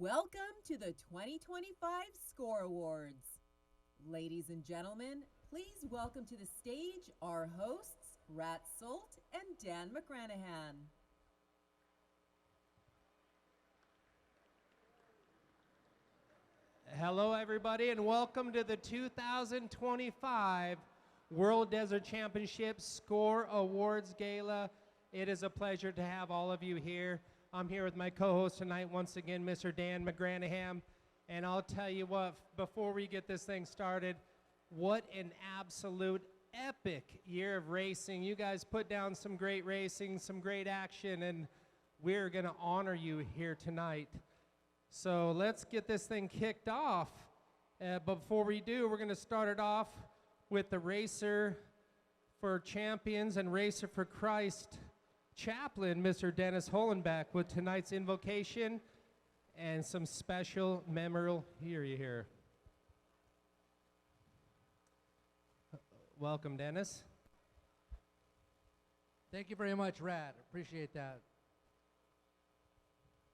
Welcome to the 2025 SCORE Awards. Ladies and gentlemen, please welcome to the stage our hosts, Rat Sult and Dan McGranahan. Hello, everybody, and welcome to the 2025 World Desert Championships SCORE Awards Gala. It is a pleasure to have all of you here. I'm here with my co-host tonight, once again, Mr. Dan McGranahan. And I'll tell you what, before we get this thing started, what an absolute epic year of racing. You guys put down some great racing, some great action, and we're going to honor you here tonight. So let's get this thing kicked off. But before we do, we're going to start it off with the Racer for Champions and Racer for Christ chaplain, Mr. Dennis Hollenbeck, with tonight's invocation and some special memorial. Here you hear. Welcome, Dennis. Thank you very much, Rad. Appreciate that.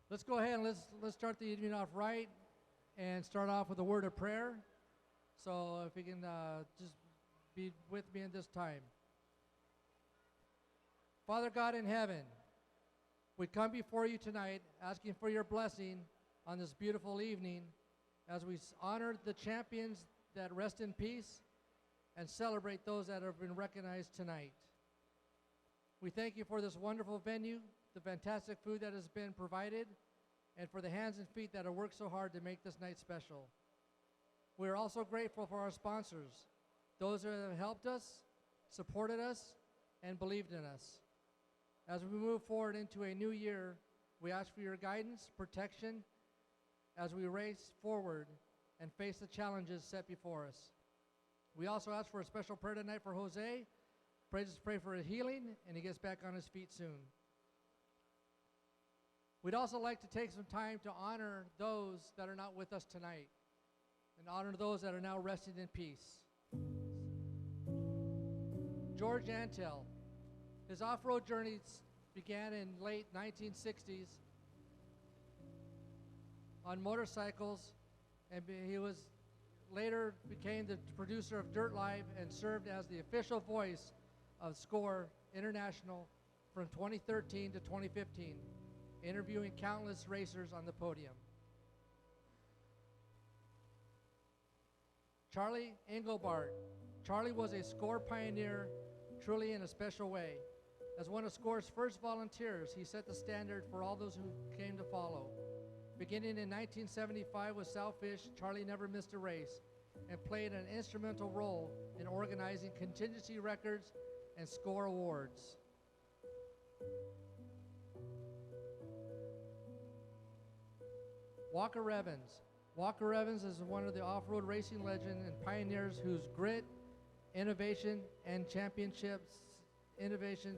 Let's go ahead and let's start the evening off right and start off with a word of prayer. So if you can just be with me in this time. Father God in heaven, we come before you tonight asking for your blessing on this beautiful evening as we honor the champions that rest in peace and celebrate those that have been recognized tonight. We thank you for this wonderful venue, the fantastic food that has been provided, and for the hands and feet that have worked so hard to make this night special. We are also grateful for our sponsors, those that have helped us, supported us, and believed in us. As we move forward into a new year, we ask for your guidance, protection, as we race forward and face the challenges set before us. We also ask for a special prayer tonight for Jose. Pray for his healing, and he gets back on his feet soon. We'd also like to take some time to honor those that are not with us tonight and honor those that are now resting in peace. George Antel. His off-road journey began in late 1960s on motorcycles, and he was later became the producer of Dirt Live and served as the official voice of SCORE International from 2013 to 2015, interviewing countless racers on the podium. Charlie Engelbart. Charlie was a SCORE pioneer, truly in a special way. As one of SCORE's first volunteers, he set the standard for all those who came to follow. Beginning in 1975 with Southfish, Charlie never missed a race and played an instrumental role in organizing contingency records and SCORE awards. Walker Evans. Walker Evans is one of the off-road racing legends and pioneers whose grit, innovation, and championships innovation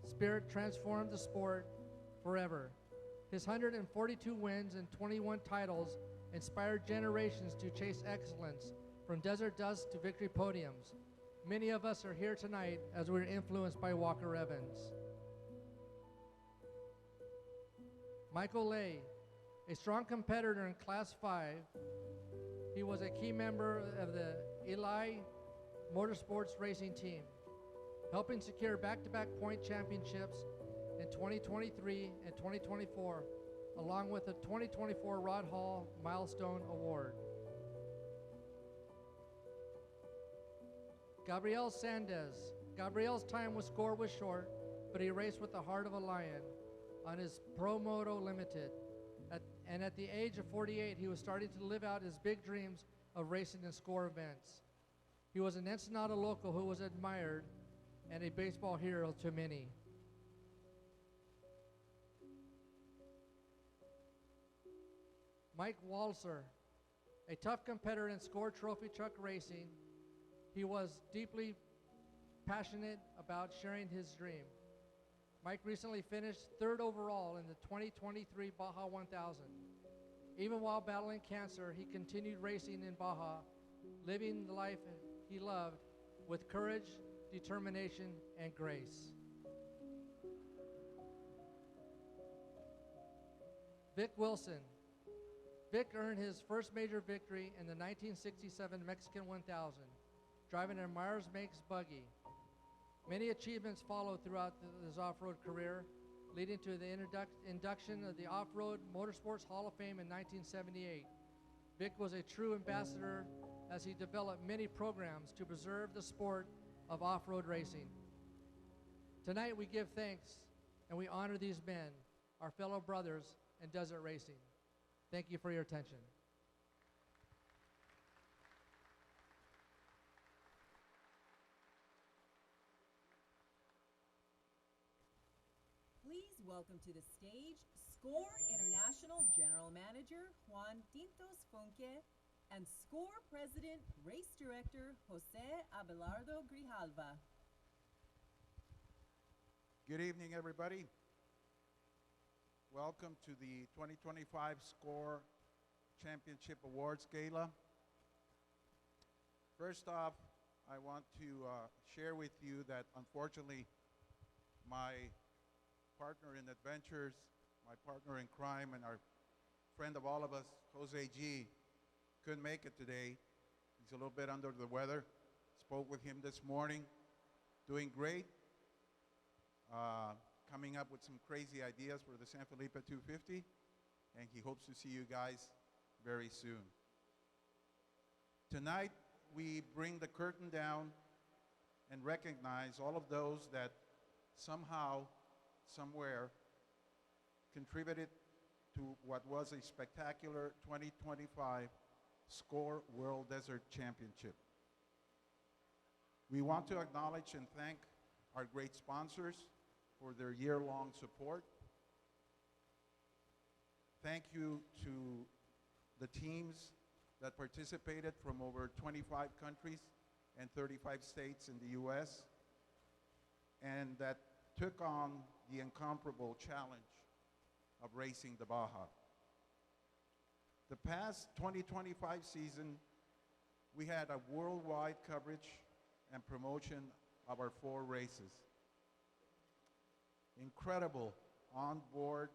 spirit transformed the sport forever. His 142 wins and 21 titles inspired generations to chase excellence from desert dust to victory podiums. Many of us are here tonight as we're influenced by Walker Evans. Michael Lay, a strong competitor in Class 5, he was a key member of the Eli Motorsports racing team, helping secure back-to-back point championships in 2023 and 2024, along with the 2024 Rod Hall Milestone Award. Gabriel Sandez. Gabriel's time with SCORE was short, but he raced with the heart of a lion on his Pro Moto Limited. And at the age of 48, he was starting to live out his big dreams of racing in SCORE events. He was an Ensenada local who was admired and a baseball hero to many. Mike Walser, a tough competitor in SCORE trophy truck racing. He was deeply passionate about sharing his dream. Mike recently finished third overall in the 2023 Baja 1000. Even while battling cancer, he continued racing in Baja, living the life he loved with courage, determination, and grace. Vic Wilson. Vic earned his first major victory in the 1967 Mexican 1000, driving a Myers-Makes buggy. Many achievements followed throughout his off-road career, leading to the induction of the Off-Road Motorsports Hall of Fame in 1978. Vic was a true ambassador as he developed many programs to preserve the sport of off-road racing. Tonight we give thanks and we honor these men, our fellow brothers in desert racing. Thank you for your attention. Please welcome to the stage SCORE International General Manager Juan Tintos Funke and SCORE President Race Director Jose Abelardo Grijalva. Good evening, everybody. Welcome to the 2025 SCORE Championship Awards Gala. First off, I want to share with you that unfortunately my partner in adventures, my partner in crime, and our friend of all of us, Jose G, couldn't make it today. He's a little bit under the weather. Spoke with him this morning. Doing great. Coming up with some crazy ideas for the San Felipe 250, and he hopes to see you guys very soon. Tonight, we bring the curtain down and recognize all of those that somehow, somewhere, contributed to what was a spectacular 2025 SCORE World Desert Championship. We want to acknowledge and thank our great sponsors for their year-long support. Thank you to the teams that participated from over 25 countries and 35 states in the U.S. and that took on the incomparable challenge of racing the Baja. The past 2025 season, we had a worldwide coverage and promotion of our 4 races. Incredible onboard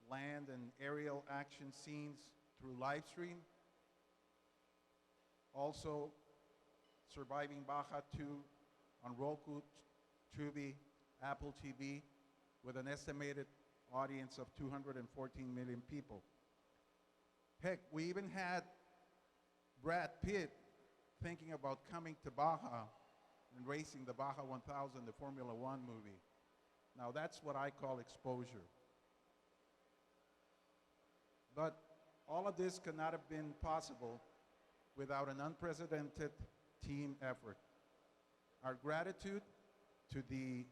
land and aerial action scenes through live stream. Also, surviving Baja 2 on Roku, Tubi, Apple TV, with an estimated audience of 214 million people. Heck, we even had Brad Pitt thinking about coming to Baja and racing the Baja 1000, the Formula One movie. Now that's what I call exposure. But all of this could not have been possible without an unprecedented team effort. Our gratitude to the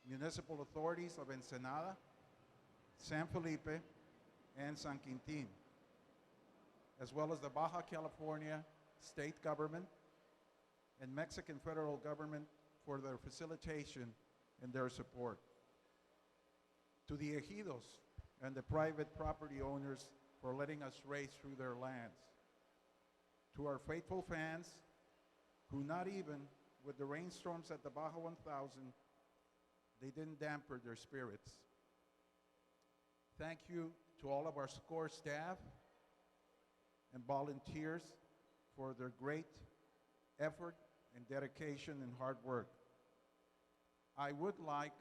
municipal authorities of Ensenada, San Felipe, and San Quintin, as well as the Baja California state government and Mexican federal government for their facilitation and their support. To the ejidos and the private property owners for letting us race through their lands. To our faithful fans who, not even with the rainstorms at the Baja 1000, they didn't dampen their spirits. Thank you to all of our SCORE staff and volunteers for their great effort and dedication and hard work. I would like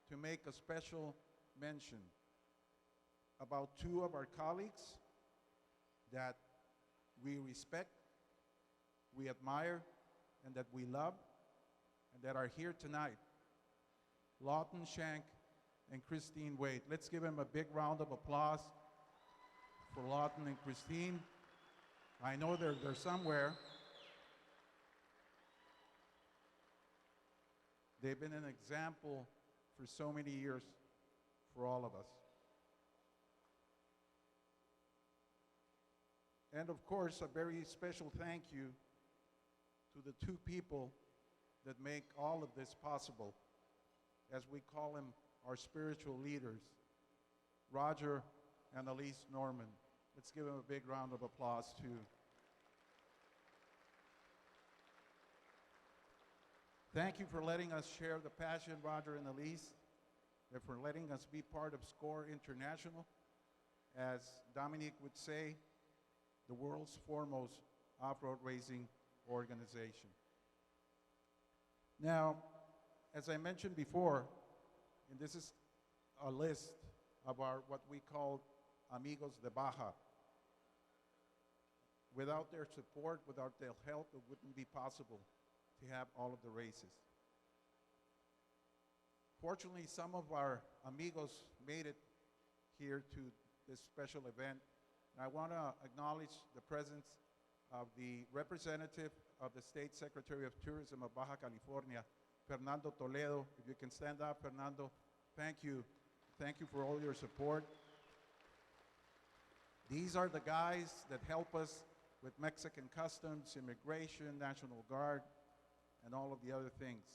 to make a special mention about 2 of our colleagues that we respect, we admire, and that we love, and that are here tonight. Lawton Shank and Christine Wade. Let's give them a big round of applause for Lawton and Christine. I know they're somewhere. They've been an example for so many years for all of us. And of course, a very special thank you to the 2 people that make all of this possible, as we call them our spiritual leaders, Roger and Elise Norman. Let's give them a big round of applause too. Thank you for letting us share the passion, Roger and Elise, and for letting us be part of SCORE International. as Dominic would say, the world's foremost off-road racing organization. Now, as I mentioned before, and this is a list of our what we call Amigos de Baja. Without their support, without their help, it wouldn't be possible to have all of the races. Fortunately, some of our amigos made it here to this special event. And I want to acknowledge the presence of the representative of the State Secretary of Tourism of Baja California, Fernando Toledo. If you can stand up, Fernando, thank you. Thank you for all your support. These are the guys that help us with Mexican customs, immigration, National Guard, and all of the other things.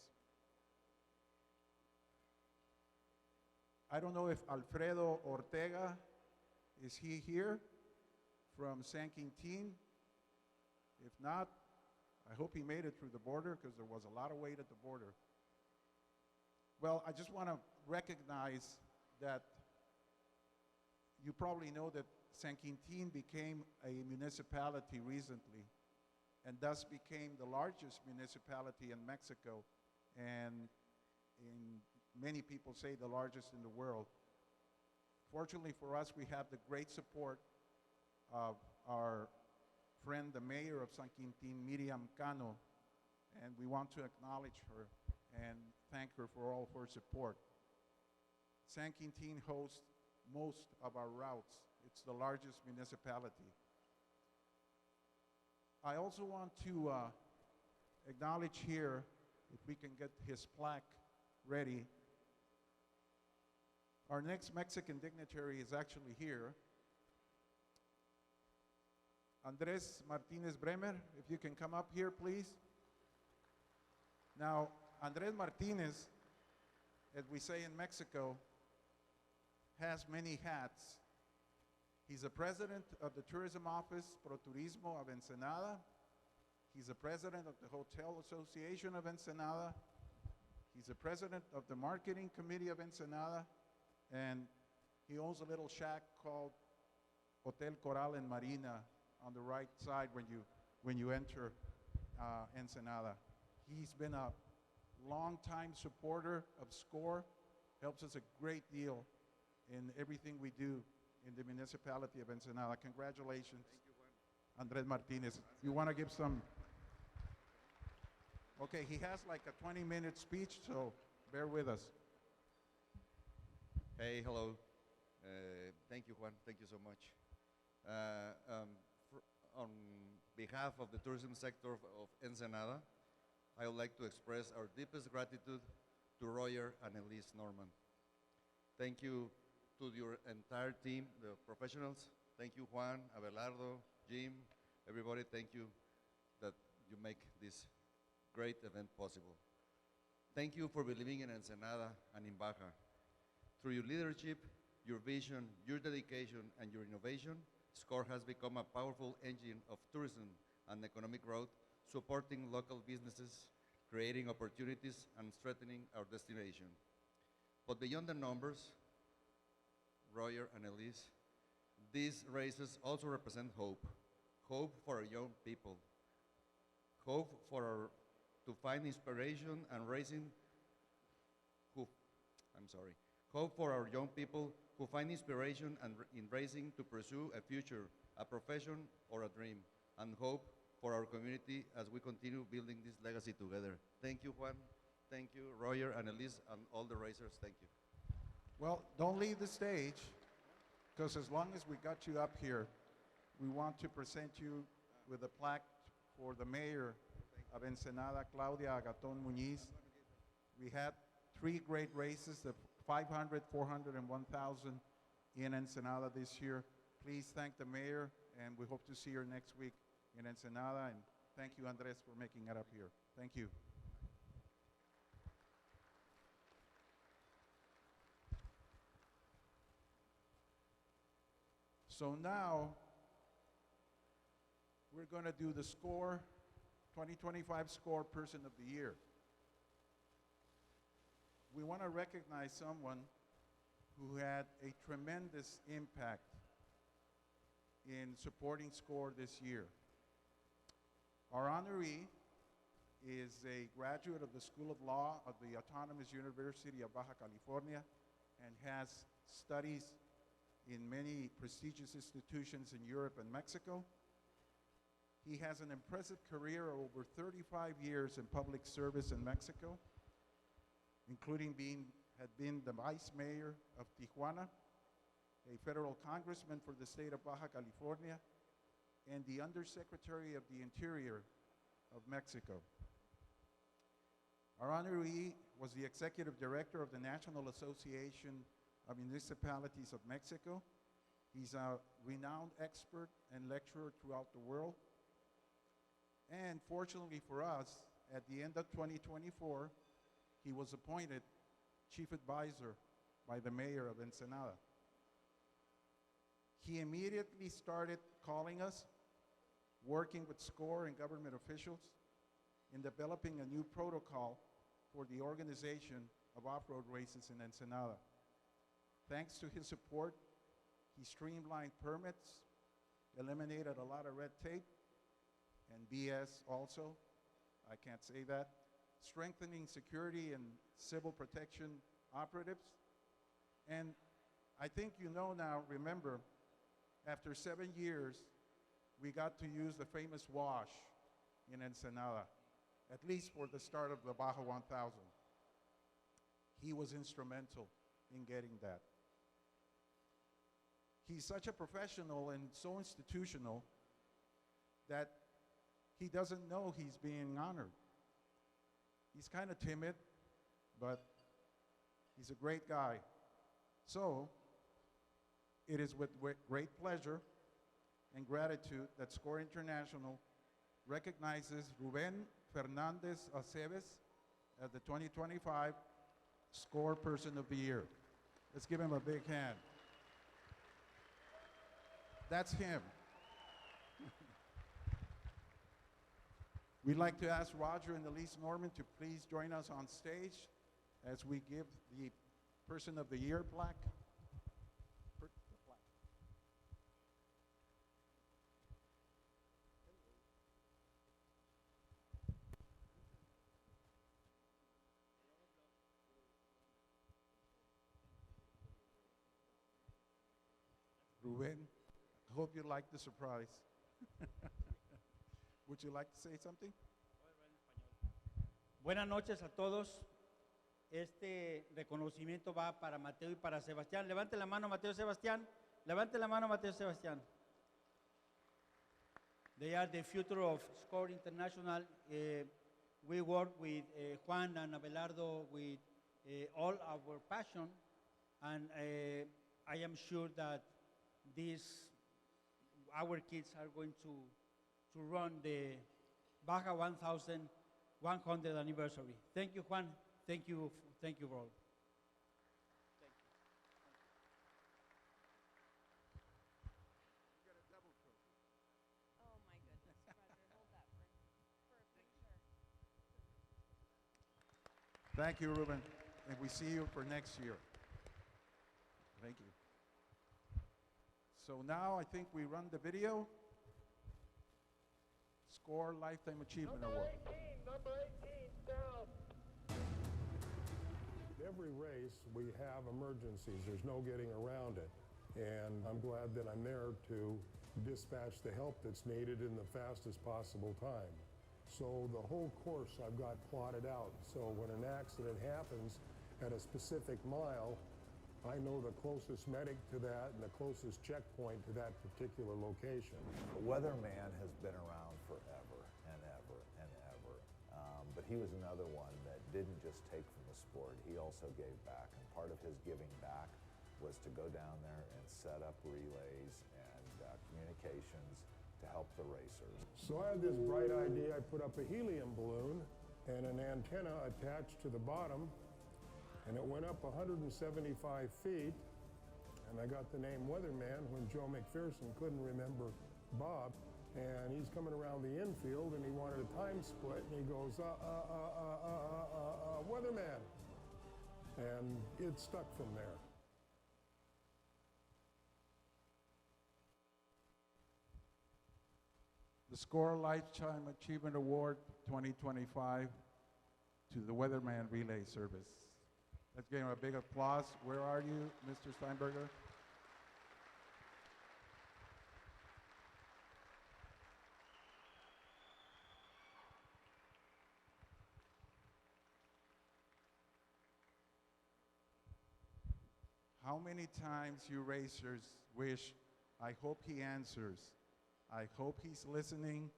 I don't know if Alfredo Ortega, is he here from San Quintin? If not, I hope he made it through the border because there was a lot of wait at the border. Well, I just want to recognize that you probably know that San Quintin became a municipality recently and thus became the largest municipality in Mexico and many people say the largest in the world. Fortunately for us, we have the great support of our friend, the mayor of San Quintin, Miriam Cano, and we want to acknowledge her and thank her for all of her support. San Quintin hosts most of our routes. It's the largest municipality. I also want to acknowledge here, if we can get his plaque ready. Our next Mexican dignitary is actually here. Andres Martinez Bremer, if you can come up here, please. Now, Andres Martinez, as we say in Mexico, has many hats. He's the president of the Tourism Office Pro Turismo of Ensenada. He's the president of the Hotel Association of Ensenada. He's the president of the Marketing Committee of Ensenada. And he owns a little shack called Hotel Coral en Marina on the right side when you enter Ensenada. He's been a long-time supporter of SCORE, helps us a great deal in everything we do in the municipality of Ensenada. Congratulations. Thank you, Juan. Andres Martinez. You want to give some? Okay, he has like a 20-minute speech, so bear with us. Hey, hello. Thank you, Juan. Thank you so much. On behalf of the tourism sector of Ensenada, I would like to express our deepest gratitude to Roger and Elise Norman. Thank you to your entire team, the professionals. Thank you, Juan, Abelardo, Jim, everybody. Thank you that you make this great event possible. Thank you for believing in Ensenada and in Baja. Through your leadership, your vision, your dedication, and your innovation, SCORE has become a powerful engine of tourism and economic growth, supporting local businesses, creating opportunities, and strengthening our destination. But beyond the numbers, Roger and Elise, these races also represent hope. Hope for our young people. Hope to find inspiration and hope for our young people who find inspiration in racing to pursue a future, a profession, or a dream. And hope for our community as we continue building this legacy together. Thank you, Juan. Thank you, Roger and Elise, and all the racers. Thank you. Well, don't leave the stage, because as long as we got you up here, we want to present you with a plaque for the mayor of Ensenada, Claudia Agaton Muñiz. We had 3 great races, the 500, 400, and 1,000 in Ensenada this year. Please thank the mayor, and we hope to see her next week in Ensenada. And thank you, Andres, for making it up here. Thank you. So now, we're going to do the SCORE 2025 SCORE Person of the Year. We want to recognize someone who had a tremendous impact in supporting SCORE this year. Our honoree is a graduate of the School of Law of the Autonomous University of Baja California and has studies in many prestigious institutions in Europe and Mexico. He has an impressive career of over 35 years in public service in Mexico, including had been the vice mayor of Tijuana, a federal congressman for the state of Baja California, and the Undersecretary of the Interior of Mexico. Our honoree was the executive director of the National Association of Municipalities of Mexico. He's a renowned expert and lecturer throughout the world. And fortunately for us, at the end of 2024, he was appointed chief advisor by the mayor of Ensenada. He immediately started calling us, working with SCORE and government officials in developing a new protocol for the organization of off-road races in Ensenada. Thanks to his support, he streamlined permits, eliminated a lot of red tape, and BS also, I can't say that, strengthening security and civil protection operatives. And I think you know now, remember, after 7 years, we got to use the famous wash in Ensenada, at least for the start of the Baja 1000. He was instrumental in getting that. He's such a professional and so institutional that he doesn't know he's being honored. He's kind of timid, but he's a great guy. So, it is with great pleasure and gratitude that SCORE International recognizes Ruben Fernandez Aceves as the 2025 SCORE Person of the Year. Let's give him a big hand. That's him. We'd like to ask Roger and Elise Norman to please join us on stage as we give the Person of the Year plaque. Ruben, I hope you like the surprise. Would you like to say something? Buenas noches a todos. Este reconocimiento va para Mateo y para Sebastián. Levante la mano, Mateo y Sebastián. Levante la mano, Mateo y Sebastián. They are the future of SCORE International. We work with Juan and Abelardo with all our passion, and I am sure that our kids are going to run the Baja 1100 anniversary. Thank you, Juan. Thank you, all. Oh my goodness, Roger, hold that for a picture. Thank you, Ruben. And we see you for next year. Thank you. So now I think we run the video. SCORE Lifetime Achievement Award. Number 18, down. Every race, we have emergencies. There's no getting around it. And I'm glad that I'm there to dispatch the help that's needed in the fastest possible time. So the whole course I've got plotted out. So when an accident happens at a specific mile, I know the closest medic to that and the closest checkpoint to that particular location. Weatherman has been around forever and ever and ever, but he was another one that didn't just take from the sport, he also gave back, and part of his giving back was to go down there and set up relays and communications to help the racers. So I had this bright idea. I put up a helium balloon and an antenna attached to the bottom, and it went up 175 feet, and I got the name Weatherman when Joe McPherson couldn't remember Bob, and he's coming around the infield, and he wanted a time split, and he goes, Weatherman, and it stuck from there. the SCORE Lifetime Achievement Award 2025 to the Weatherman Relay Service. Let's give him a big applause. Where are you, Mr. Steinberger? How many times you racers wish, I hope he answers. I hope he's listening.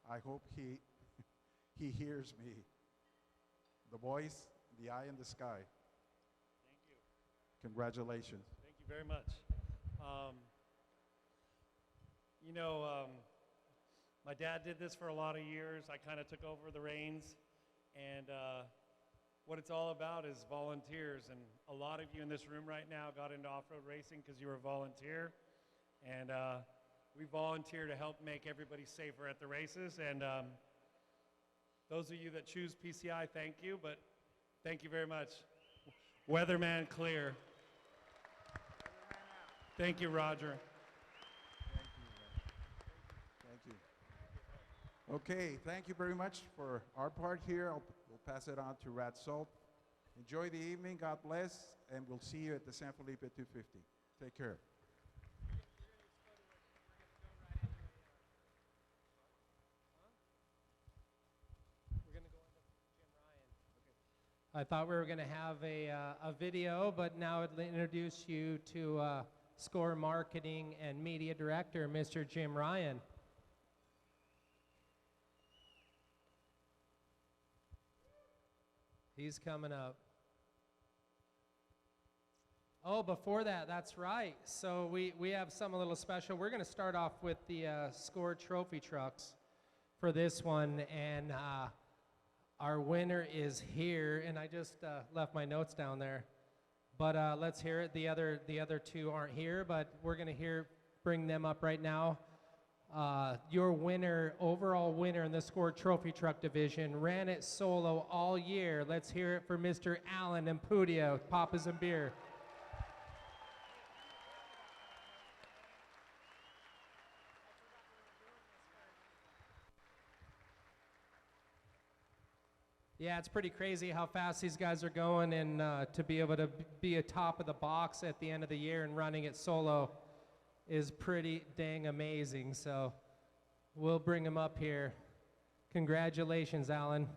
I hope he hears me. The voice, the eye in the sky. Thank you. Congratulations. Thank you very much. You know, my dad did this for a lot of years. I kind of took over the reins. And what it's all about is volunteers. And a lot of you in this room right now got into off-road racing because you were a volunteer. And we volunteer to help make everybody safer at the races. And those of you that choose PCI, thank you, but thank you very much. Weatherman clear. Thank you, Roger. Thank you. Okay, thank you very much for our part here. We'll pass it on to Rat Salt. Enjoy the evening, God bless, and we'll see you at the San Felipe 250. Take care. I thought we were going to have a video, but now I'd introduce you to SCORE Marketing and Media Director, Mr. Jim Ryan. He's coming up. Oh, before that, that's right. So we have something a little special. We're going to start off with the SCORE trophy trucks for this one, and our winner is here, and I just left my notes down there. But let's hear it. The other two aren't here, but we're going to bring them up right now. Your winner, overall winner in the SCORE Trophy Truck Division, ran it solo all year. Let's hear it for Mr. Alan Impudia, Papas and Beer. Yeah, it's pretty crazy how fast these guys are going, and to be able to be atop of the box at the end of the year and running it solo is pretty dang amazing. So we'll bring him up here. Congratulations, Alan.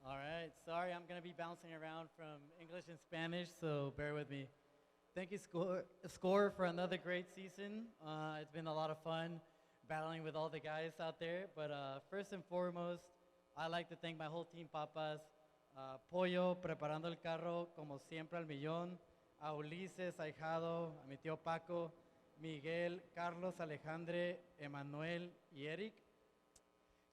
All right, sorry, I'm going to be bouncing around from English and Spanish, so bear with me. Thank you, SCORE, for another great season. It's been a lot of fun battling with all the guys out there, but first and foremost, I'd like to thank my whole team, Papas, Pollo, preparando el carro como siempre al millón, a Ulises, Ahijado, a mi tío Paco, Miguel, Carlos, Alejandre, Emanuel y Eric,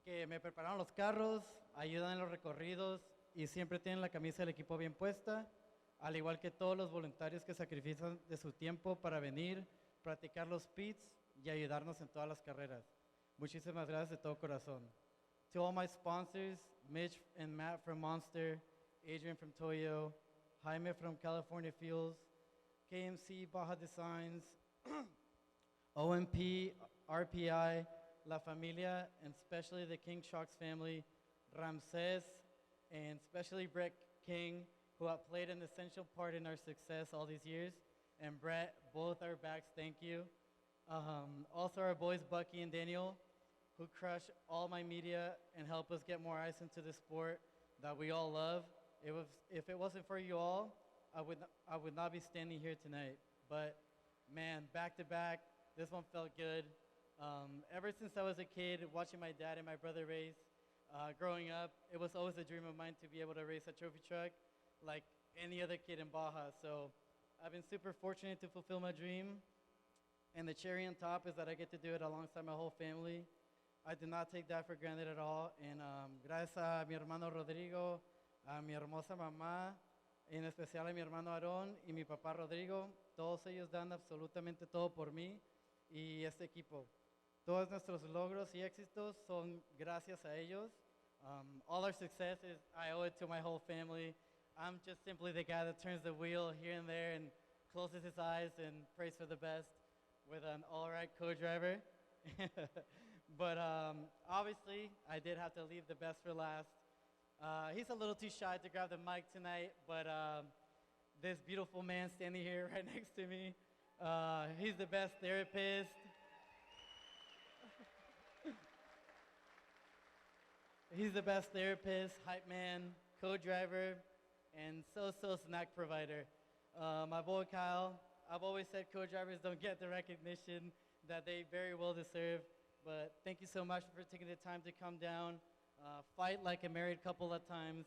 que me prepararon los carros, ayudan en los recorridos y siempre tienen la camisa del equipo bien puesta, al igual que todos los voluntarios que sacrifican de su tiempo para venir, practicar los pits y ayudarnos en todas las carreras. Muchísimas gracias de todo corazón. To all my sponsors, Mitch and Matt from Monster, Adrian from Toyo, Jaime from California Fuels, KMC Baja Designs, OMP, RPI, La Familia, and especially the King Shocks family, Ramses, and especially Brett King, who have played an essential part in our success all these years. And Brett, both our backs, thank you. Also our boys Bucky and Daniel, who crush all my media and help us get more eyes into the sport that we all love. If it wasn't for you all, I would not be standing here tonight. But man, back to back, this one felt good. Ever since I was a kid, watching my dad and my brother race, growing up, it was always a dream of mine to be able to race a trophy truck like any other kid in Baja. So I've been super fortunate to fulfill my dream. And the cherry on top is that I get to do it alongside my whole family. I do not take that for granted at all. And gracias a mi hermano Rodrigo, a mi hermosa mamá, en especial a mi hermano Aarón y mi papá Rodrigo. Todos ellos dan absolutamente todo por mí y este equipo. Todos nuestros logros y éxitos son gracias a ellos. All our successes, I owe it to my whole family. I'm just simply the guy that turns the wheel here and there and closes his eyes and prays for the best. with an all right co-driver. But obviously, I did have to leave the best for last. He's a little too shy to grab the mic tonight, but this beautiful man standing here right next to me, he's the best therapist. He's the best therapist, hype man, co-driver, and so snack provider. My boy Kyle, I've always said co-drivers don't get the recognition that they very well deserve, but thank you so much for taking the time to come down, fight like a married couple at times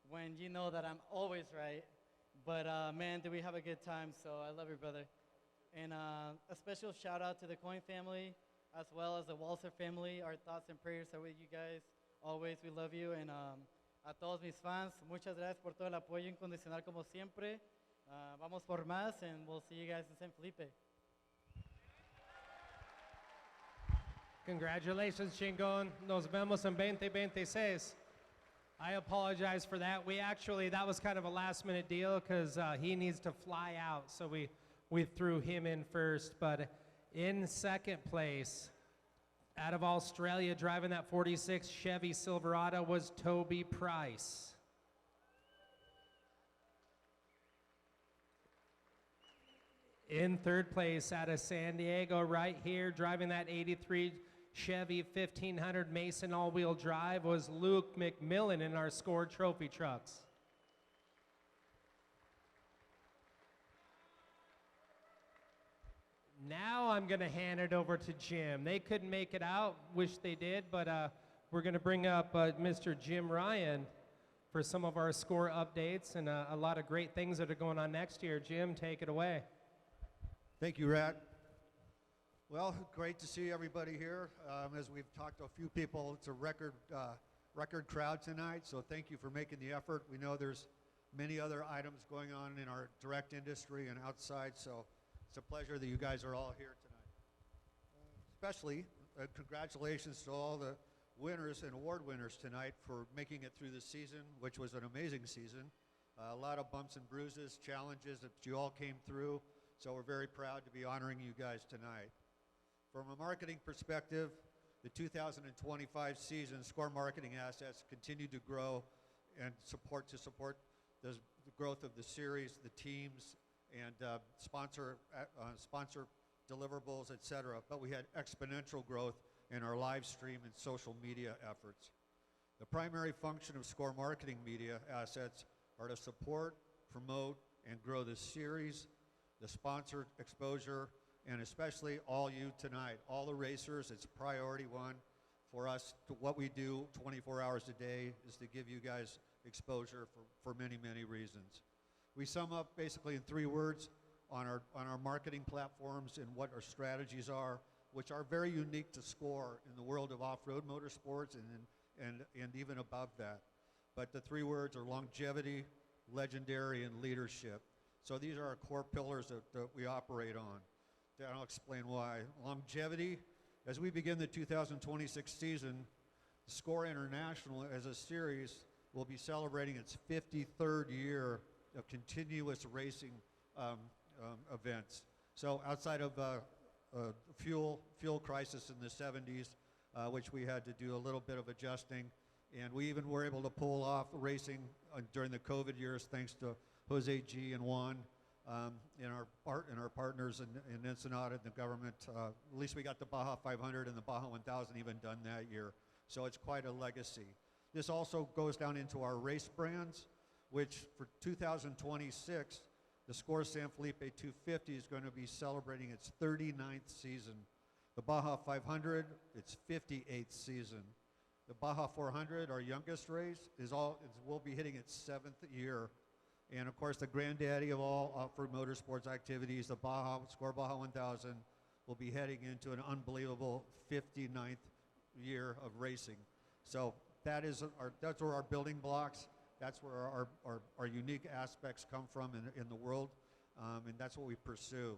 when you know that I'm always right. But man, do we have a good time, so I love you, brother. And a special shout out to the Coin family, as well as the Walser family. Our thoughts and prayers are with you guys. Always, we love you. And a todos mis fans, muchas gracias por todo el apoyo incondicional como siempre. Vamos por más, and we'll see you guys in San Felipe. Congratulations, Chingon. Nos vemos en 2026. I apologize for that. That was kind of a last minute deal because he needs to fly out. So we threw him in first. But in second place, out of Australia, driving that 46 Chevy Silverado was Toby Price. In third place, out of San Diego, right here, driving that 83 Chevy 1500 Mason all-wheel drive was Luke McMillan in our SCORE trophy trucks. Now I'm going to hand it over to Jim. They couldn't make it out, wish they did, but we're going to bring up Mr. Jim Ryan for some of our SCORE updates and a lot of great things that are going on next year. Jim, take it away. Thank you, Rat. Well, great to see everybody here. As we've talked to a few people, it's a record crowd tonight, so thank you for making the effort. We know there's many other items going on in our direct industry and outside, so it's a pleasure that you guys are all here tonight. Especially, congratulations to all the winners and award winners tonight for making it through the season, which was an amazing season. A lot of bumps and bruises, challenges that you all came through, so we're very proud to be honoring you guys tonight. From a marketing perspective, the 2025 season, SCORE marketing assets continue to grow and support the growth of the series, the teams, and sponsor deliverables, etc. But we had exponential growth in our live stream and social media efforts. The primary function of SCORE marketing media assets are to support, promote, and grow the series, the sponsor exposure, and especially all you tonight, all the racers. It's priority one for us. What we do 24 hours a day is to give you guys exposure for many, many reasons. We sum up basically in 3 words on our marketing platforms and what our strategies are, which are very unique to SCORE in the world of off-road motorsports and even above that. But the 3 words are longevity, legendary, and leadership. So these are our core pillars that we operate on. And I'll explain why. Longevity, as we begin the 2026 season, SCORE International as a series will be celebrating its 53rd year of continuous racing events. So outside of fuel crisis in the 70s, which we had to do a little bit of adjusting, and we even were able to pull off racing during the COVID years thanks to Jose G. and Juan and our partners in Ensenada and the government. At least we got the Baja 500 and the Baja 1000 even done that year. So it's quite a legacy. This also goes down into our race brands, which for 2026, the SCORE San Felipe 250 is going to be celebrating its 39th season. The Baja 500, its 58th season. The Baja 400, our youngest race, will be hitting its 7th year. And of course, the granddaddy of all off-road motorsports activities, the SCORE Baja 1000, will be heading into an unbelievable 59th year of racing. So that's where our building blocks, that's where our unique aspects come from in the world, and that's what we pursue.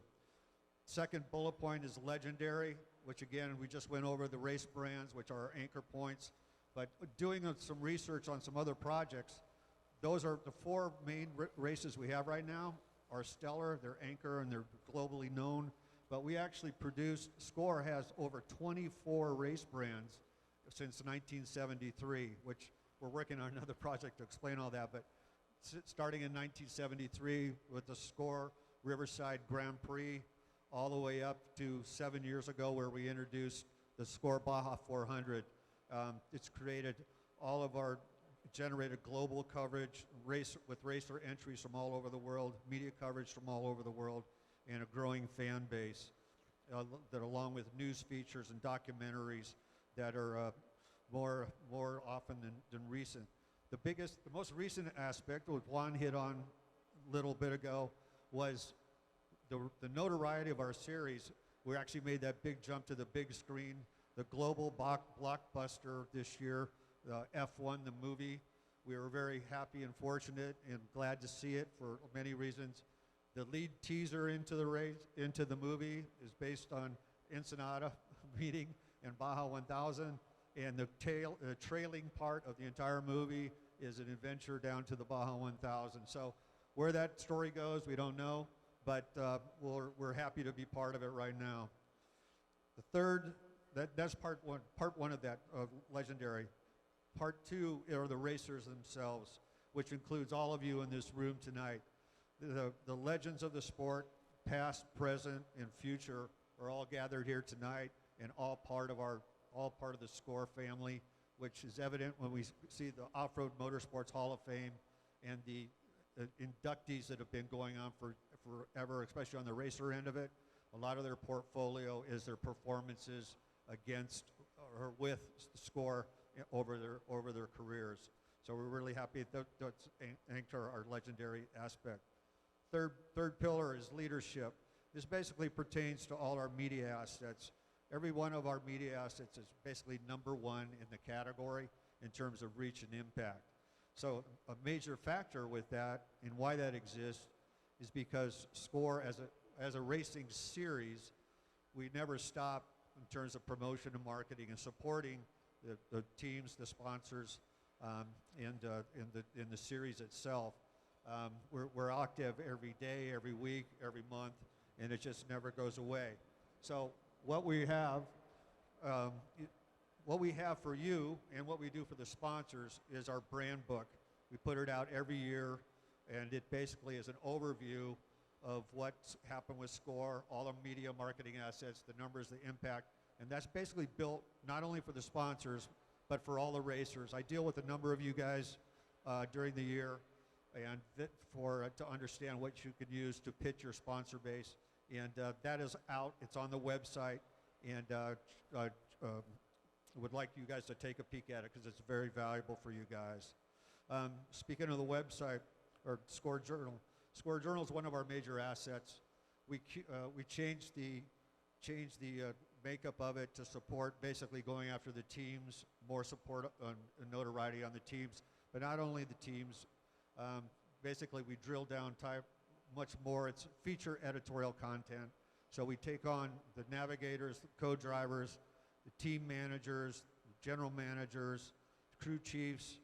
Second bullet point is legendary, which again, we just went over the race brands, which are our anchor points. But doing some research on some other projects, those are the 4 main races we have right now are stellar, they're anchor, and they're globally known. but we actually produced, SCORE has over 24 race brands since 1973, which we're working on another project to explain all that, but starting in 1973 with the SCORE Riverside Grand Prix, all the way up to 7 years ago where we introduced the SCORE Baja 400. It's created all of our generated global coverage, with racer entries from all over the world, media coverage from all over the world, and a growing fan base that along with news features and documentaries that are more often than recent. The most recent aspect, which Juan hit on a little bit ago, was the notoriety of our series. We actually made that big jump to the big screen, the global blockbuster this year, the F1, the movie. We were very happy and fortunate and glad to see it for many reasons. The lead teaser into the movie is based on Ensenada meeting and Baja 1000, and the trailing part of the entire movie is an adventure down to the Baja 1000. So where that story goes, we don't know, but we're happy to be part of it right now. The third, that's part one of that legendary. Part two are the racers themselves, which includes all of you in this room tonight. The legends of the sport, past, present, and future, are all gathered here tonight and all part of the SCORE family, which is evident when we see the Off-Road Motorsports Hall of Fame and the inductees that have been going on forever, especially on the racer end of it. A lot of their portfolio is their performances against or with SCORE over their careers. So we're really happy that's anchor our legendary aspect. Third pillar is leadership. This basically pertains to all our media assets. Every one of our media assets is basically number one in the category in terms of reach and impact. So a major factor with that and why that exists is because SCORE as a racing series, we never stop in terms of promotion and marketing and supporting the teams, the sponsors, and in the series itself. We're active every day, every week, every month, and it just never goes away. So what we have for you and what we do for the sponsors is our brand book. We put it out every year, and it basically is an overview of what's happened with SCORE, all the media marketing assets, the numbers, the impact, and that's basically built not only for the sponsors, but for all the racers. I deal with a number of you guys during the year, and to understand what you can use to pitch your sponsor base, and that is out. It's on the website, and would like you guys to take a peek at it because it's very valuable for you guys. Speaking of the website, or SCORE Journal, SCORE Journal is one of our major assets. We changed the makeup of it to support basically going after the teams, more support and notoriety on the teams, but not only the teams. Basically, we drill down much more. It's feature editorial content. So we take on the navigators, the co-drivers, the team managers, general managers, crew chiefs,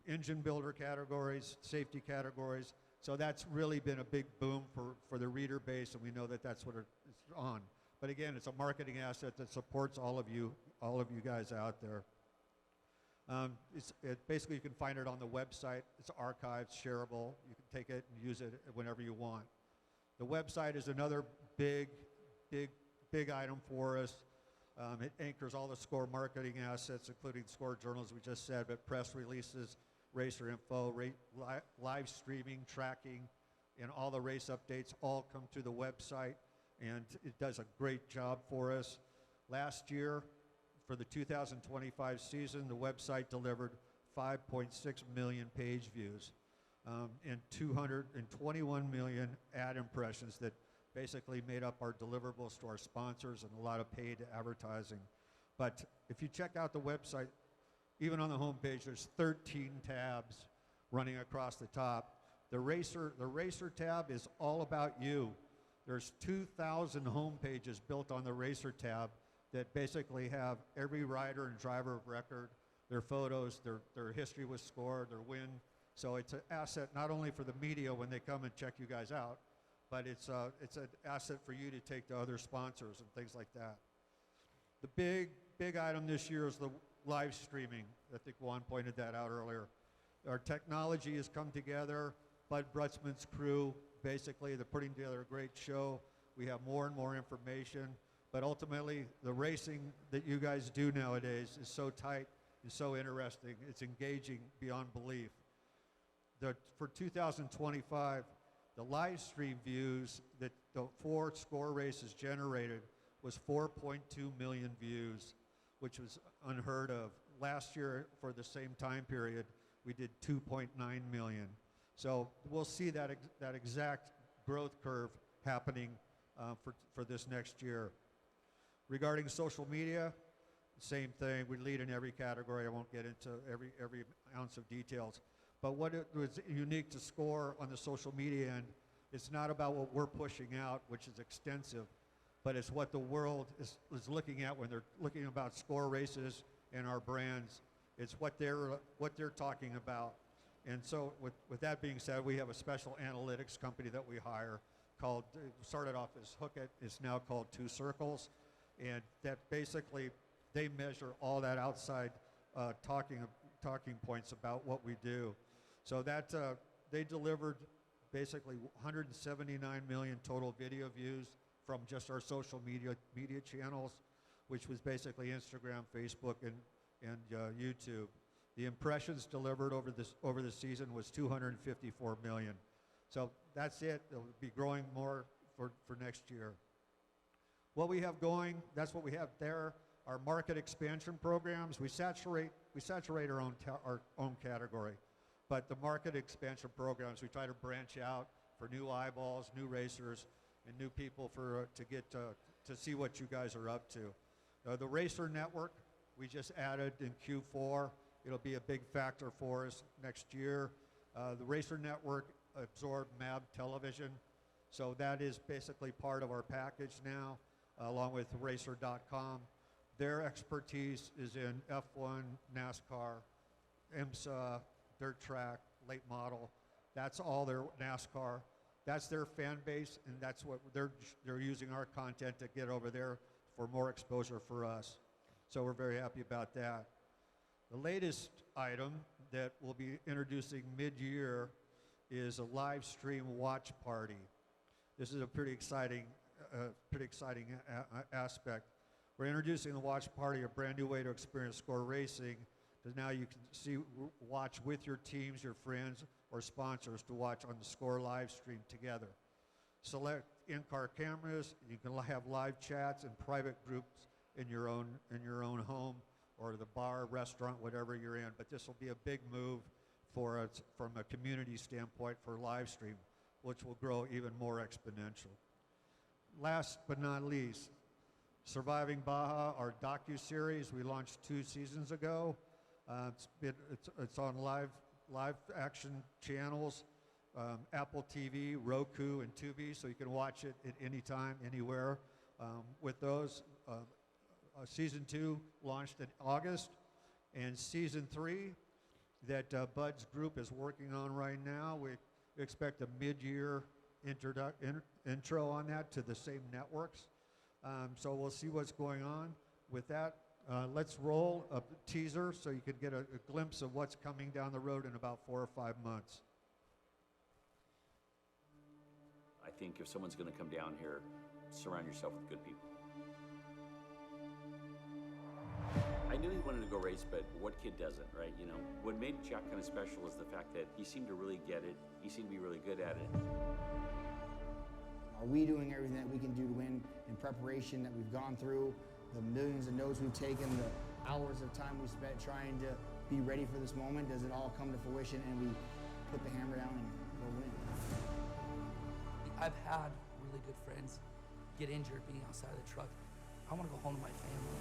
engine builder categories, safety categories. So that's really been a big boom for the reader base, and we know that that's what it's on. But again, it's a marketing asset that supports all of you guys out there. Basically, you can find it on the website. It's archived, shareable. You can take it and use it whenever you want. The website is another big item for us. It anchors all the SCORE marketing assets, including SCORE journals we just said, but press releases, racer info, live streaming, tracking, and all the race updates all come through the website, and it does a great job for us. Last year, for the 2025 season, the website delivered 5.6 million page views and 221 million ad impressions that basically made up our deliverables to our sponsors and a lot of paid advertising. But if you check out the website, even on the homepage, there's 13 tabs running across the top. The racer tab is all about you. There's 2,000 homepages built on the racer tab that basically have every rider and driver of record, their photos, their history with SCORE, their win. So it's an asset not only for the media when they come and check you guys out, but it's an asset for you to take to other sponsors and things like that. The big item this year is the live streaming. I think Juan pointed that out earlier. Our technology has come together. Bud Brutzman's crew, basically, they're putting together a great show. We have more and more information, but ultimately, the racing that you guys do nowadays is so tight and so interesting. It's engaging beyond belief. For 2025, the live stream views that the 4 SCORE races generated was 4.2 million views, which was unheard of. Last year, for the same time period, we did 2.9 million. So we'll see that exact growth curve happening for this next year. Regarding social media, same thing. We lead in every category. I won't get into every ounce of details. But what was unique to SCORE on the social media end, it's not about what we're pushing out, which is extensive, but it's what the world is looking at when they're looking about SCORE races and our brands. It's what they're talking about. And so with that being said, we have a special analytics company that we hire called, started off as Hook It, it's now called Two Circles. And that basically, they measure all that outside talking points about what we do. So that they delivered basically 179 million total video views from just our social media channels, which was basically Instagram, Facebook, and YouTube. The impressions delivered over the season was 254 million. So that's it. It'll be growing more for next year. What we have going, that's what we have there. Our market expansion programs, we saturate our own category. But the market expansion programs, we try to branch out for new eyeballs, new racers, and new people to get to see what you guys are up to. The Racer Network, we just added in Q4. It'll be a big factor for us next year. The Racer Network absorbed MAB Television, so that is basically part of our package now, along with Racer.com. Their expertise is in F1, NASCAR, IMSA, dirt track, late model. That's all their NASCAR. That's their fan base, and that's what they're using our content to get over there for more exposure for us. So we're very happy about that. The latest item that we'll be introducing mid-year is a live stream watch party. This is a pretty exciting aspect. We're introducing the watch party, a brand new way to experience SCORE racing. Because now you can watch with your teams, your friends, or sponsors to watch on the SCORE live stream together. Select in-car cameras. You can have live chats and private groups in your own home or the bar, restaurant, whatever you're in. But this will be a big move for us from a community standpoint for live stream, which will grow even more exponential. Last but not least, Surviving Baja, our docu-series we launched 2 seasons ago. It's on live action channels, Apple TV, Roku, and Tubi, so you can watch it at any time, anywhere. With those, season 2 launched in August, and season 3 that Bud's group is working on right now, we expect a mid-year intro on that to the same networks. So we'll see what's going on with that. Let's roll a teaser so you can get a glimpse of what's coming down the road in about 4 or 5 months. I think if someone's going to come down here, surround yourself with good people. I knew he wanted to go race, but what kid doesn't, right? You know, what made Jack kind of special is the fact that he seemed to really get it. He seemed to be really good at it. Are we doing everything that we can do to win in preparation that we've gone through, the millions of notes we've taken, the hours of time we spent trying to be ready for this moment? Does it all come to fruition and we put the hammer down and go win? I've had really good friends get injured being outside of the truck. I want to go home to my family.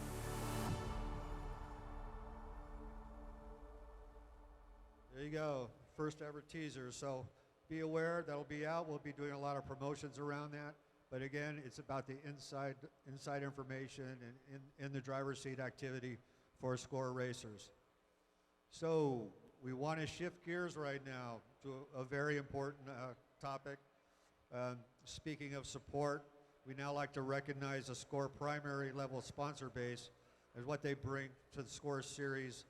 There you go, first ever teaser. So be aware, that'll be out. We'll be doing a lot of promotions around that. But again, it's about the inside information and in the driver's seat activity for SCORE racers. So we want to shift gears right now to a very important topic. speaking of support, we now like to recognize the SCORE primary level sponsor base and what they bring to the SCORE series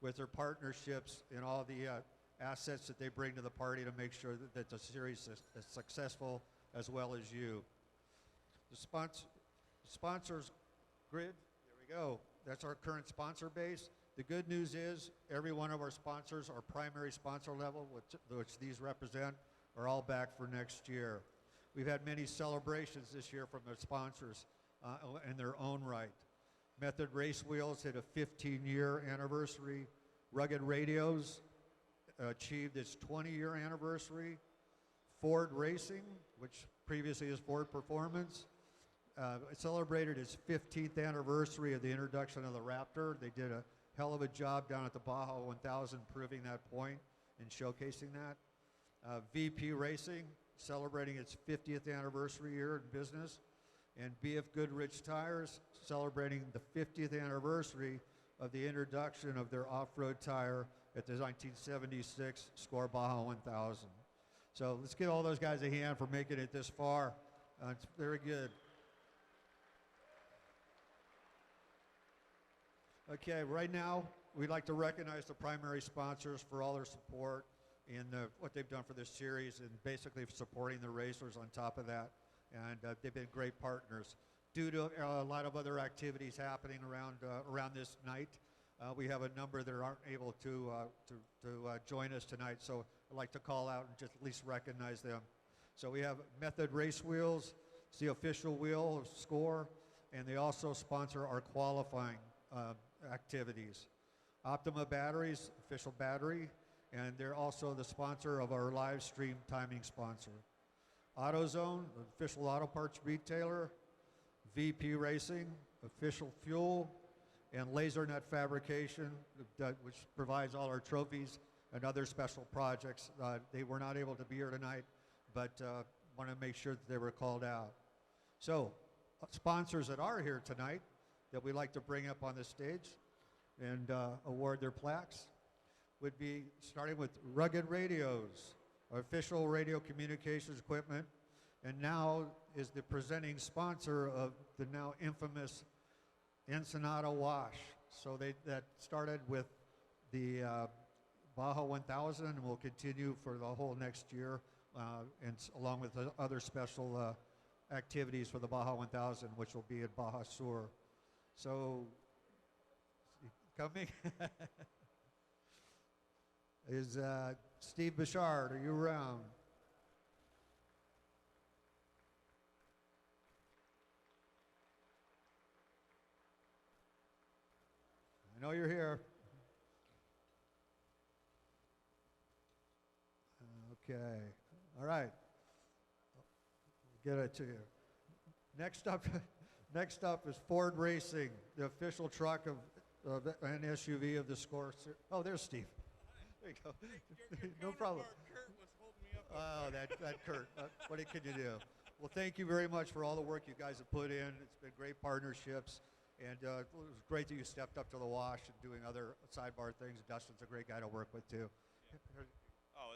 with their partnerships and all the assets that they bring to the party to make sure that the series is successful, as well as you. The sponsors grid, there we go. That's our current sponsor base. The good news is every one of our sponsors, our primary sponsor level, which these represent, are all back for next year. We've had many celebrations this year from the sponsors in their own right. Method Race Wheels hit a 15-year anniversary. Rugged Radios achieved its 20-year anniversary. Ford Racing, which previously is Ford Performance, celebrated its 15th anniversary of the introduction of the Raptor. They did a hell of a job down at the Baja 1000 proving that point and showcasing that. VP Racing, celebrating its 50th anniversary year in business. And BF Goodrich Tires, celebrating the 50th anniversary of the introduction of their off-road tire at the 1976 SCORE Baja 1000. So let's give all those guys a hand for making it this far. It's very good. Okay, right now, we'd like to recognize the primary sponsors for all their support and what they've done for this series and basically supporting the racers on top of that. And they've been great partners. Due to a lot of other activities happening around this night, we have a number that aren't able to join us tonight. So I'd like to call out and just at least recognize them. So we have Method Race Wheels, it's the official wheel of SCORE, and they also sponsor our qualifying activities. Optima Batteries, official battery, and they're also the sponsor of our live stream timing sponsor. AutoZone, official auto parts retailer. VP Racing, official fuel, and LaserNet Fabrication, which provides all our trophies and other special projects. They were not able to be here tonight, but want to make sure that they were called out. So, sponsors that are here tonight that we'd like to bring up on the stage and award their plaques would be starting with Rugged Radios, our official radio communications equipment, and now is the presenting sponsor of the now infamous Ensenada Wash. So that started with the Baja 1000 and will continue for the whole next year, and along with the other special activities for the Baja 1000, which will be at Baja Sur. So, coming is Steve Bouchard. Are you around? I know you're here. Okay. All right. Get it to you. Next up is Ford Racing, the official truck of an SUV of the SCORE. Oh, there's Steve. There you go. No problem. Kurt was holding me up. Oh, that Kurt. What can you do? Well, thank you very much for all the work you guys have put in. It's been great partnerships. And it was great that you stepped up to the wash and doing other sidebar things. Dustin's a great guy to work with, too. Yeah. Oh,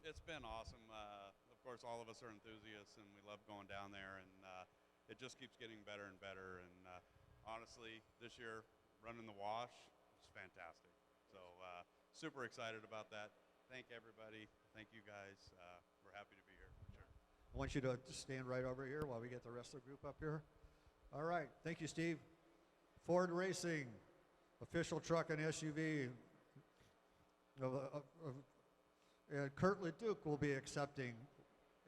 it's been awesome. Of course, all of us are enthusiasts, and we love going down there. And it just keeps getting better and better. And honestly, this year, running the wash is fantastic. So super excited about that. Thank everybody. Thank you guys. We're happy to be here, for sure. I want you to stand right over here while we get the rest of the group up here. All right. Thank you, Steve. Ford Racing, official truck and SUV. And Kurt LeDuc will be accepting.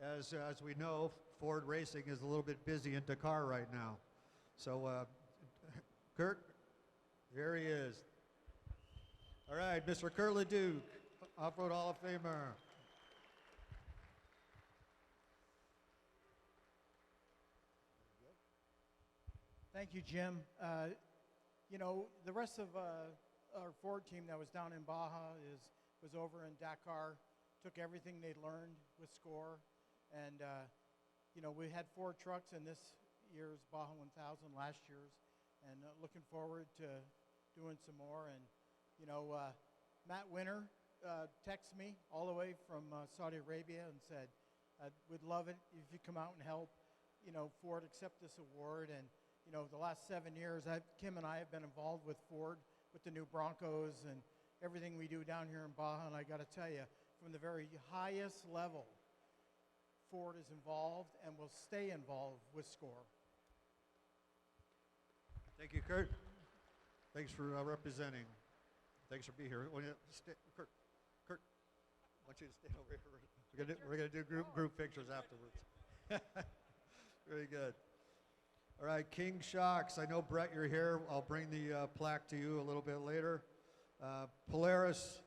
As we know, Ford Racing is a little bit busy in Dakar right now. So, Kurt, there he is. All right, Mr. Kurt LeDuc, Off-Road Hall of Famer. Thank you, Jim. You know, the rest of our Ford team that was down in Baja was over in Dakar, took everything they learned with SCORE, and you know, we had 4 trucks in this year's Baja 1000, last year's, and looking forward to doing some more. And you know, Matt Winter texted me all the way from Saudi Arabia and said, We'd love it if you come out and help, Ford accept this award. And, the last 7 years, Kim and I have been involved with Ford, with the new Broncos and everything we do down here in Baja. And I got to tell you, from the very highest level, Ford is involved and will stay involved with SCORE. Thank you, Kurt. Thanks for representing. Thanks for being here. Kurt, I want you to stand over here. We're gonna do group pictures afterwards. Very good. All right, King Shocks. I know, Brett, you're here. I'll bring the plaque to you a little bit later. Polaris,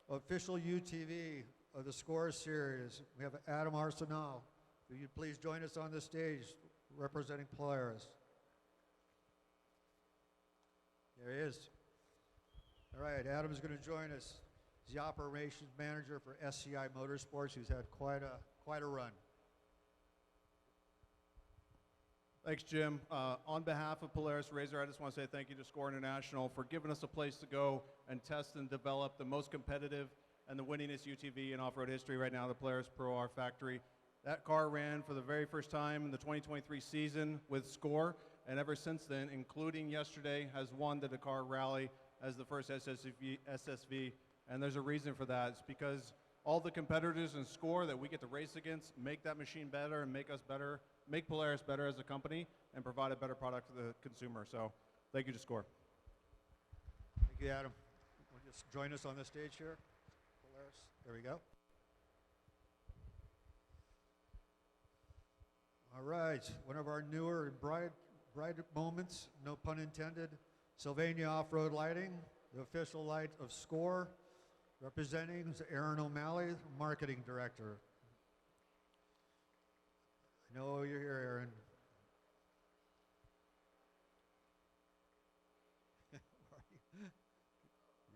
official UTV of the SCORE series. We have Adam Arsenal. Will you please join us on the stage representing Polaris? There he is. All right, Adam's going to join us. He's the operations manager for SCI Motorsports, who's had quite a run. Thanks, Jim. On behalf of Polaris RZR, I just want to say thank you to SCORE International for giving us a place to go and test and develop the most competitive and the winningest UTV in off-road history right now, the Polaris Pro R Factory. That car ran for the very first time in the 2023 season with SCORE, and ever since then, including yesterday, has won the Dakar Rally as the first SSV, and there's a reason for that. It's because all the competitors in SCORE that we get to race against make that machine better and make us better, make Polaris better as a company, and provide a better product for the consumer. So thank you to SCORE. Thank you, Adam. Will you just join us on the stage here? Polaris, there we go. All right, one of our newer and bright moments, no pun intended, Sylvania Off-Road Lighting, the official light of SCORE. Representing is Aaron O'Malley, Marketing Director. I know you're here, Aaron. You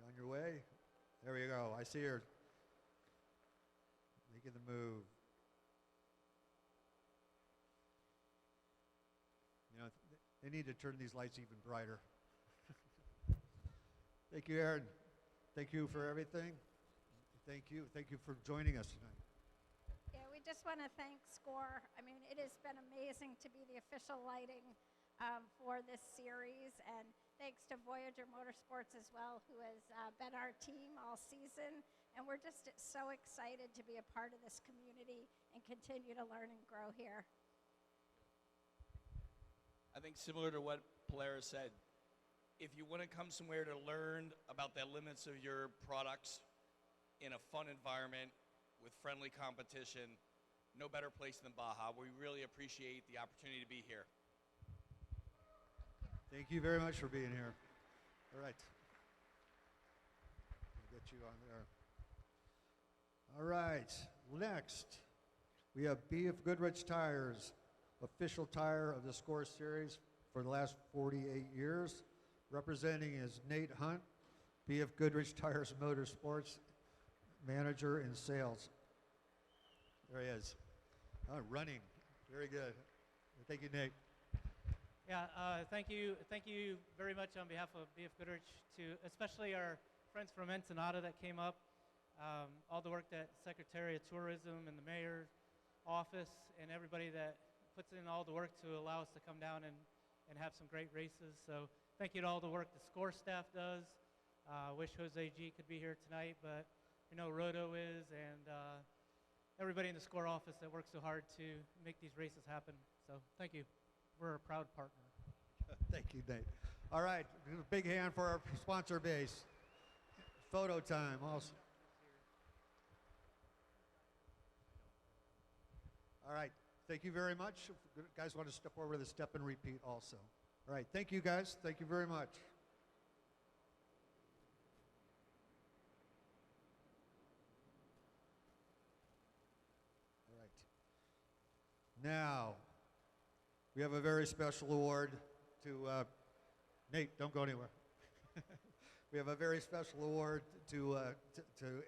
on your way? There we go. I see her making the move. They need to turn these lights even brighter. Thank you, Aaron. Thank you for everything. Thank you. Thank you for joining us tonight. Yeah, we just want to thank SCORE. I mean, it has been amazing to be the official lighting for this series, and thanks to Voyager Motorsports as well, who has been our team all season. And we're just so excited to be a part of this community and continue to learn and grow here. I think similar to what Polaris said, if you want to come somewhere to learn about the limits of your products in a fun environment with friendly competition, no better place than Baja. We really appreciate the opportunity to be here. Thank you very much for being here. All right. I'll get you on there. All right. Next, we have B.F. Goodrich Tires, official tire of the SCORE series for the last 48 years. Representing is Nate Hunt, B.F. Goodrich Tires Motorsports, manager in sales. There he is. Oh, running. Very good. Thank you, Nate. Yeah, thank you very much on behalf of B.F. Goodrich, to especially our friends from Ensenada that came up, all the work that Secretary of Tourism and the Mayor's office and everybody that puts in all the work to allow us to come down and have some great races. So thank you to all the work the SCORE staff does. Wish Jose G could be here tonight, but you know Roto is, and everybody in the SCORE office that works so hard to make these races happen. So thank you. We're a proud partner. Thank you, Nate. All right, a big hand for our sponsor base. Photo time also. All right, thank you very much. You guys want to step over the step and repeat also. All right, thank you guys. Thank you very much. All right. Now, we have a very special award to, Nate, don't go anywhere. We have a very special award to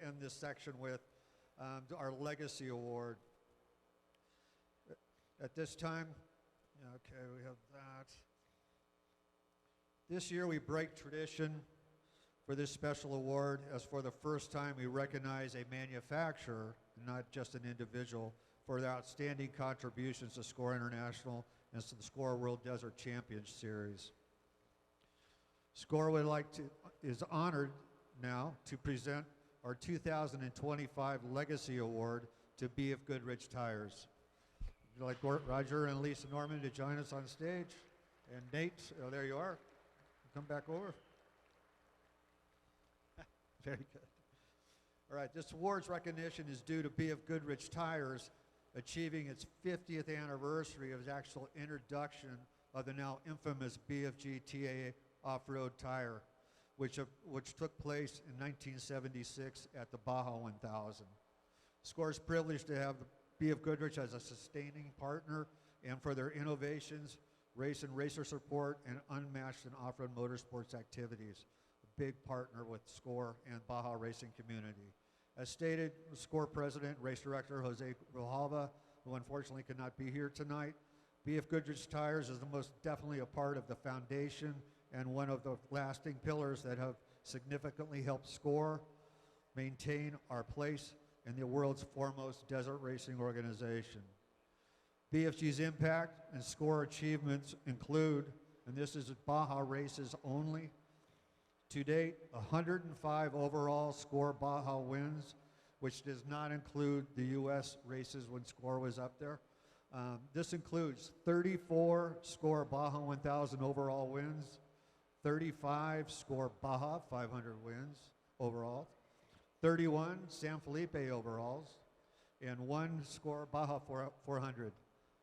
end this section with, our Legacy Award. At this time, okay, we have that. This year we break tradition for this special award, as for the first time we recognize a manufacturer, not just an individual, for their outstanding contributions to SCORE International and to the SCORE World Desert Champions Series. SCORE is honored now to present our 2025 Legacy Award to B.F. Goodrich Tires. Would you like Roger and Lisa Norman to join us on stage? And Nate, oh, there you are. Come back over. Very good. All right, this award's recognition is due to B.F. Goodrich Tires achieving its 50th anniversary of its actual introduction of the now infamous BFG TAA off-road tire, which took place in 1976 at the Baja 1000. SCORE is privileged to have B.F. Goodrich as a sustaining partner and for their innovations, race and racer support, and unmatched in off-road motorsports activities. A big partner with SCORE and Baja racing community. As stated, SCORE President, Race Director Jose Grijalva, who unfortunately could not be here tonight, B.F. Goodrich Tires is the most definitely a part of the foundation and one of the lasting pillars that have significantly helped SCORE maintain our place in the world's foremost desert racing organization. BFG's impact and SCORE achievements include, and this is Baja races only, to date, 105 overall SCORE Baja wins, which does not include the U.S. races when SCORE was up there. This includes 34 SCORE Baja 1000 overall wins, 35 SCORE Baja 500 wins overall, 31 San Felipe overalls, and 1 SCORE Baja 400.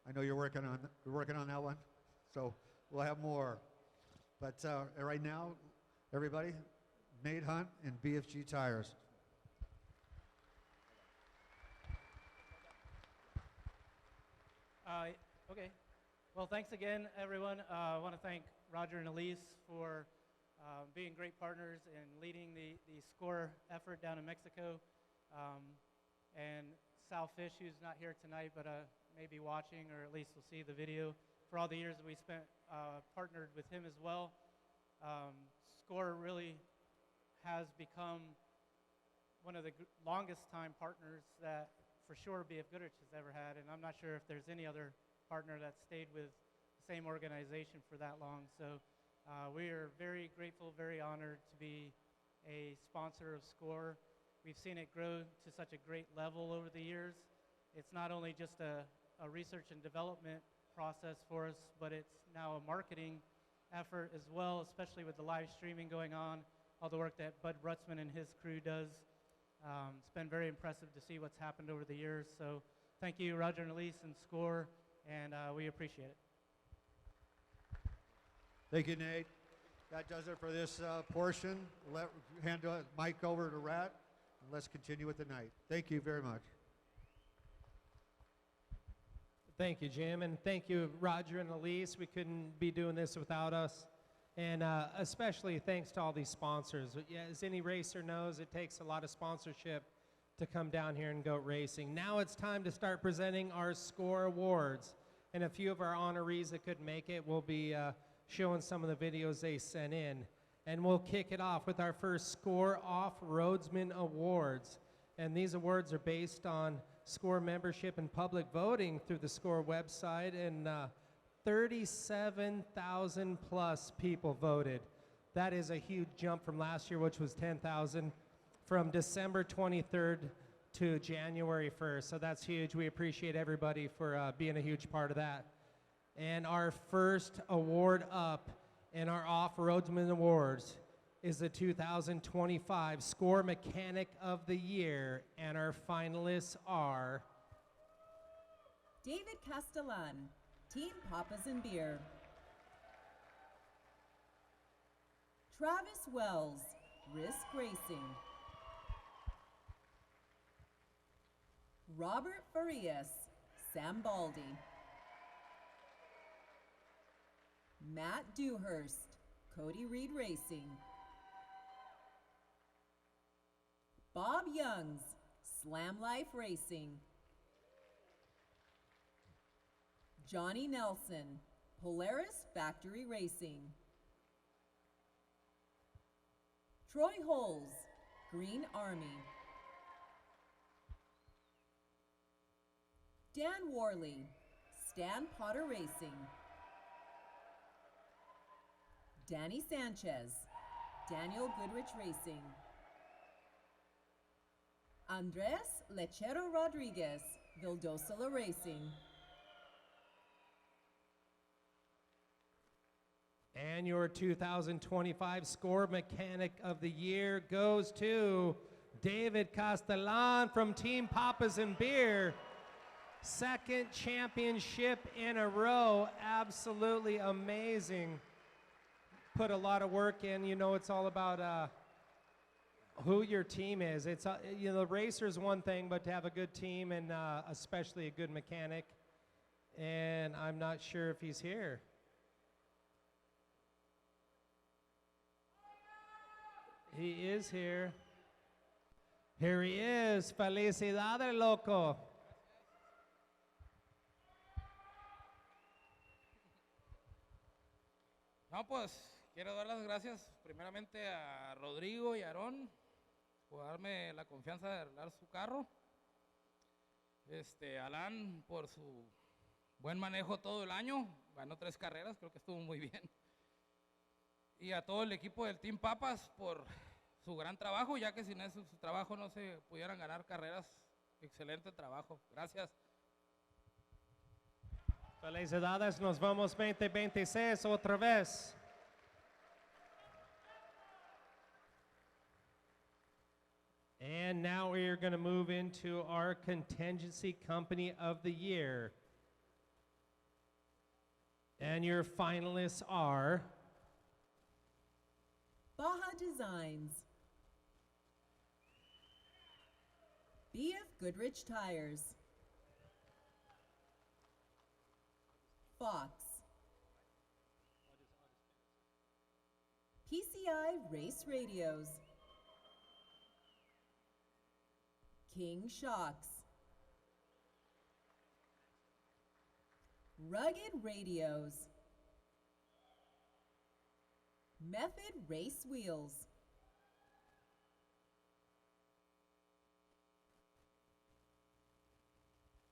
I know you're working on that one, so we'll have more. But right now, everybody, Nate Hunt and BFG Tires. Okay. Well, thanks again, everyone. I want to thank Roger and Elise for being great partners in leading the SCORE effort down in Mexico. And Sal Fish, who's not here tonight, but may be watching, or at least will see the video, for all the years that we spent partnered with him as well. SCORE really has become one of the longest time partners that for sure B.F. Goodrich has ever had, and I'm not sure if there's any other partner that stayed with the same organization for that long. So we are very grateful, very honored to be a sponsor of SCORE. We've seen it grow to such a great level over the years. It's not only just a research and development process for us, but it's now a marketing effort as well, especially with the live streaming going on, all the work that Bud Brutzman and his crew does. It's been very impressive to see what's happened over the years. So thank you, Roger and Elise and SCORE, and we appreciate it. Thank you, Nate. That does it for this portion. Hand the mic over to Rat, and let's continue with the night. Thank you very much. Thank you, Jim, and thank you, Roger and Elise. We couldn't be doing this without us. And especially thanks to all these sponsors. Yeah, as any racer knows, it takes a lot of sponsorship to come down here and go racing. Now it's time to start presenting our SCORE Awards. And a few of our honorees that couldn't make it will be showing some of the videos they sent in. And we'll kick it off with our first SCORE Offroadsman Awards. And these awards are based on SCORE membership and public voting through the SCORE website, and 37,000 plus people voted. That is a huge jump from last year, which was 10,000, from December 23rd to January 1st. So that's huge. We appreciate everybody for being a huge part of that. And our first award up in our Offroadsman Awards is the 2025 SCORE Mechanic of the Year, and our finalists are David Castellan, Team Papas and Beer. Travis Wells, Risk Racing. Robert Farias, Sam Baldy. Matt Dewhurst, Cody Reed Racing. Bob Youngs, Slam Life Racing. Johnny Nelson, Polaris Factory Racing. Troy Holes, Green Army. Dan Worley, Stan Potter Racing. Danny Sanchez, Daniel Goodrich Racing. Andres Lechero Rodriguez, Vildosola Racing. And your 2025 Score Mechanic of the Year goes to David Castellan from Team Papas and Beer. Second championship in a row. Absolutely amazing. Put a lot of work in. You know, it's all about who your team is. It's you know, the racer's one thing, but to have a good team and especially a good mechanic. And I'm not sure if he's here. He is here. Here he is. Felicidades, loco. No, pues quiero dar las gracias primeramente a Rodrigo y a Aarón por darme la confianza de arreglar su carro. Alan por su buen manejo todo el año, ganó 3 carreras, creo que estuvo muy bien. Y a todo el equipo del Team Papas por su gran trabajo, ya que sin eso, su trabajo no se pudieran ganar carreras. Excelente trabajo, gracias. Felicidades, nos vamos 2026 otra vez. And now we are going to move into our Contingency Company of the Year. And your finalists are Baja Designs. BF Goodrich Tires. Fox. PCI Race Radios. King Shocks. Rugged Radios. Method Race Wheels.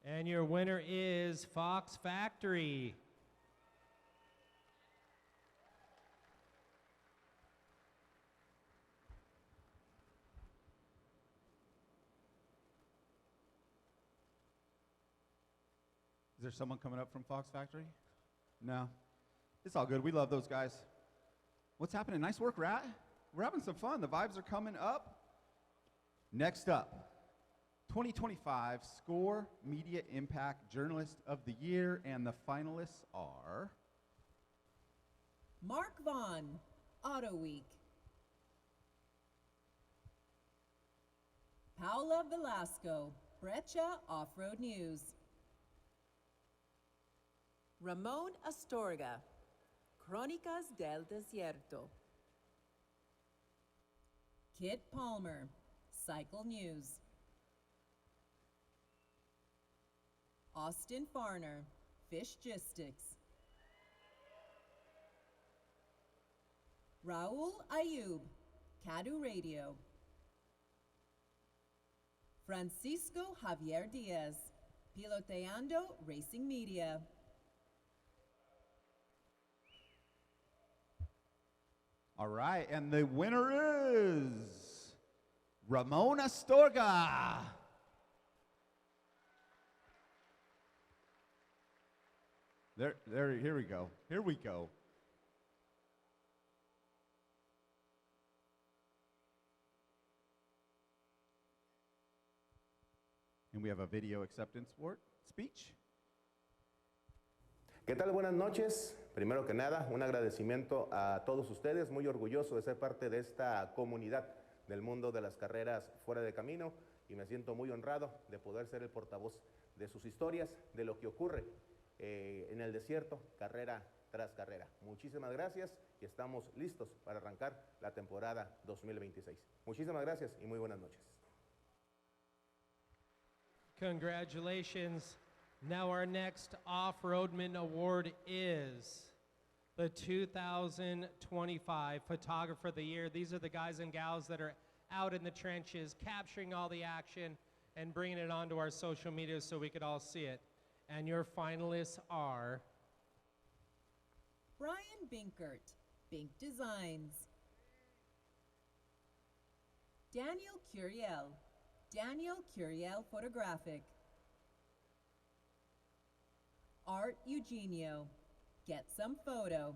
And your winner is Fox Factory. Is there someone coming up from Fox Factory? No. It's all good. We love those guys. What's happening? Nice work, Rat. We're having some fun. The vibes are coming up. Next up, 2025 SCORE Media Impact Journalist of the Year, and the finalists are Mark Vaughn, Auto Week. Paula Velasco, Brecha Off-Road News. Ramon Astorga, Crónicas del Desierto. Kit Palmer, Cycle News. Austin Farner, Fishgistics. Raul Ayub, Cadu Radio. Francisco Javier Diaz, Piloteando Racing Media. all right, and the winner is Ramon Astorga. Here we go. Here we go. And we have a video acceptance speech. ¿Qué tal? Buenas noches. Primero que nada, un agradecimiento a todos ustedes, muy orgulloso de ser parte de esta comunidad del mundo de las carreras fuera de camino y me siento muy honrado de poder ser el portavoz de sus historias, de lo que ocurre en el desierto, carrera tras carrera. Muchísimas gracias y estamos listos para arrancar la temporada 2026. Muchísimas gracias y muy buenas noches. Congratulations. Now our next Off-Roadman Award is the 2025 Photographer of the Year. These are the guys and gals that are out in the trenches, capturing all the action and bringing it onto our social media so we could all see it. And your finalists are Brian Binkert, Bink Designs. Daniel Curiel Photographic. Art Eugenio, Get Some Photo.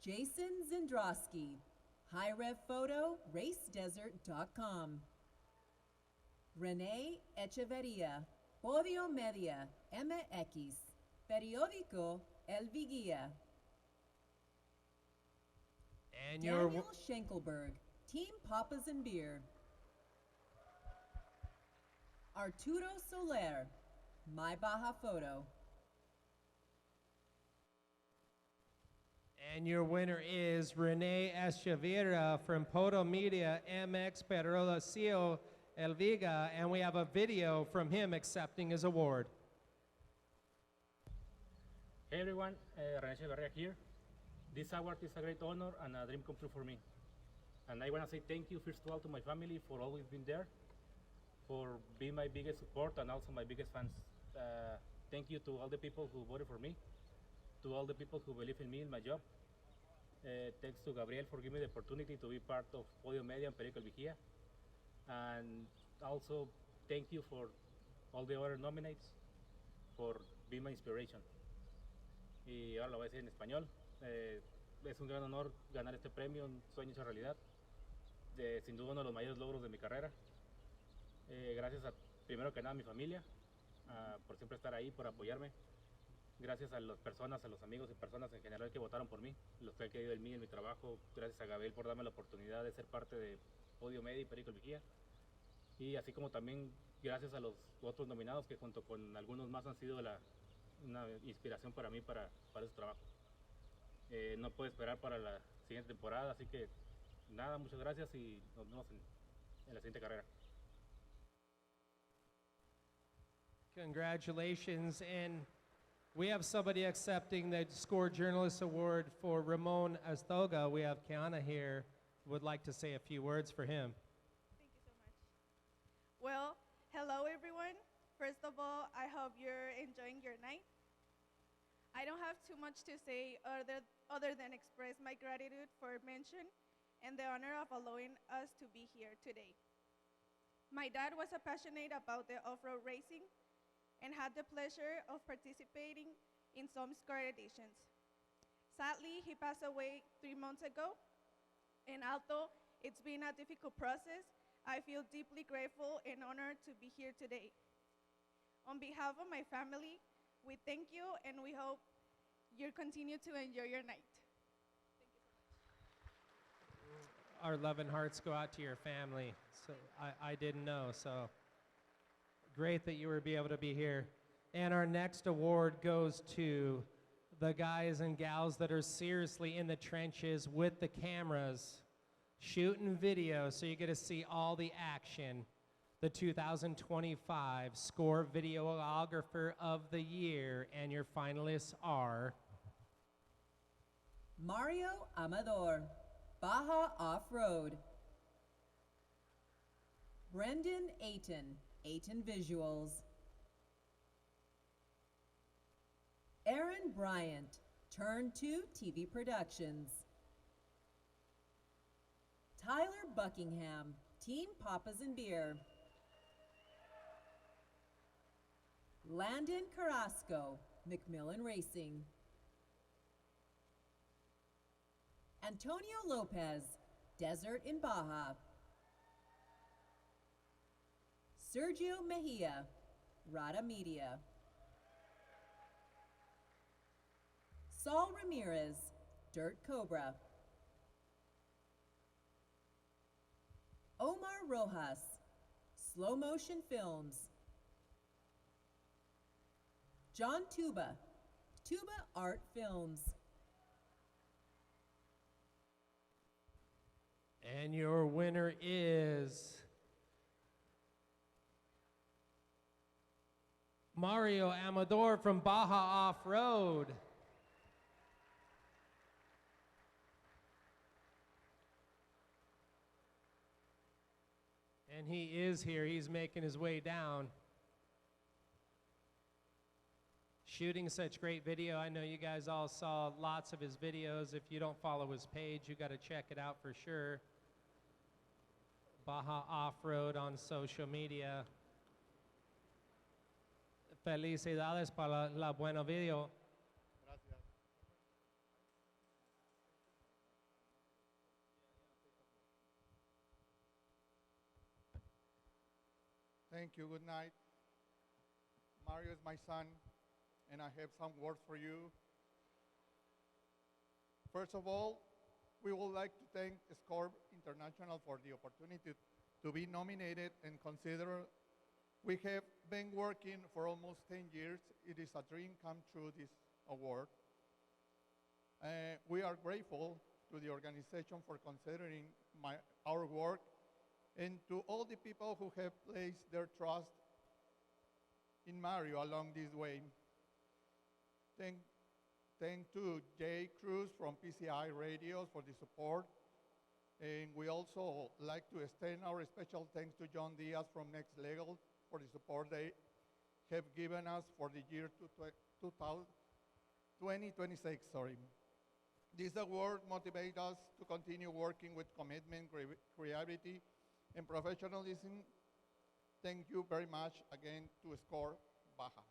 Jason Zendrosky, High Rev Photo, RaceDesert.com. Renee Echeverria, Podio Media, MX, Periódico El Vigía. And your Daniel Schenkelberg, Team Papas and Beer. Arturo Soler, My Baja Photo. And your winner is Renee Echeverria from Poto Media MX Periódico El Viga, and we have a video from him accepting his award. Hey everyone, René Echeverria here. This award is a great honor and a dream come true for me. And I want to say thank you first of all to my family for always being there, for being my biggest support and also my biggest fans. Thank you to all the people who voted for me, to all the people who believe in me in my job. Thanks to Gabriel for giving me the opportunity to be part of Podio Media and Perico El Vigía. And also thank you for all the other nominates for being my inspiration. Y ahora lo voy a decir en español. Es un gran honor ganar este premio, un sueño hecho realidad. Sin duda uno de los mayores logros de mi carrera. Gracias a, primero que nada, a mi familia, por siempre estar ahí, por apoyarme. Gracias a las personas, a los amigos y personas en general que votaron por mí, los que han creído en mí, en mi trabajo. Gracias a Gabriel por darme la oportunidad de ser parte de Podio Media y Perico El Vigía. Y así como también gracias a los otros nominados que junto con algunos más han sido una inspiración para mí para ese trabajo. No puedo esperar para la siguiente temporada, así que nada, muchas gracias y nos vemos en la siguiente carrera. Congratulations, and we have somebody accepting the SCORE Journalist Award for Ramon Astoga. We have Kiana here, would like to say a few words for him. Well, hello everyone. First of all, I hope you're enjoying your night. I don't have too much to say other than express my gratitude for mention and the honor of allowing us to be here today. My dad was passionate about the off-road racing and had the pleasure of participating in some SCORE editions. Sadly, he passed away 3 months ago, and although it's been a difficult process, I feel deeply grateful and honored to be here today. On behalf of my family, we thank you and we hope you continue to enjoy your night. Our love and hearts go out to your family. So I didn't know, so great that you were able to be here. And our next award goes to the guys and gals that are seriously in the trenches with the cameras, shooting video so you get to see all the action. The 2025 SCORE Videographer of the Year, and your finalists are Mario Amador, Baja Off-Road. Brendan Ayton Visuals. Aaron Bryant, Turn 2 TV Productions. Tyler Buckingham, Team Papas and Beer. Landon Carrasco, Macmillan Racing. Antonio Lopez, Desert in Baja. Sergio Mejia, Rada Media. Saul Ramirez, Dirt Cobra. Omar Rojas, Slow Motion Films. John Tuba, Tuba Art Films. And your winner is Mario Amador from Baja Off-Road. And he is here. He's making his way down. shooting such great video. I know you guys all saw lots of his videos. If you don't follow his page, you got to check it out for sure. Baja Off-Road on social media. Felicidades para la buena video. Thank you. Good night. Mario is my son, and I have some words for you. First of all, we would like to thank SCORE International for the opportunity to be nominated and considered. We have been working for almost 10 years. It is a dream come true, this award. We are grateful to the organization for considering our work, and to all the people who have placed their trust in Mario along this way. Thank to Jay Cruz from PCI Radios for the support. And we also like to extend our special thanks to John Diaz from Next Legal for the support they have given us for the year 2026. This award motivates us to continue working with commitment, creativity, and professionalism. Thank you very much again to SCORE Baja.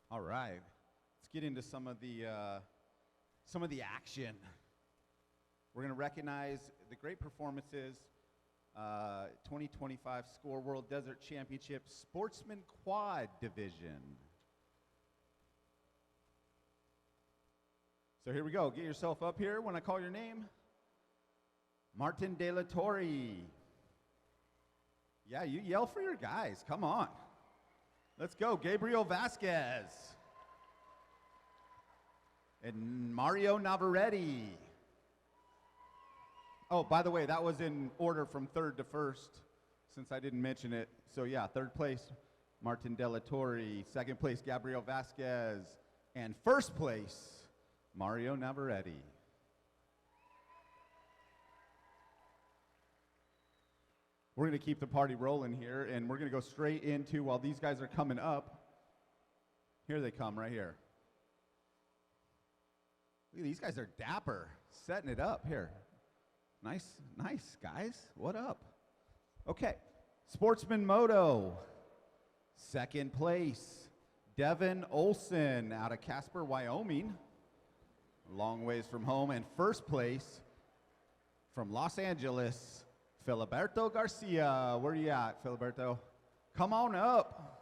All right, let's get into some of the action. We're going to recognize the great performances. 2025 SCORE World Desert Championship Sportsman Quad Division. So here we go. Get yourself up here when I call your name. Martin De La Torre. Yeah, you yell for your guys. Come on. Let's go. Gabriel Vasquez. And Mario Navarrete. Oh, by the way, that was in order from third to first, since I didn't mention it. So yeah, third place, Martin De La Torre. Second place, Gabriel Vasquez. And first place, Mario Navarrete. We're going to keep the party rolling here, and we're going to go straight into, while these guys are coming up, here they come right here. Look, these guys are dapper, setting it up here. Nice, guys. What up? Okay, Sportsman Moto. Second place, Devin Olson out of Casper, Wyoming. A long ways from home. And first place, from Los Angeles, Filiberto Garcia. Where are you at, Filiberto? Come on up.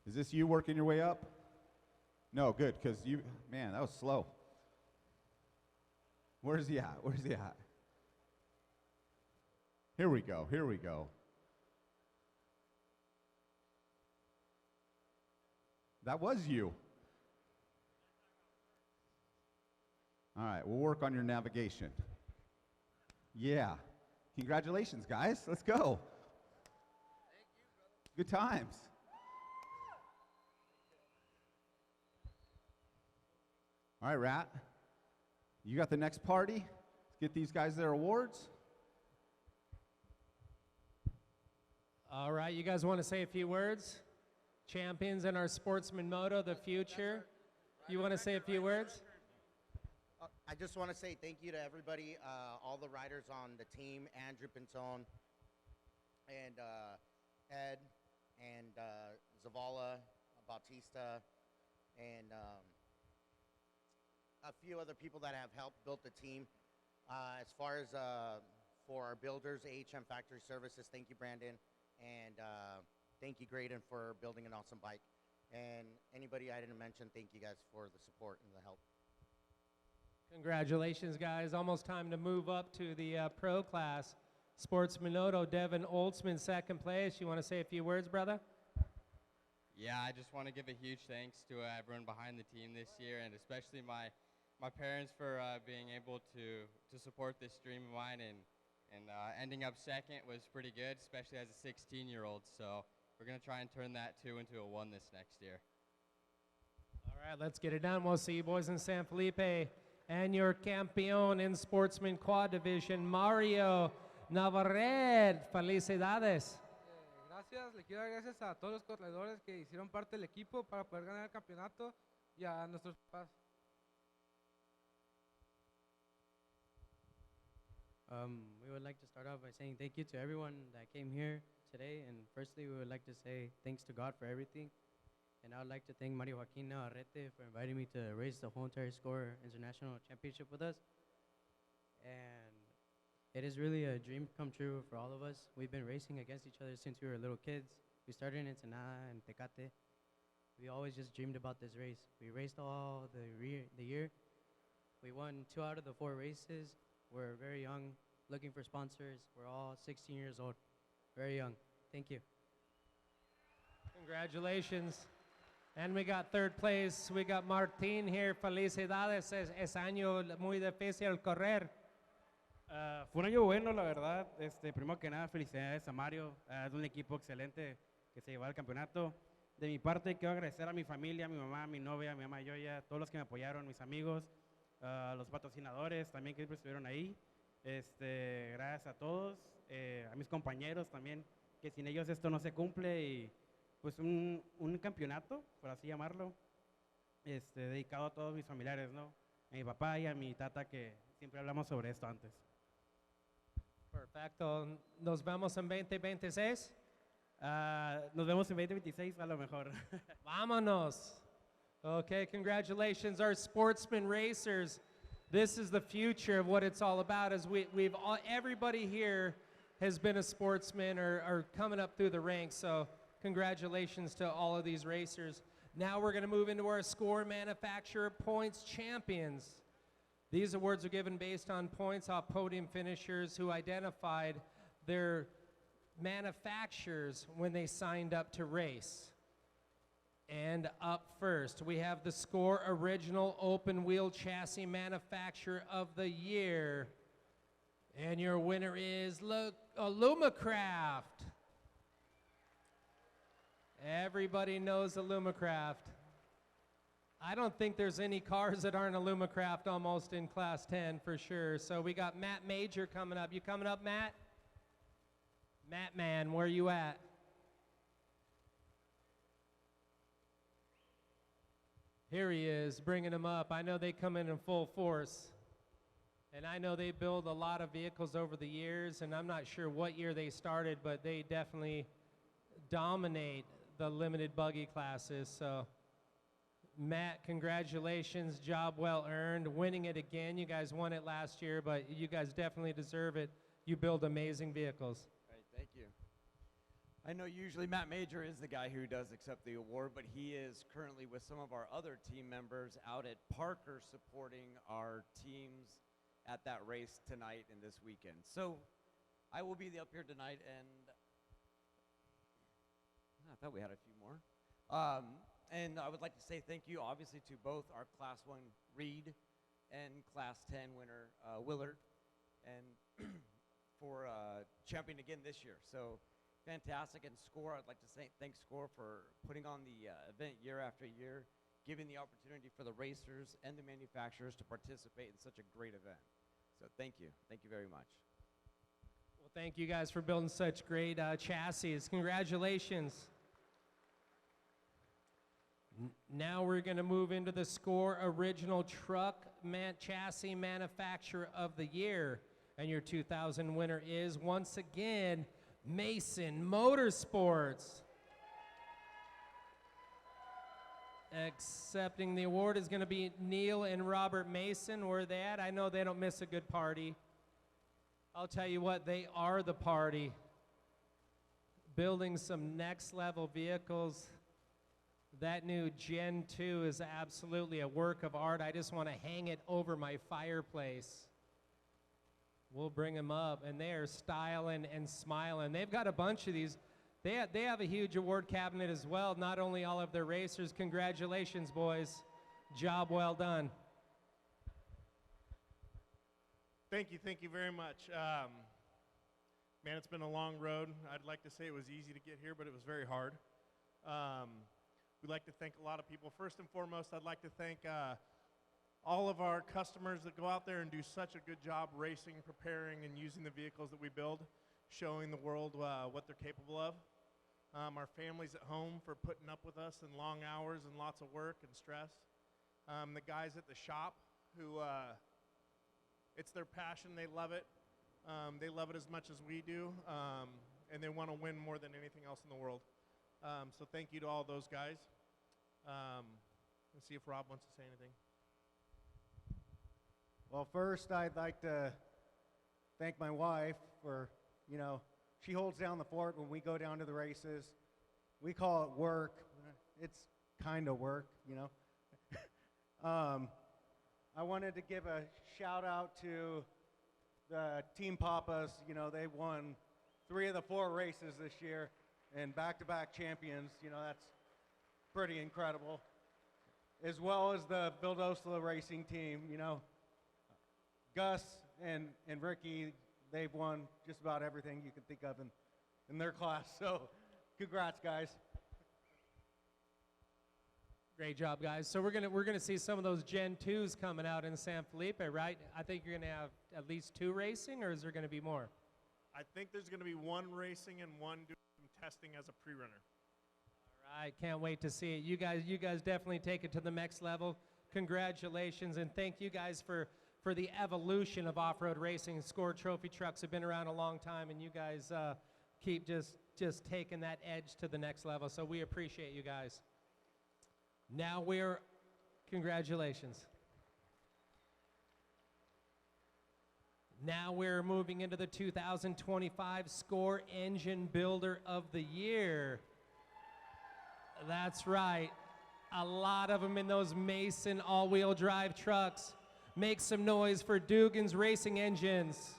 Is this you working your way up? No, good, because you, man, that was slow. Where's he at? Where's he at? Here we go, here we go. That was you. All right, we'll work on your navigation. Yeah. Congratulations, guys. Let's go. Thank you, brother. Good times. All right, Rat. You got the next party. Let's get these guys their awards. All right, you guys want to say a few words? Champions in our Sportsman Moto, the future. You want to say a few words? I just want to say thank you to everybody, all the riders on the team, Andrew Pintone, and Ed, and Zavala, Bautista, and a few other people that have helped build the team. As far as for our builders, AHM Factory Services, thank you, Brandon, and thank you, Graydon, for building an awesome bike. And anybody I didn't mention, thank you guys for the support and the help. Congratulations, guys. Almost time to move up to the pro class. Sportsman Moto, Devin Oldsman, second place. You want to say a few words, brother? Yeah, I just want to give a huge thanks to everyone behind the team this year, and especially my parents for being able to support this dream of mine, And ending up second was pretty good, especially as a 16-year-old. So we're going to try and turn that 2 into a 1 this next year. All right, let's get it done. We'll see you boys in San Felipe. And your campeón in Sportsman Quad Division, Mario Navarrete. Felicidades. Gracias, le quiero dar gracias a todos los corredores que hicieron parte del equipo para poder ganar el campeonato y a nuestros papás. We would like to start off by saying thank you to everyone that came here today. And firstly, we would like to say thanks to God for everything. And I would like to thank Mario Joaquin Navarrete for inviting me to race the whole entire SCORE International Championship with us. And it is really a dream come true for all of us. We've been racing against each other since we were little kids. We started in Ensenada and Tecate. We always just dreamed about this race. We raced all the year. We won 2 out of the 4 races. We're very young, looking for sponsors. We're all 16 years old, very young. Thank you. Congratulations. And we got third place. We got Martín here. Felicidades. Es año muy difícil correr. Fue un año bueno, la verdad. Primero que nada, felicidades a Mario. Es un equipo excelente que se llevó al campeonato. De mi parte, quiero agradecer a mi familia, a mi mamá, a mi novia, a mi mamá Yoya, a todos los que me apoyaron, mis amigos, a los patrocinadores también que siempre estuvieron ahí. Gracias a todos, a mis compañeros también, que sin ellos esto no se cumple. Y pues un campeonato, por así llamarlo, dedicado a todos mis familiares, ¿no? A mi papá y a mi tata, que siempre hablamos sobre esto antes. Perfecto. Nos vemos en 2026. Nos vemos en 2026 a lo mejor. Vámonos. Okay, congratulations, our sportsman racers. This is the future of what it's all about. As everybody here has been a sportsman or coming up through the ranks. So congratulations to all of these racers. Now we're going to move into our SCORE Manufacturer Points Champions. These awards are given based on points off podium finishers who identified their manufacturers when they signed up to race. And up first, we have the SCORE Original Open Wheel Chassis Manufacturer of the Year. And your winner is Lumacraft. Everybody knows Lumacraft. I don't think there's any cars that aren't a Lumacraft almost in Class 10 for sure. So we got Matt Major coming up. You coming up, Matt? Matt Man, where you at? Here he is, bringing him up. I know they come in full force. And I know they build a lot of vehicles over the years, and I'm not sure what year they started, but they definitely dominate the limited buggy classes. So, Matt, congratulations, job well earned, winning it again. You guys won it last year, but you guys definitely deserve it. You build amazing vehicles. All right, thank you. I know usually Matt Major is the guy who does accept the award, but he is currently with some of our other team members out at Parker supporting our teams at that race tonight and this weekend. So I will be up here tonight, and I thought we had a few more. And I would like to say thank you, obviously, to both our Class 1 Reed and Class 10 winner Willard, and for championing again this year. So fantastic. And SCORE, I'd like to thank SCORE for putting on the event year after year, giving the opportunity for the racers and the manufacturers to participate in such a great event. So thank you. Thank you very much. Well, thank you guys for building such great chassis. Congratulations. Now we're going to move into the SCORE Original Truck Chassis Manufacturer of the Year. And your 2000 winner is, once again, Mason Motorsports. Accepting the award is going to be Neil and Robert Mason. Where are they at? I know they don't miss a good party. I'll tell you what, they are the party. Building some next level vehicles. That new Gen 2 is absolutely a work of art. I just want to hang it over my fireplace. We'll bring them up, and they are styling and smiling. They've got a bunch of these. They have a huge award cabinet as well, not only all of their racers. Congratulations, boys. Job well done. Thank you very much. Man, it's been a long road. I'd like to say it was easy to get here, but it was very hard. We'd like to thank a lot of people. First and foremost, I'd like to thank all of our customers that go out there and do such a good job racing, preparing, and using the vehicles that we build, showing the world what they're capable of. Our families at home for putting up with us in long hours and lots of work and stress. The guys at the shop who, it's their passion, they love it. They love it as much as we do, and they want to win more than anything else in the world. So thank you to all those guys. Let's see if Rob wants to say anything. Well, first I'd like to thank my wife for, you know, she holds down the fort when we go down to the races. We call it work. It's kind of work, you know. I wanted to give a shout out to the Team Papas. You know, they won 3 of the 4 races this year and back-to-back champions. You know, that's pretty incredible. As well as the Vildosa Racing team, you know. Gus and Ricky, they've won just about everything you can think of in their class. So congrats, guys. Great job, guys. So we're gonna see some of those Gen 2s coming out in San Felipe, right? I think you're gonna have at least 2 racing, or is there gonna be more? I think there's going to be 1 racing and 1 doing some testing as a pre-runner. All right, can't wait to see it. You guys definitely take it to the next level. Congratulations, and thank you guys for the evolution of off-road racing. SCORE Trophy trucks have been around a long time, and you guys keep just taking that edge to the next level. So we appreciate you guys. Now congratulations. Now we're moving into the 2025 SCORE Engine Builder of the Year. That's right. A lot of them in those Mason all-wheel drive trucks. Make some noise for Dugan's Racing Engines.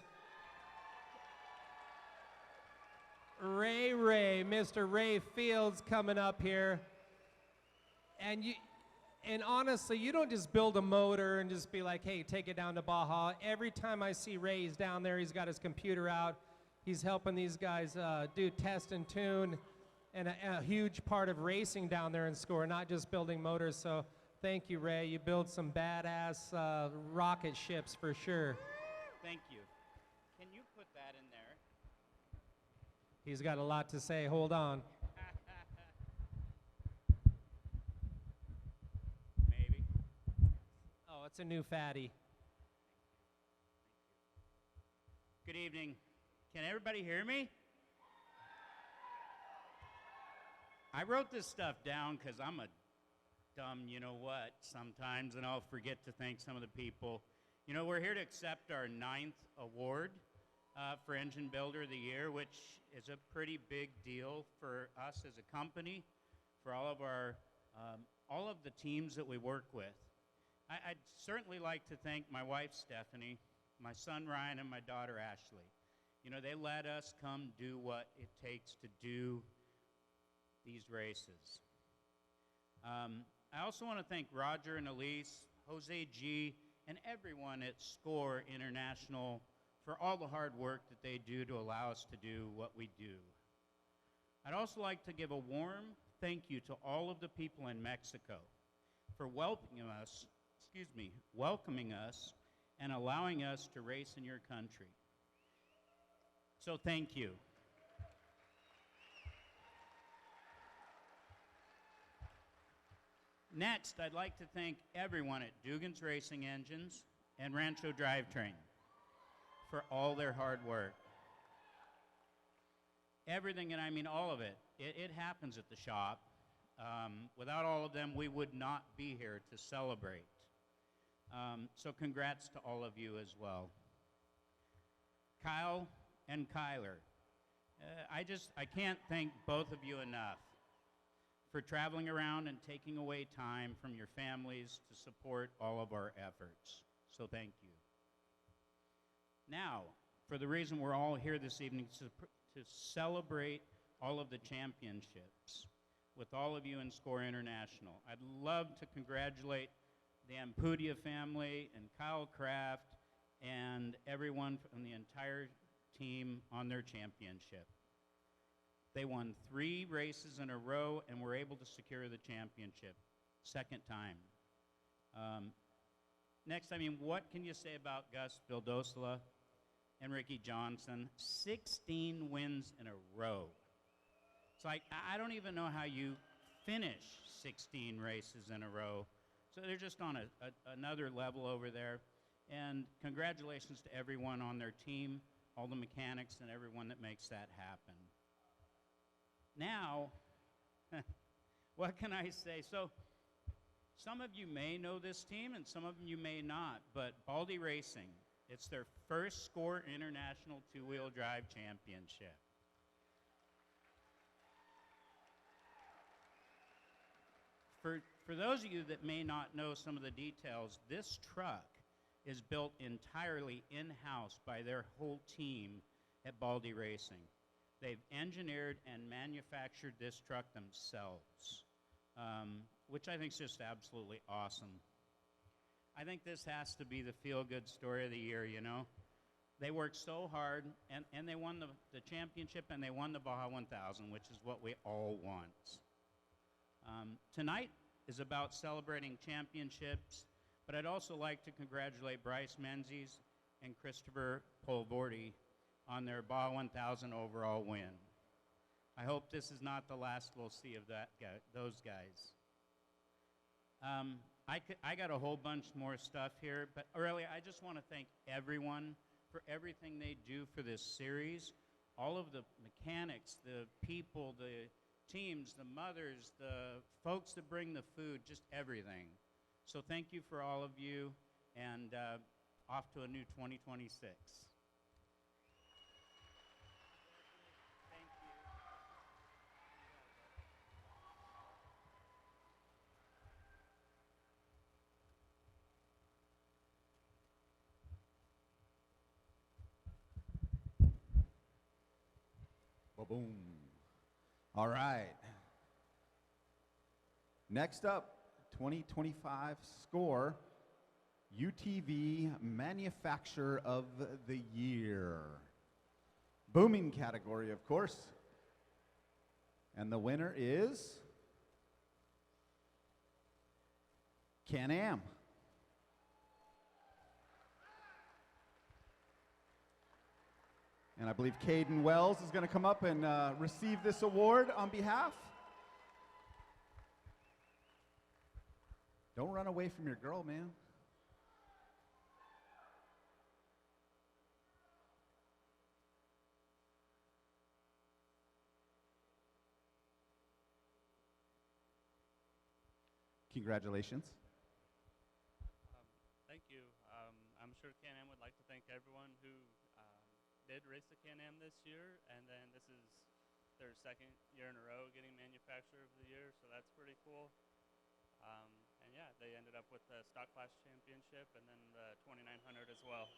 Mr. Ray Fields coming up here. And honestly, you don't just build a motor and just be like, hey, take it down to Baja. Every time I see Ray, he's down there, he's got his computer out. He's helping these guys do test and tune, and a huge part of racing down there in SCORE, not just building motors. So thank you, Ray. You build some badass rocket ships for sure. Thank you. Can you put that in there? He's got a lot to say. Hold on. Maybe. Oh, it's a new fatty. Good evening. Can everybody hear me? I wrote this stuff down because I'm a dumb you-know-what sometimes, and I'll forget to thank some of the people. You know, we're here to accept our 9th award for Engine Builder of the Year, which is a pretty big deal for us as a company, for all of the teams that we work with. I'd certainly like to thank my wife, Stephanie, my son, Ryan, and my daughter, Ashley. You know, they let us come do what it takes to do these races. I also want to thank Roger and Elise, Jose G., and everyone at SCORE International for all the hard work that they do to allow us to do what we do. I'd also like to give a warm thank you to all of the people in Mexico for welcoming us and allowing us to race in your country. So thank you. Next, I'd like to thank everyone at Dugan's Racing Engines and Rancho Drivetrain for all their hard work. Everything, and I mean all of it, it happens at the shop. Without all of them, we would not be here to celebrate. So congrats to all of you as well. Kyle and Kyler, I can't thank both of you enough for traveling around and taking away time from your families to support all of our efforts. So thank you. Now, for the reason we're all here this evening, to celebrate all of the championships with all of you in SCORE International. I'd love to congratulate the Ampudia family and Kyle Kraft and everyone from the entire team on their championship. They won 3 races in a row and were able to secure the championship. Second time. Next, I mean, what can you say about Gus Vildosola and Ricky Johnson? 16 wins in a row. It's like, I don't even know how you finish 16 races in a row. So they're just on another level over there. And congratulations to everyone on their team, all the mechanics and everyone that makes that happen. Now, what can I say? So some of you may know this team and some of you may not, but Baldy Racing, it's their first SCORE International Two-Wheel Drive Championship. For those of you that may not know some of the details, this truck is built entirely in-house by their whole team at Baldy Racing. They've engineered and manufactured this truck themselves, which I think is just absolutely awesome. I think this has to be the feel-good story of the year, you know? They worked so hard, and they won the championship, and they won the Baja 1000, which is what we all want. Tonight is about celebrating championships, but I'd also like to congratulate Bryce Menzies and Christopher Polvordi on their Baja 1000 overall win. I hope this is not the last we'll see of those guys. I got a whole bunch more stuff here, but really I just want to thank everyone for everything they do for this series. All of the mechanics, the people, the teams, the mothers, the folks that bring the food, just everything. So thank you for all of you, and off to a new 2026. Ba-boom. All right. Next up, 2025 SCORE UTV Manufacturer of the Year. Booming category, of course. And the winner is Can-Am. And I believe Caden Wells is going to come up and receive this award on behalf. Don't run away from your girl, man. Congratulations. Thank you. I'm sure Can-Am would like to thank everyone who did race the Can-Am this year, and then this is their second year in a row getting Manufacturer of the Year, so that's pretty cool. And yeah, they ended up with the Stock Class Championship and then the 2900 as well.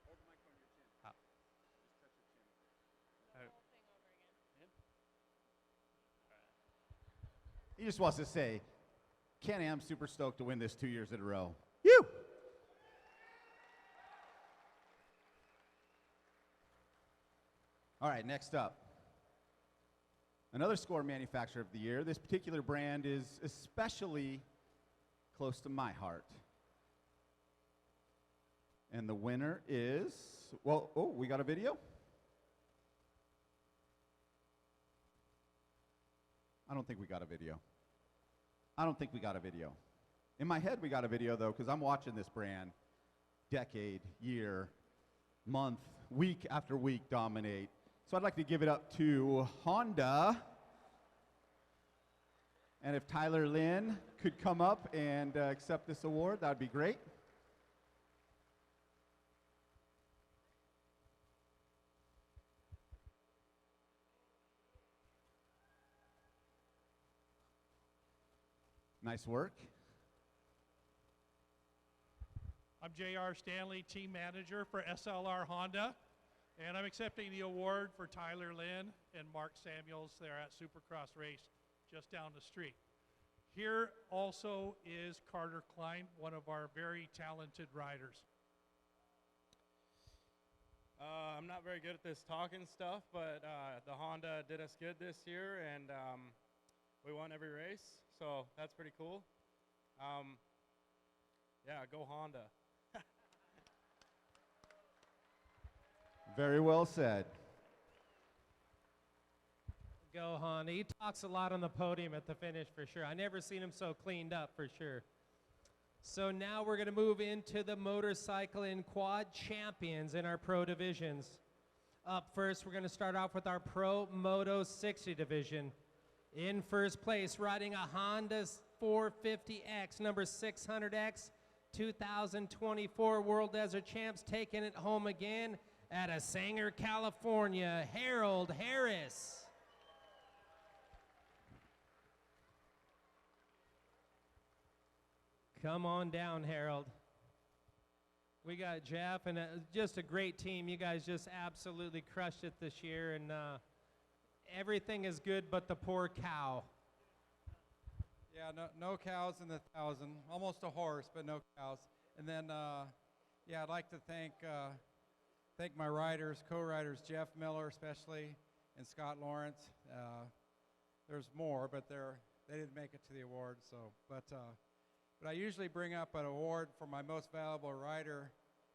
Hold the mic on your chin. Oh. Just touch your chin. The whole thing over again. Yep. All right. He just wants to say, Can-Am super stoked to win this 2 years in a row. You. All right, next up. Another SCORE Manufacturer of the Year. This particular brand is especially close to my heart. And the winner is, well, oh, we got a video? I don't think we got a video. I don't think we got a video. In my head, we got a video, though, because I'm watching this brand decade, year, month, week after week dominate. So I'd like to give it up to Honda. And if Tyler Lynn could come up and accept this award, that would be great. Nice work. I'm J.R. Stanley, team manager for SLR Honda, and I'm accepting the award for Tyler Lynn and Mark Samuels there at Supercross Race just down the street. Here also is Carter Klein, one of our very talented riders. I'm not very good at this talking stuff, but the Honda did us good this year, and we won every race, so that's pretty cool. Yeah, go Honda. Very well said. Go Honda. He talks a lot on the podium at the finish for sure. I never seen him so cleaned up for sure. So now we're going to move into the motorcycle and quad champions in our pro divisions. Up first, we're going to start off with our Pro Moto 60 division. In first place, riding a Honda 450X, number 600X, 2024 World Desert Champs, taking it home again out of Sanger, California, Harold Harris. Come on down, Harold. We got Jeff and just a great team. You guys just absolutely crushed it this year, and everything is good but the poor cow. Yeah, no cows in the 1,000. Almost a horse, but no cows. And then, yeah, I'd like to thank my riders, co-riders, Jeff Miller especially, and Scott Lawrence. There's more, but they didn't make it to the award. So, but I usually bring up an award for my most valuable rider,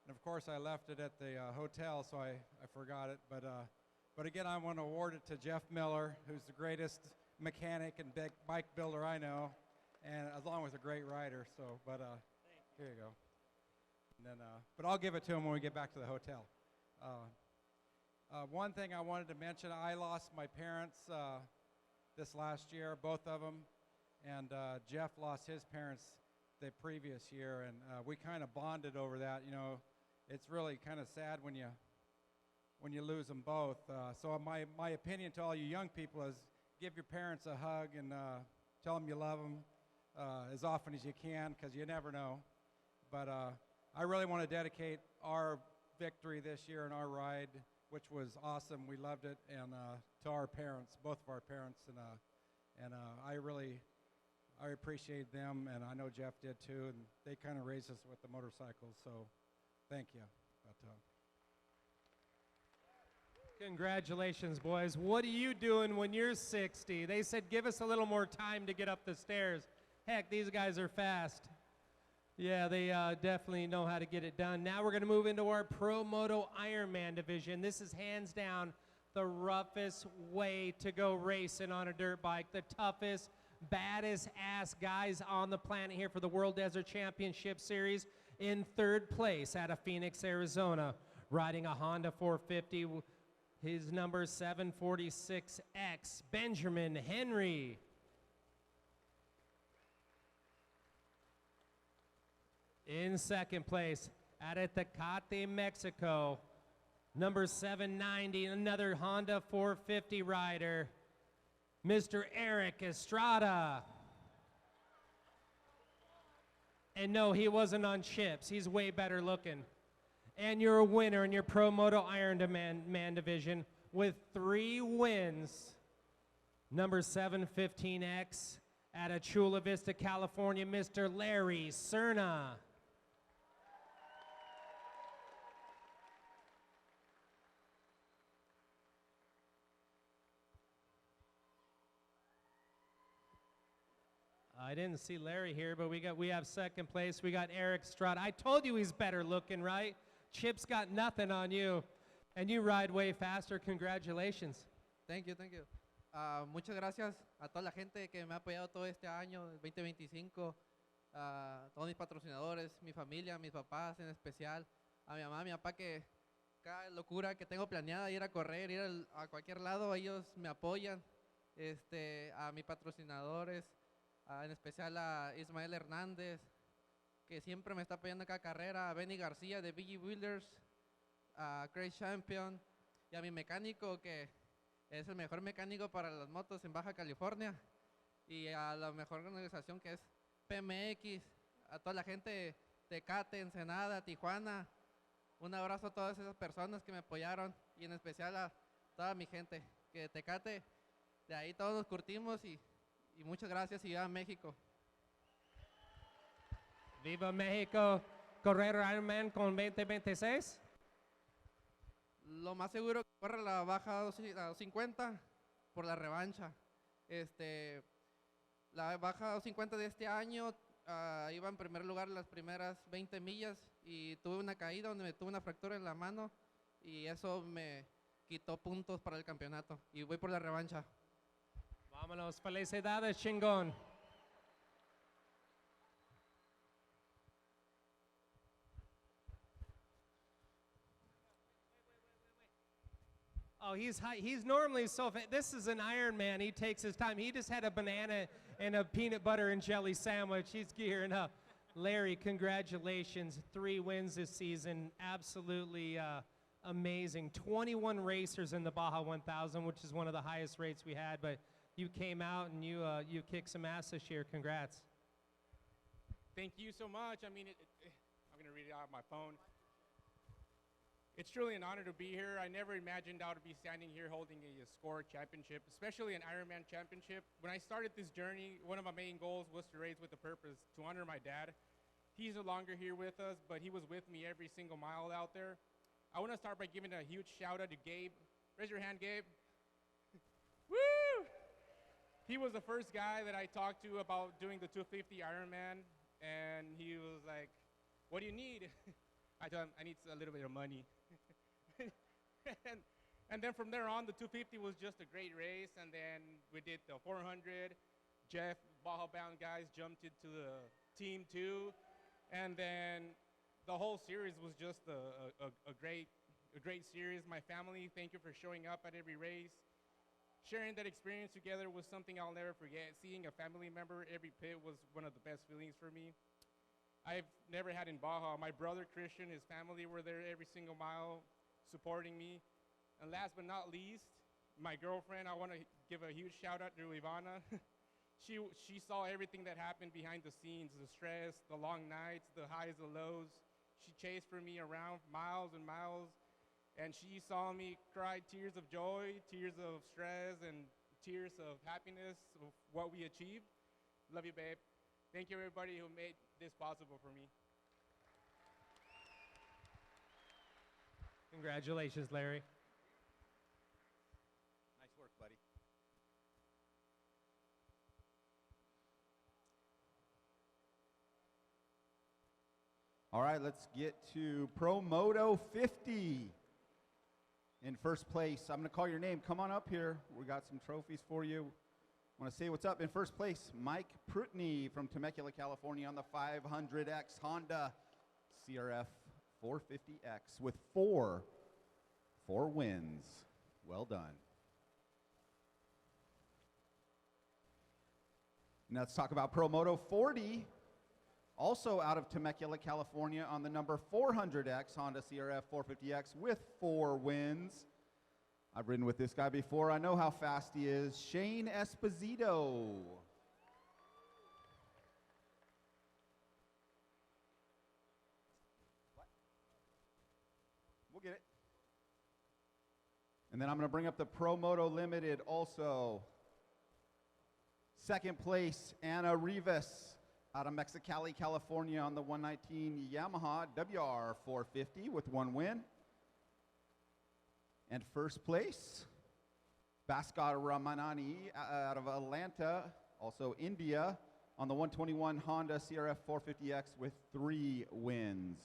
and of course I left it at the hotel, so I forgot it. But again, I want to award it to Jeff Miller, who's the greatest mechanic and bike builder I know, and along with a great rider. So, but here you go. And then, but I'll give it to him when we get back to the hotel. One thing I wanted to mention: I lost my parents this last year, both of them, and Jeff lost his parents the previous year, and we kind of bonded over that. You know, it's really kind of sad when you lose them both. So my opinion to all you young people is give your parents a hug and tell them you love them as often as you can, because you never know. But I really want to dedicate our victory this year in our ride, which was awesome. We loved it, and to our parents, both of our parents, and I appreciate them, and I know Jeff did too, and they kind of raised us with the motorcycles, so thank you. Congratulations, boys. What are you doing when you're 60? They said give us a little more time to get up the stairs. Heck, these guys are fast. Yeah, they definitely know how to get it done. Now we're going to move into our Pro Moto Ironman division. This is hands down the roughest way to go racing on a dirt bike, the toughest, baddest ass guys on the planet here for the World Desert Championship Series. In third place out of Phoenix, Arizona, riding a Honda 450, his number 746X, Benjamin Henry. In second place out of Tecate, Mexico, number 790, another Honda 450 rider, Mr. Eric Estrada. And no, he wasn't on chips. He's way better looking. And you're a winner in your Pro Moto Ironman division with 3 wins. Number 715X out of Chula Vista, California, Mr. Larry Cerna. I didn't see Larry here, but we have second place. We got Eric Strada. I told you he's better looking, right? Chip's got nothing on you, and you ride way faster. Congratulations. Thank you, thank you. Muchas gracias a toda la gente que me ha apoyado todo este año, el 2025, todos mis patrocinadores, mi familia, mis papás en especial, a mi mamá, a mi papá, que cada locura que tengo planeada, ir a correr, ir a cualquier lado, ellos me apoyan, a mis patrocinadores, en especial a Ismael Hernández, que siempre me está apoyando en cada carrera, a Benny García de BG Builders, a Crash Champion, y a mi mecánico, que es el mejor mecánico para las motos en Baja California, y a la mejor organización, que es PMX, a toda la gente de Tecate, Ensenada, Tijuana. Un abrazo a todas esas personas que me apoyaron, y en especial a toda mi gente que de Tecate, de ahí todos nos curtimos, y muchas gracias, y viva México. Viva México, correr Ironman con 2026. Lo más seguro que corra la baja 250 por la revancha. La baja 250 de este año iba en primer lugar las primeras 20 millas y tuve una caída donde me tuve una fractura en la mano y eso me quitó puntos para el campeonato y voy por la revancha. Vámonos, felicidades, chingón. Oh, he's normally this is an Iron Man. He takes his time. He just had a banana and a peanut butter and jelly sandwich. He's gearing up. Larry, congratulations. 3 wins this season. Absolutely amazing. 21 racers in the Baja 1000, which is one of the highest rates we had. But you came out and you kicked some ass this year. Congrats. Thank you so much. I mean, I'm going to read it out of my phone. It's truly an honor to be here. I never imagined I would be standing here holding a SCORE championship, especially an Ironman championship. When I started this journey, one of my main goals was to race with a purpose, to honor my dad. He's no longer here with us, but he was with me every single mile out there. I want to start by giving a huge shout out to Gabe. Raise your hand, Gabe. Woo! He was the first guy that I talked to about doing the 250 Ironman, and he was like, "What do you need?" I told him, "I need a little bit of money." and then from there on, the 250 was just a great race, and then we did the 400. Jeff, Baja Bound guys jumped into the team too, and then the whole series was just a great series. My family, thank you for showing up at every race. Sharing that experience together was something I'll never forget. Seeing a family member every pit was one of the best feelings for me. I've never had in Baja. My brother Christian, his family were there every single mile supporting me. And last but not least, my girlfriend, I want to give a huge shout out to Ivana. She saw everything that happened behind the scenes, the stress, the long nights, the highs, the lows. She chased for me around miles and miles, and she saw me cry tears of joy, tears of stress, and tears of happiness of what we achieved. Love you, babe. Thank you, everybody who made this possible for me. Congratulations, Larry. Nice work, buddy. All right, let's get to Pro Moto 50. In first place, I'm going to call your name. Come on up here. We got some trophies for you. I want to say what's up. In first place, Mike Prutney from Temecula, California on the 500X Honda CRF 450X with four wins. Well done. Now let's talk about Pro Moto 40. Also out of Temecula, California on the number 400X Honda CRF 450X with 4 wins. I've ridden with this guy before. I know how fast he is. Shane Esposito. We'll get it. And then I'm going to bring up the Pro Moto Limited also. Second place, Ana Rivas out of Mexicali, California on the 119 Yamaha WR 450 with 1 win. And first place, Bhaskar Ramanani out of Atlanta, also India, on the 121 Honda CRF 450X with 3 wins.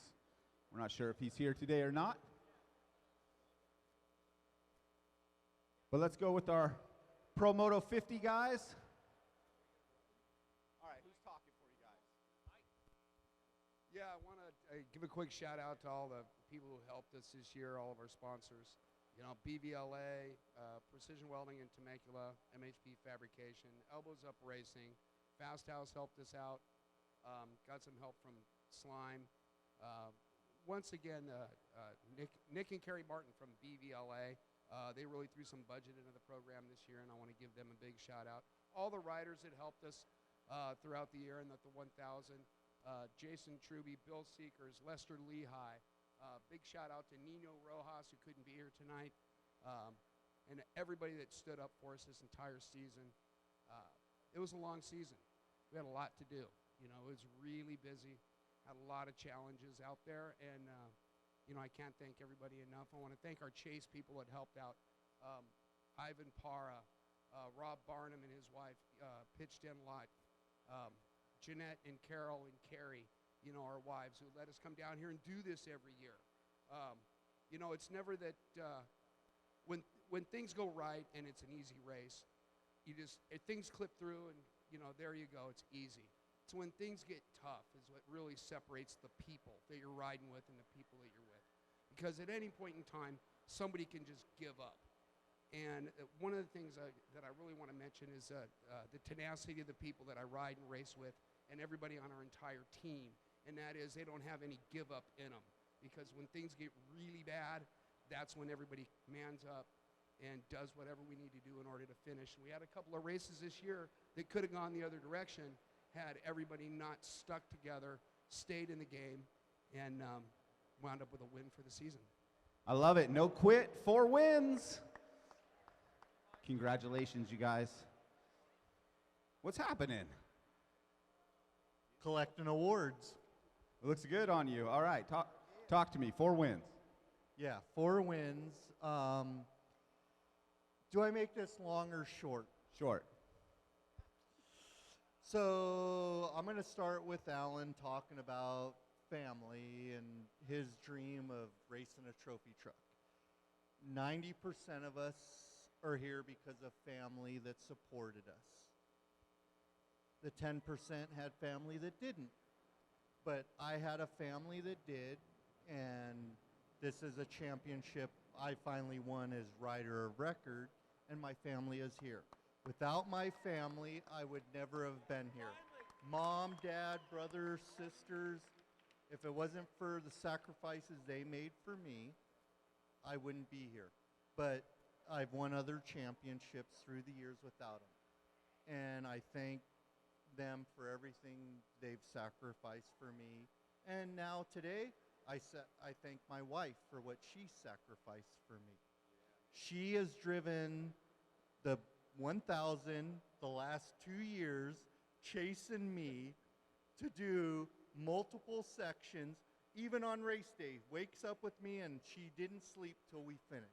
We're not sure if he's here today or not. But let's go with our Pro Moto 50 guys. All right, who's talking for you guys? Yeah, I want to give a quick shout out to all the people who helped us this year, all of our sponsors. You know, BVLA, Precision Welding in Temecula, MHP Fabrication, Elbows Up Racing, Fast House helped us out, got some help from Slime. Once again, Nick and Kerry Martin from BVLA, they really threw some budget into the program this year, and I want to give them a big shout out. All the riders that helped us throughout the year and at the 1,000, Jason Truby, Bill Seekers, Lester Lehigh. Big shout out to Nino Rojas, who couldn't be here tonight, and everybody that stood up for us this entire season. It was a long season. We had a lot to do. You know, it was really busy, had a lot of challenges out there, and I can't thank everybody enough. I want to thank our chase people that helped out. Ivan Para, Rob Barnum and his wife pitched in a lot. Jeanette and Carol and Carrie, our wives who let us come down here and do this every year. It's never that when things go right and it's an easy race, things clip through and, there you go, it's easy. It's when things get tough is what really separates the people that you're riding with and the people that you're with. Because at any point in time, somebody can just give up. And one of the things that I really want to mention is the tenacity of the people that I ride and race with and everybody on our entire team. And that is they don't have any give up in them. Because when things get really bad, that's when everybody mans up and does whatever we need to do in order to finish. We had a couple of races this year that could have gone the other direction had everybody not stuck together, stayed in the game, and wound up with a win for the season. I love it. No quit, 4 wins. Congratulations, you guys. What's happening? Collecting awards. It looks good on you. All right, talk to me. 4 wins. Yeah, 4 wins. Do I make this long or short? Short. So I'm going to start with Alan talking about family and his dream of racing a trophy truck. 90% of us are here because of family that supported us. The 10% had family that didn't. But I had a family that did, and this is a championship I finally won as rider of record, and my family is here. Without my family, I would never have been here. Mom, dad, brothers, sisters, if it wasn't for the sacrifices they made for me, I wouldn't be here. But I've won other championships through the years without them. And I thank them for everything they've sacrificed for me. And now today, I thank my wife for what she sacrificed for me. She has driven the 1,000 the last 2 years, chasing me to do multiple sections, even on race day. Wakes up with me and she didn't sleep till we finished.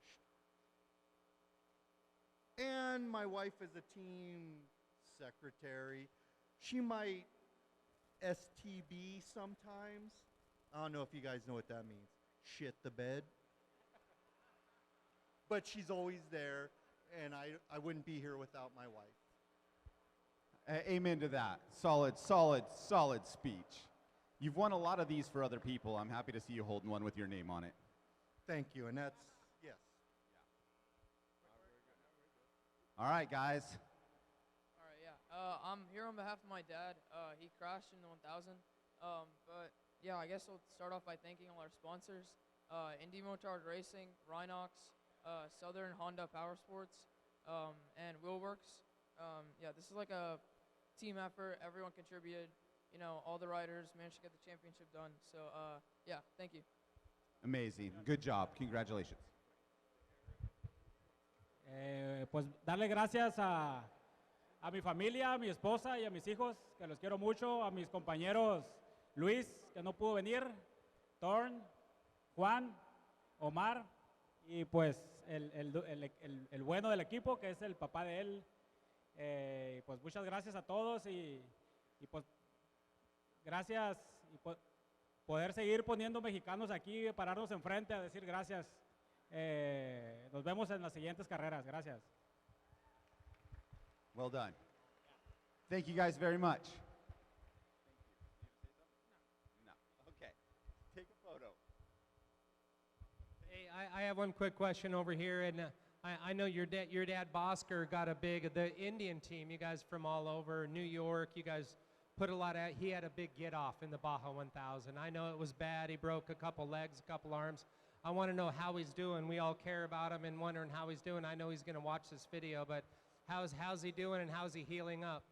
And my wife is a team secretary. She might STB sometimes. I don't know if you guys know what that means. Shit the bed. But she's always there, and I wouldn't be here without my wife. Amen to that. Solid, solid, solid speech. You've won a lot of these for other people. I'm happy to see you holding one with your name on it. Thank you, and that's, yes. All right, guys. All right, yeah. I'm here on behalf of my dad. He crashed in the 1000. But yeah, I guess I'll start off by thanking all our sponsors: Indy Motard Racing, Rhinox, Southern Honda Power Sports, and Wheelworks. Yeah, this is like a team effort. Everyone contributed. All the riders managed to get the championship done. So yeah, thank you. Amazing. Good job. Congratulations. Pues darle gracias a mi familia, a mi esposa y a mis hijos, que los quiero mucho, a mis compañeros Luis, que no pudo venir, Thorn, Juan, Omar, y pues el bueno del equipo, que es el papá de él. Pues muchas gracias a todos y pues gracias y poder seguir poniendo mexicanos aquí, pararnos enfrente a decir gracias. Nos vemos en las siguientes carreras. Gracias. Well done. Thank you guys very much. No. Okay. Take a photo. Hey, I have one quick question over here, and I know your dad Bosker got the Indian team. You guys from all over New York. You guys put a lot out. He had a big get off in the Baja 1000. I know it was bad. He broke a couple legs, a couple arms. I want to know how he's doing. We all care about him and wondering how he's doing. I know he's going to watch this video, but how's he doing and how's he healing up?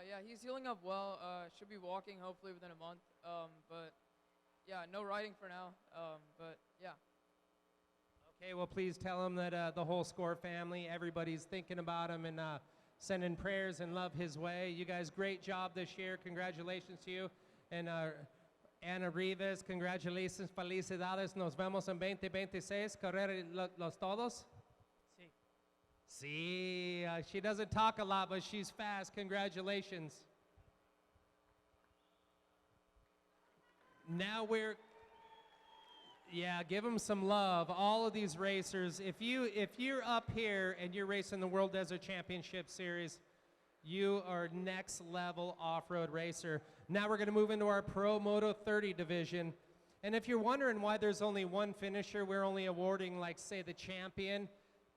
Yeah, he's healing up well. Should be walking hopefully within a month. But yeah, no riding for now. But yeah. Okay, well, please tell him that the whole SCORE family, everybody's thinking about him and sending prayers and love his way. You guys, great job this year. Congratulations to you. And Ana Rivas, congratulations, felicidades. Nos vemos en 2026. Correr los todos? Sí. Sí, she doesn't talk a lot, but she's fast. Congratulations. Now yeah, give them some love. All of these racers, if you're up here and you're racing the World Desert Championship Series, you are next level off-road racer. Now we're going to move into our Pro Moto 30 division. And if you're wondering why there's only one finisher, we're only awarding, like, say, the champion,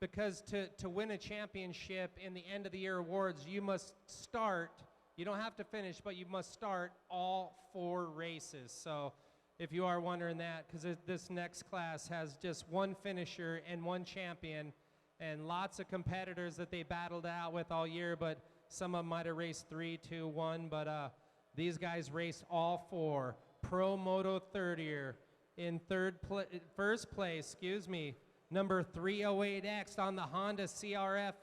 because to win a championship in the end of the year awards, you must start, you don't have to finish, but you must start all 4 races. So if you are wondering that, because this next class has just one finisher and one champion, and lots of competitors that they battled out with all year, but some of them might have raced 3, 2, 1, but these guys raced all 4. Pro Moto 30er in first place, number 308X on the Honda CRF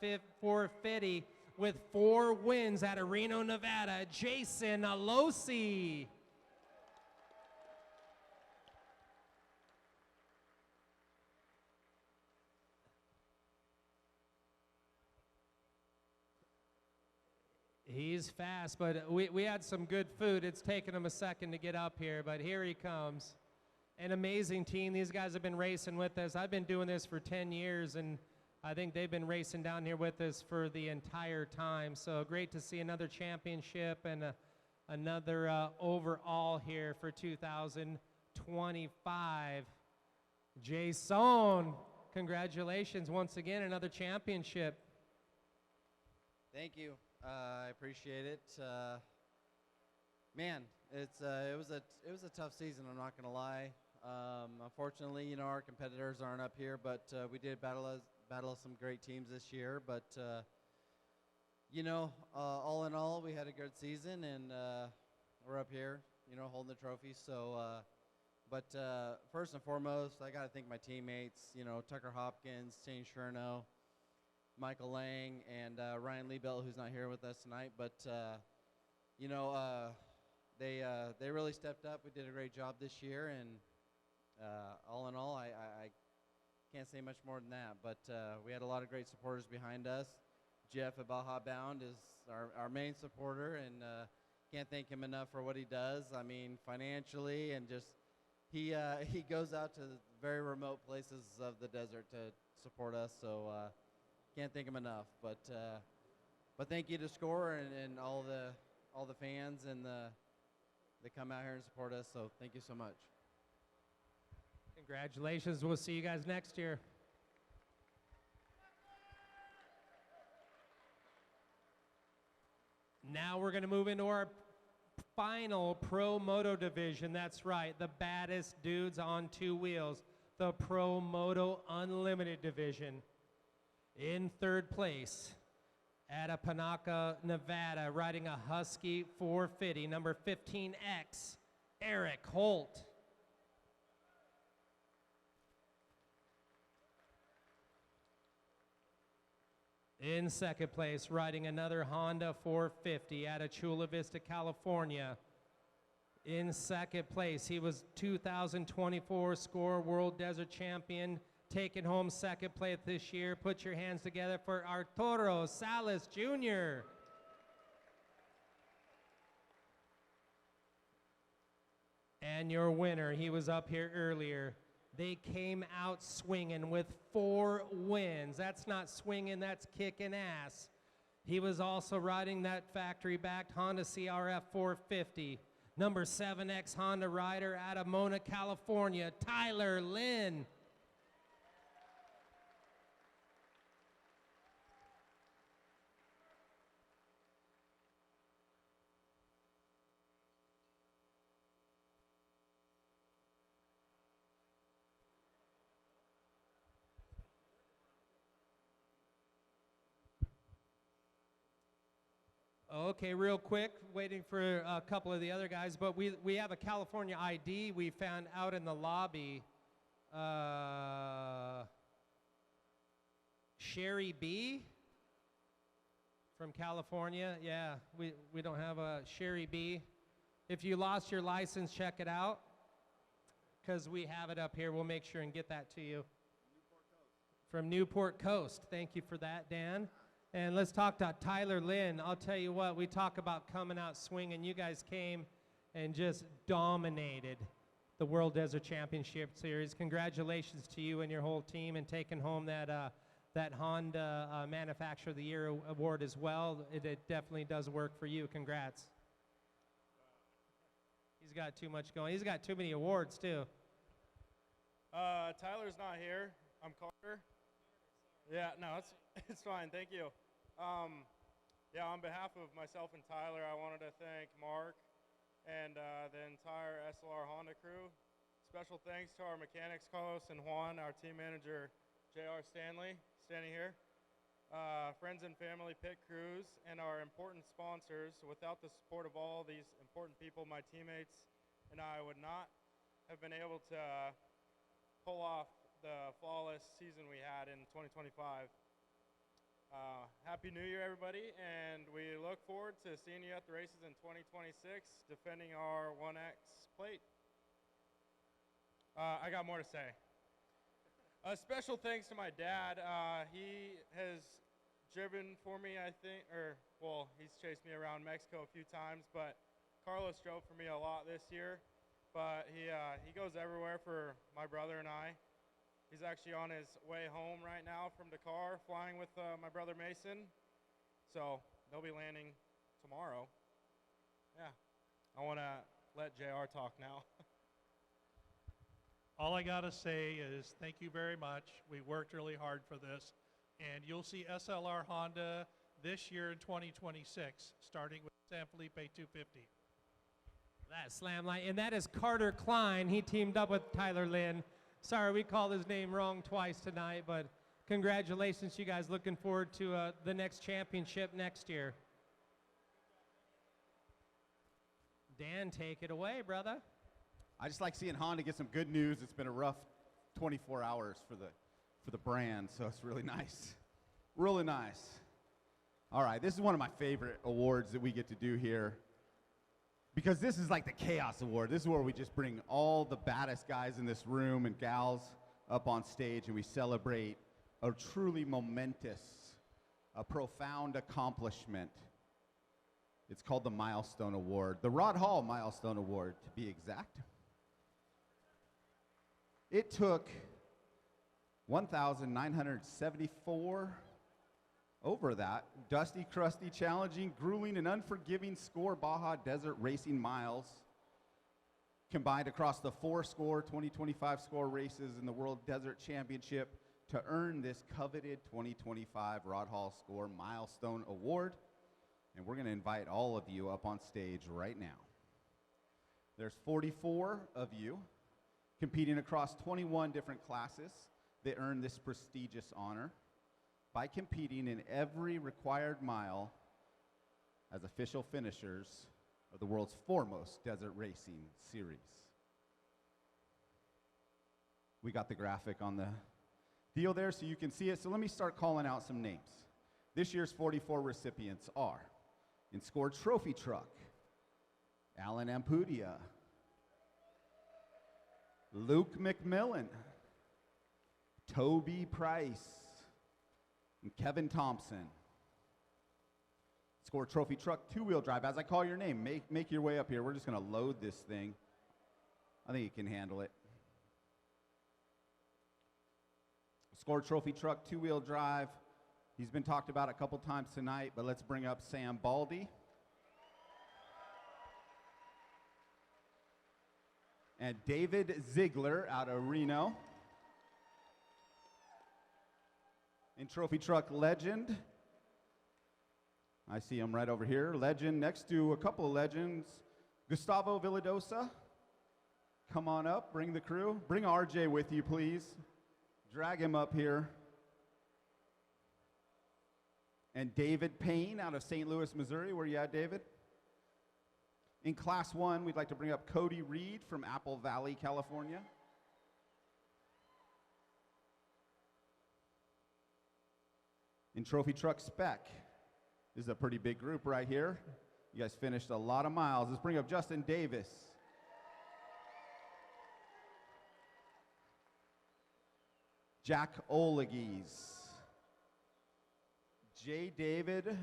450 with 4 wins out of Reno, Nevada, Jason Alosi. He's fast, but we had some good food. It's taken him a second to get up here, but here he comes. An amazing team. These guys have been racing with us. I've been doing this for 10 years, and I think they've been racing down here with us for the entire time. So great to see another championship and another overall here for 2025. Jason, congratulations once again, another championship. Thank you. I appreciate it. Man, it was a tough season. I'm not gonna lie. Unfortunately, you know, our competitors aren't up here, but we did battle some great teams this year. But you know, all in all, we had a good season, and we're up here, you know, holding the trophy. So, but first and foremost, I gotta thank my teammates. You know, Tucker Hopkins, Shane Cherno, Michael Lang, and Ryan Liebelt, who's not here with us tonight. But you know, they really stepped up. We did a great job this year, and all in all, I can't say much more than that. But we had a lot of great supporters behind us. Jeff at Baja Bound is our main supporter, and can't thank him enough for what he does. I mean, financially, and just he goes out to very remote places of the desert to support us. So. Can't thank him enough, but thank you to SCORE and all the fans and that come out here and support us. So thank you so much. Congratulations. We'll see you guys next year. Now we're going to move into our final Pro Moto division. That's right, the baddest dudes on 2 wheels, the Pro Moto Unlimited division. In third place, at Apponeca, Nevada, riding a Husky 450, number 15X, Eric Holt. In second place, riding another Honda 450 out of Chula Vista, California. In second place, he was 2024 SCORE World Desert Champion, taking home second place this year. Put your hands together for Arturo Salas Jr. And your winner, he was up here earlier. They came out swinging with 4 wins. That's not swinging, that's kicking ass. He was also riding that factory-backed Honda CRF 450. Number 7X Honda rider out of Mona, California, Tyler Lynn. Okay, real quick, waiting for a couple of the other guys, but we have a California ID we found out in the lobby. Sherry B from California. Yeah, we don't have a Sherry B If you lost your license, check it out, because we have it up here. We'll make sure and get that to you. From Newport Coast. Thank you for that, Dan. And let's talk to Tyler Lynn. I'll tell you what, we talk about coming out swinging. You guys came and just dominated the World Desert Championship Series. Congratulations to you and your whole team and taking home that Honda Manufacturer of the Year award as well. It definitely does work for you. Congrats. He's got too much going. He's got too many awards, too. Tyler's not here. I'm Carter. Yeah, no, it's fine. Thank you. Yeah, on behalf of myself and Tyler, I wanted to thank Mark and the entire SLR Honda crew. Special thanks to our mechanics, Carlos and Juan, our team manager, JR Stanley, standing here. Friends and family pit crews, and our important sponsors. Without the support of all these important people, my teammates and I would not have been able to pull off the flawless season we had in 2025. Happy New Year, everybody, and we look forward to seeing you at the races in 2026, defending our 1X plate. I got more to say. A special thanks to my dad. He has driven for me, I think, well, he's chased me around Mexico a few times, but Carlos drove for me a lot this year. But he goes everywhere for my brother and I. He's actually on his way home right now from Dakar, flying with my brother Mason. So they'll be landing tomorrow. Yeah, I want to let JR talk now. All I got to say is thank you very much. We worked really hard for this. And you'll see SLR Honda this year in 2026, starting with San Felipe 250. That slam line. And that is Carter Klein. He teamed up with Tyler Lynn. Sorry, we called his name wrong twice tonight, but congratulations, you guys. Looking forward to the next championship next year. Dan, take it away, brother. I just like seeing Honda get some good news. It's been a rough 24 hours for the brand, so it's really nice. Really nice. All right, this is one of my favorite awards that we get to do here, because this is like the Chaos Award. This is where we just bring all the baddest guys in this room and gals up on stage, and we celebrate a truly momentous, a profound accomplishment. It's called the Milestone Award, the Rod Hall Milestone Award, to be exact. It took 1,974 over that dusty, crusty, challenging, grueling, and unforgiving SCORE Baja Desert Racing miles combined across the 4 SCORE 2025 SCORE races in the World Desert Championship to earn this coveted 2025 Rod Hall SCORE Milestone Award. And we're going to invite all of you up on stage right now. There's 44 of you competing across 21 different classes. They earn this prestigious honor by competing in every required mile as official finishers of the world's foremost desert racing series. We got the graphic on the deal there so you can see it. So let me start calling out some names. This year's 44 recipients are, in SCORE Trophy Truck, Alan Ampudia, Luke McMillan, Toby Price, and Kevin Thompson. SCORE Trophy Truck 2-wheel drive. As I call your name, make your way up here. We're just going to load this thing. I think it can handle it. SCORE Trophy Truck 2-wheel drive. He's been talked about a couple times tonight, but let's bring up Sam Baldy. And David Ziegler out of Reno. In Trophy Truck Legend, I see him right over here. Legend next to a couple of legends. Gustavo Villadosa, come on up, bring the crew. Bring RJ with you, please. Drag him up here. And David Payne out of St. Louis, Missouri. Where you at, David? In Class 1, we'd like to bring up Cody Reed from Apple Valley, California. In Trophy Truck Spec, this is a pretty big group right here. You guys finished a lot of miles. Let's bring up Justin Davis. Jack Oligis. J. David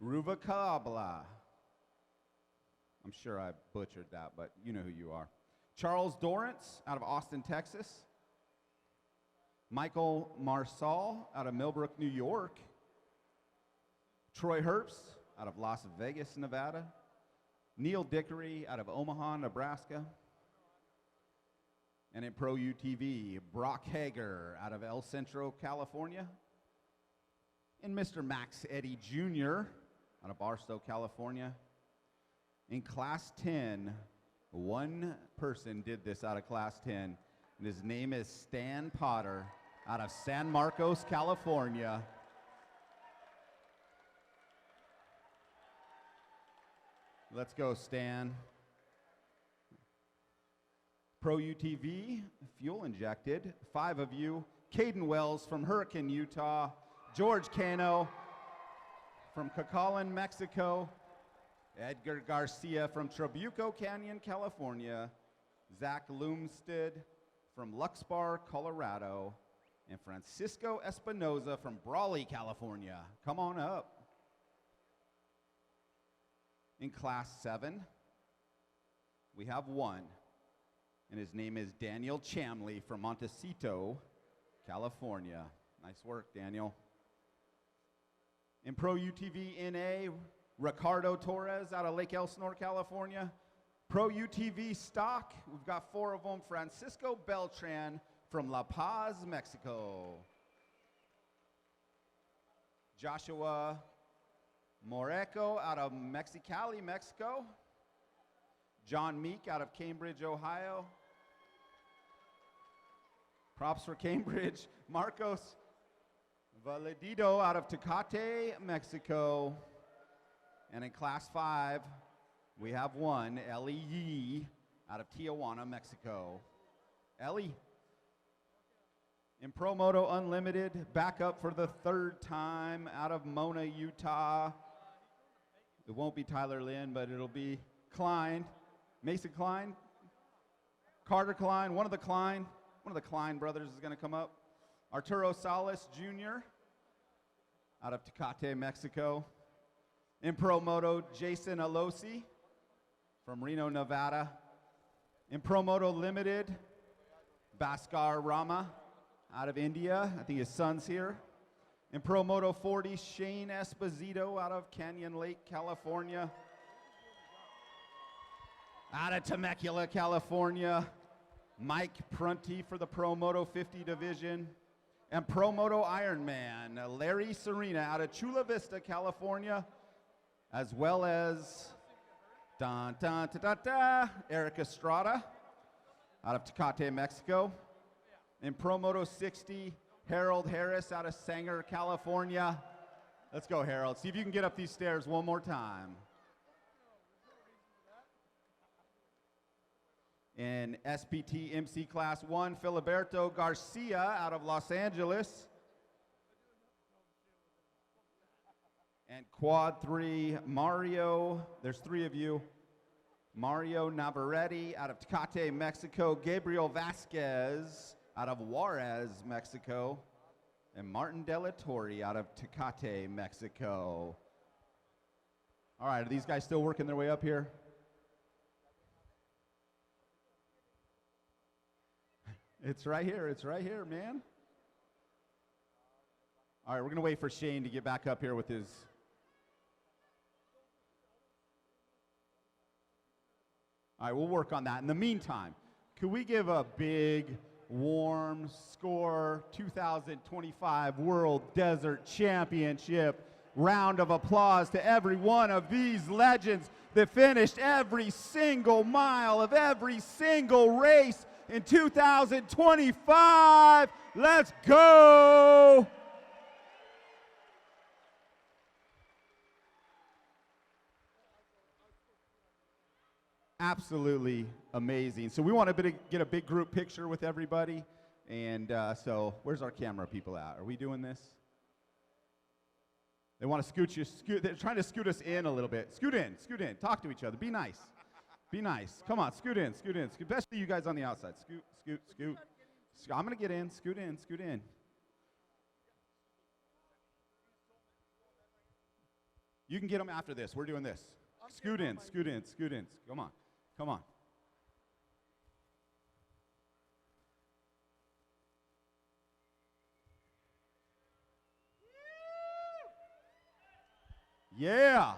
Ruvacabla. I'm sure I butchered that, but you know who you are. Charles Dorrance out of Austin, Texas. Michael Marsal out of Millbrook, New York. Troy Herbst out of Las Vegas, Nevada. Neil Dickery out of Omaha, Nebraska. And in Pro UTV, Brock Hager out of El Centro, California. And Mr. Max Eddy Jr. out of Barstow, California. In Class 10, one person did this out of Class 10, and his name is Stan Potter out of San Marcos, California. Let's go, Stan. Pro UTV, fuel injected, 5 of you. Caden Wells from Hurricane, Utah. George Cano from Cocolan, Mexico. Edgar Garcia from Trabuco Canyon, California. Zach Lumstead from Luxbar, Colorado. And Francisco Espinoza from Brawley, California. Come on up. In Class 7, we have one, and his name is Daniel Chamley from Montecito, California. Nice work, Daniel. In Pro UTV NA, Ricardo Torres out of Lake Elsinore, California. Pro UTV Stock, we've got 4 of them. Francisco Beltran from La Paz, Mexico. Joshua Moreco out of Mexicali, Mexico. John Meek out of Cambridge, Ohio. Props for Cambridge. Marcos Valedido out of Tecate, Mexico. And in Class 5, we have one, Ellie Yee out of Tijuana, Mexico. Ellie. In Pro Moto Unlimited, back up for the 3rd time out of Mona, Utah. It won't be Tyler Lynn, but it'll be Klein. Mason Klein. Carter Klein, one of the Klein brothers is going to come up. Arturo Salas Jr. out of Tecate, Mexico. In Pro Moto, Jason Alosi from Reno, Nevada. In Pro Moto Limited, Bhaskar Rama out of India. I think his son's here. In Pro Moto 40, Shane Esposito out of Canyon Lake, California. Out of Temecula, California, Mike Prunty for the Pro Moto 50 division. And Pro Moto Ironman, Larry Serena out of Chula Vista, California, as well as Eric Estrada out of Tecate, Mexico. In Pro Moto 60, Harold Harris out of Sanger, California. Let's go, Harold. See if you can get up these stairs one more time. In SPT MC Class 1, Filiberto Garcia out of Los Angeles. And Quad 3, Mario, there's 3 of you. Mario Navarrete out of Tecate, Mexico. Gabriel Vasquez out of Juarez, Mexico. And Martin Della Torre out of Tecate, Mexico. All right, are these guys still working their way up here? It's right here, man. All right, we're going to wait for Shane to get back up here with his. All right, we'll work on that. In the meantime, could we give a big, warm SCORE 2025 World Desert Championship round of applause to every one of these legends that finished every single mile of every single race in 2025. Let's go! Absolutely amazing. So we want to get a big group picture with everybody. And so where's our camera people at? Are we doing this? They want to scoot you. They're trying to scoot us in a little bit. Scoot in. Talk to each other. Be nice. Be nice. Come on, scoot in. Especially you guys on the outside. Scoot. I'm going to get in. Scoot in. You can get them after this. We're doing this. Scoot in. Come on. Yeah.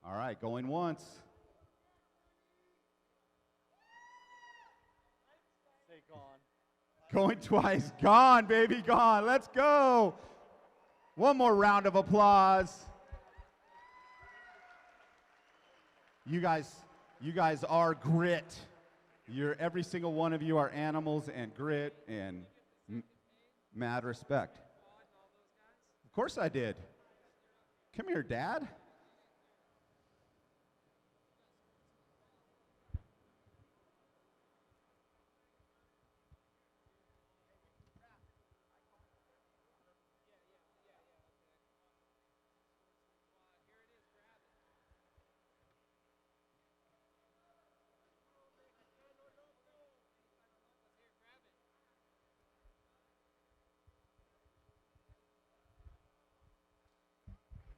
All right, going once. Say gone. Going twice. Gone, baby, gone. Let's go. One more round of applause. You guys are grit. Every single one of you are animals and grit and mad respect. Of course I did. Come here, Dad.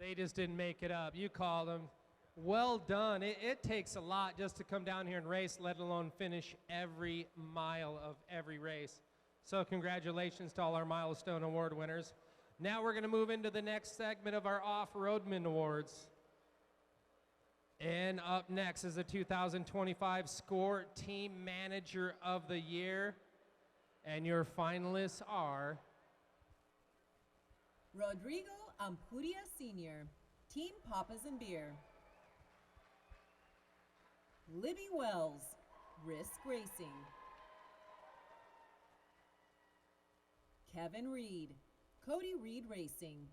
They just didn't make it up. You called them. Well done. It takes a lot just to come down here and race, let alone finish every mile of every race. So congratulations to all our Milestone Award winners. Now we're going to move into the next segment of our Off-Roadman Awards. And up next is the 2025 SCORE Team Manager of the Year. And your finalists are... Rodrigo Ampuria Sr., Team Papas and Beer. Libby Wells, Risk Racing. Kevin Reed, Cody Reed Racing.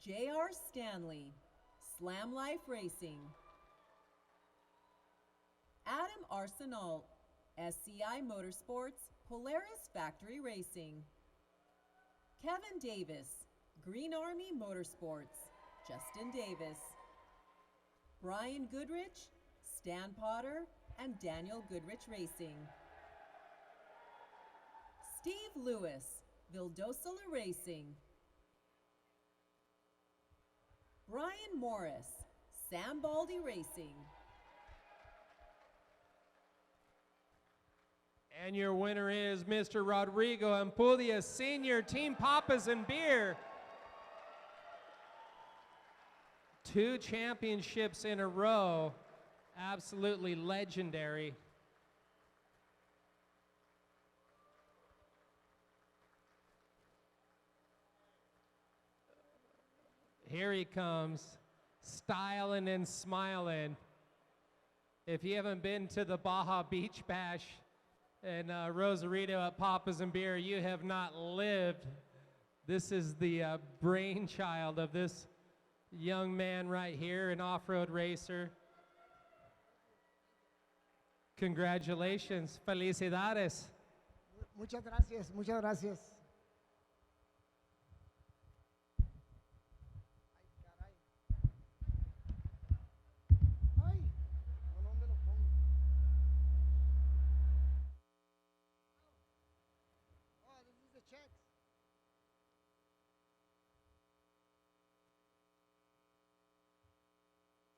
J.R. Stanley, Slam Life Racing. Adam Arsenault, SCI Motorsports, Polaris Factory Racing. Kevin Davis, Green Army Motorsports, Justin Davis. Brian Goodrich, Stan Potter, and Daniel Goodrich Racing. Steve Lewis, Vildosala Racing. Brian Morris, Sam Baldy Racing. And your winner is Mr. Rodrigo Ampudia Sr., Team Papas and Beer. 2 championships in a row. Absolutely legendary. Here he comes, styling and smiling. If you haven't been to the Baja Beach Bash and Rosarito at Papas and Beer, you have not lived. This is the brainchild of this young man right here, an off-road racer. Congratulations, felicidades. Muchas gracias, muchas gracias. Ay, ¿dónde lo pongo? Oh, this is the checks.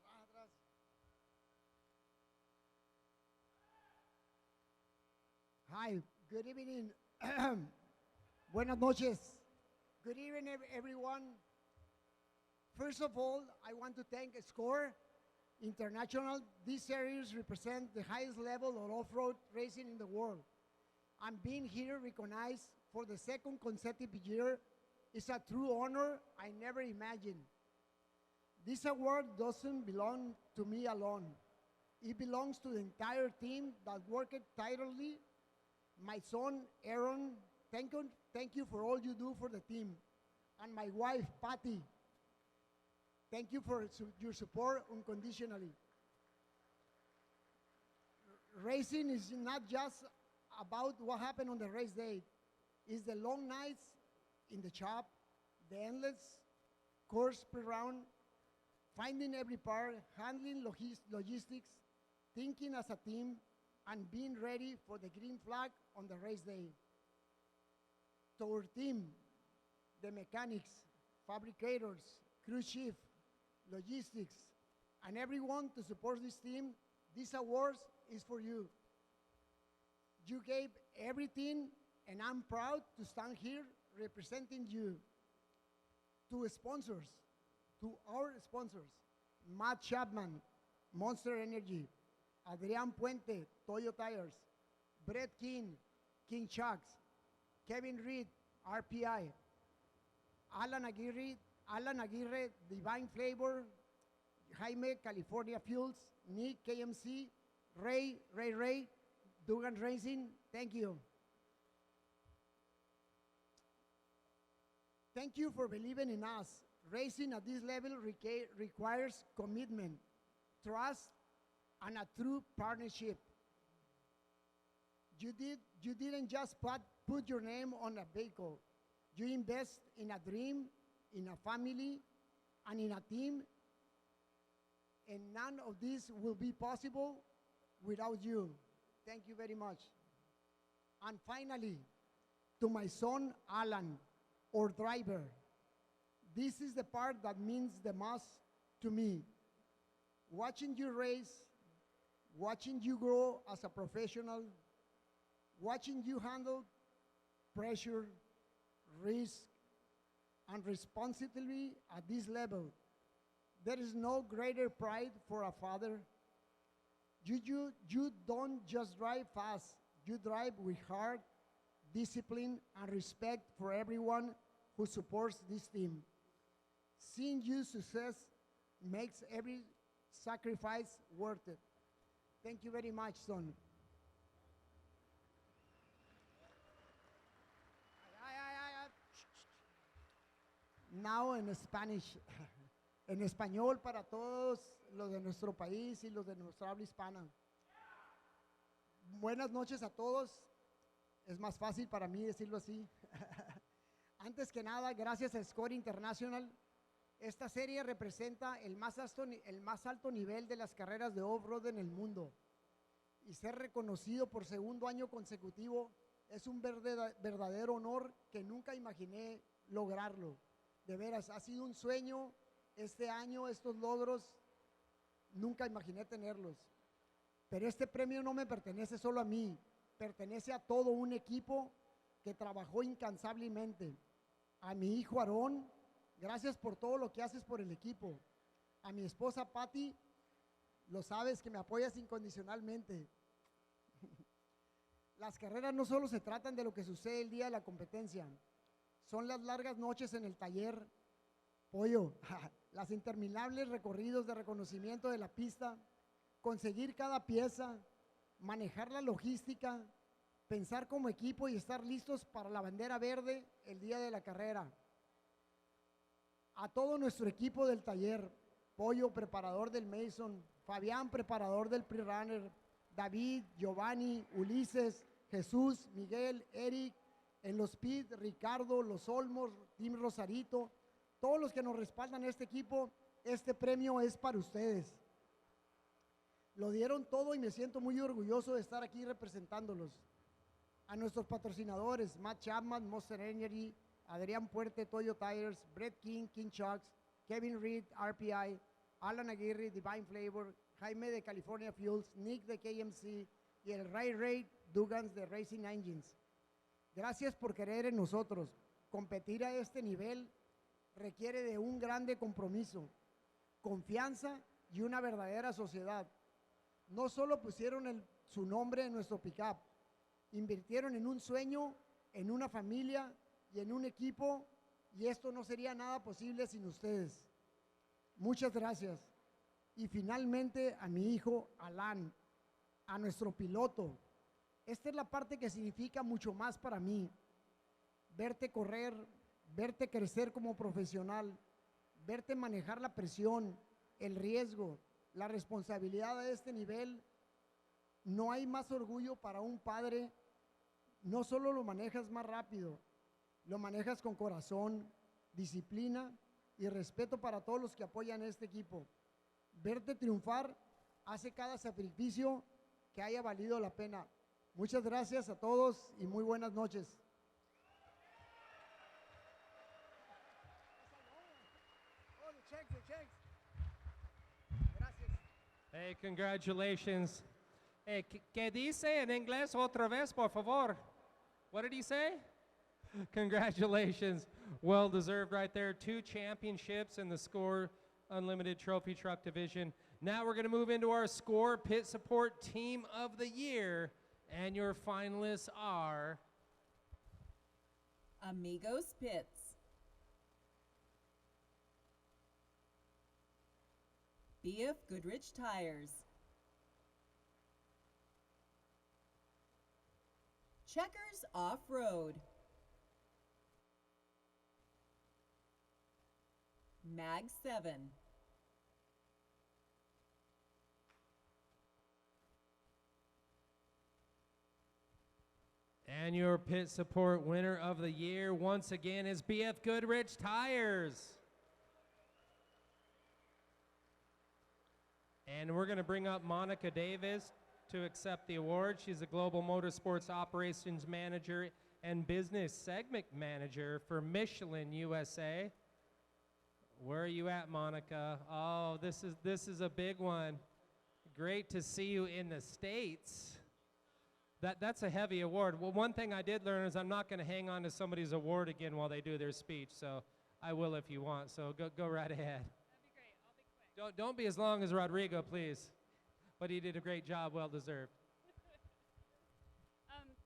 Atrás. Hi, good evening. Buenas noches. Good evening, everyone. First of all, I want to thank SCORE International. This series represents the highest level of off-road racing in the world. And being here recognized for the second consecutive year is a true honor I never imagined. This award doesn't belong to me alone. It belongs to the entire team that worked tirelessly. My son, Aaron, thank you for all you do for the team. And my wife, Patty, thank you for your support unconditionally. racing is not just about what happened on the race day. It's the long nights in the shop, the endless course per round, finding every part, handling logistics, thinking as a team, and being ready for the green flag on the race day. To our team, the mechanics, fabricators, crew chief, logistics, and everyone to support this team, this award is for you. You gave everything, and I'm proud to stand here representing you. To our sponsors, Matt Chapman, Monster Energy, Adrian Puente, Toyo Tires, Brett King, King Chucks, Kevin Reed, RPI, Alan Aguirre, Divine Flavor, Jaime, California Fuels, Nick, KMC, Ray, Dugan Racing. Thank you. Thank you for believing in us. Racing at this level requires commitment, trust, and a true partnership. You didn't just put your name on a vehicle. You invest in a dream, in a family, and in a team. And none of this will be possible without you. Thank you very much. And finally, to my son, Alan, our driver. This is the part that means the most to me. Watching you race, watching you grow as a professional, watching you handle pressure, risk, and responsibility at this level. There is no greater pride for a father. You don't just drive fast, you drive with heart, discipline, and respect for everyone who supports this team. Seeing you success makes every sacrifice worth it. Thank you very much, son. Now in Spanish. En español para todos los de nuestro país y los de nuestra habla hispana. Buenas noches a todos. Es más fácil para mí decirlo así. Antes que nada, gracias a SCORE International. Esta serie representa el más alto nivel de las carreras de off-road en el mundo. Y ser reconocido por segundo año consecutivo es un verdadero honor que nunca imaginé lograrlo. De veras, ha sido un sueño este año, estos logros, nunca imaginé tenerlos. Pero este premio no me pertenece solo a mí, pertenece a todo un equipo que trabajó incansablemente. A mi hijo Aarón, gracias por todo lo que haces por el equipo. A mi esposa Patty, lo sabes que me apoyas incondicionalmente. Las carreras no solo se tratan de lo que sucede el día de la competencia, son las largas noches en el taller, Pollo, las interminables recorridos de reconocimiento de la pista, conseguir cada pieza, manejar la logística, pensar como equipo y estar listos para la bandera verde el día de la carrera. A todo nuestro equipo del taller, Pollo, preparador del Mason, Fabián, preparador del Pre-Runner, David, Giovanni, Ulises, Jesús, Miguel, Eric, en los PID, Ricardo, Los Olmos, Tim Rosarito, todos los que nos respaldan este equipo, este premio es para ustedes. Lo dieron todo y me siento muy orgulloso de estar aquí representándolos. A nuestros patrocinadores, Matt Chapman, Monster Energy, Adrián Puente, Toyo Tires, Brett King, King Chucks, Kevin Reed, RPI, Alan Aguirre, Divine Flavor, Jaime de California Fuels, Nick de KMC y el Ray Dugans de Racing Engines. Gracias por creer en nosotros. Competir a este nivel requiere de un grande compromiso, confianza y una verdadera sociedad. No solo pusieron su nombre en nuestro pick-up, invirtieron en un sueño, en una familia y en un equipo, y esto no sería nada posible sin ustedes. Muchas gracias. Y finalmente a mi hijo Alan, a nuestro piloto. Esta es la parte que significa mucho más para mí. Verte correr, verte crecer como profesional, verte manejar la presión, el riesgo, la responsabilidad a este nivel, No hay más orgullo para un padre. No solo lo manejas más rápido, lo manejas con corazón, disciplina y respeto para todos los que apoyan este equipo. Verte triunfar hace cada sacrificio que haya valido la pena. Muchas gracias a todos y muy buenas noches. Hey, congratulations. Hey, ¿qué dice en inglés otra vez, por favor? What did he say? Congratulations. Well deserved right there. 2 championships in the SCORE Unlimited Trophy Truck Division. Now we're going to move into our SCORE Pit Support Team of the Year. And your finalists are Amigos Pits, BF Goodrich Tires, Checkers Off-Road, Mag 7, And your pit support winner of the year once again is BF Goodrich Tires. And we're going to bring up Monica Davis to accept the award. She's the Global Motorsports Operations Manager and Business Segment Manager for Michelin USA. Where are you at, Monica? Oh, this is a big one. Great to see you in the States. That's a heavy award. Well, one thing I did learn is I'm not going to hang on to somebody's award again while they do their speech, so I will if you want. So go right ahead. That'd be great. I'll be quick. Don't be as long as Rodrigo, please. But he did a great job, well deserved.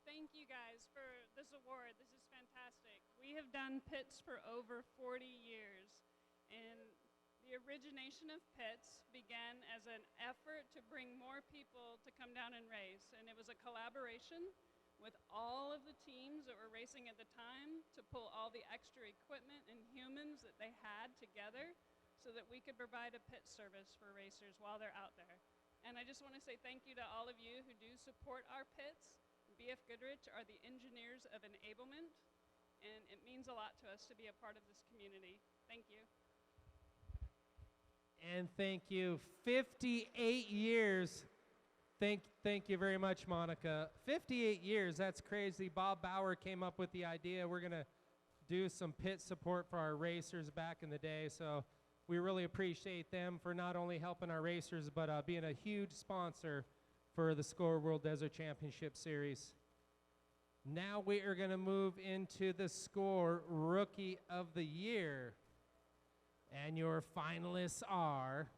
Thank you guys for this award. This is fantastic. We have done pits for over 40 years, and the origination of pits began as an effort to bring more people to come down and race, and it was a collaboration with all of the teams that were racing at the time to pull all the extra equipment and humans that they had together so that we could provide a pit service for racers while they're out there. And I just want to say thank you to all of you who do support our pits. BF Goodrich are the engineers of enablement, and it means a lot to us to be a part of this community. Thank you. And thank you. 58 years. Thank you very much, Monica. 58 years, that's crazy. Bob Bauer came up with the idea. We're going to do some pit support for our racers back in the day. So we really appreciate them for not only helping our racers, but being a huge sponsor for the SCORE World Desert Championship Series. Now we are going to move into the SCORE Rookie of the Year. And your finalists are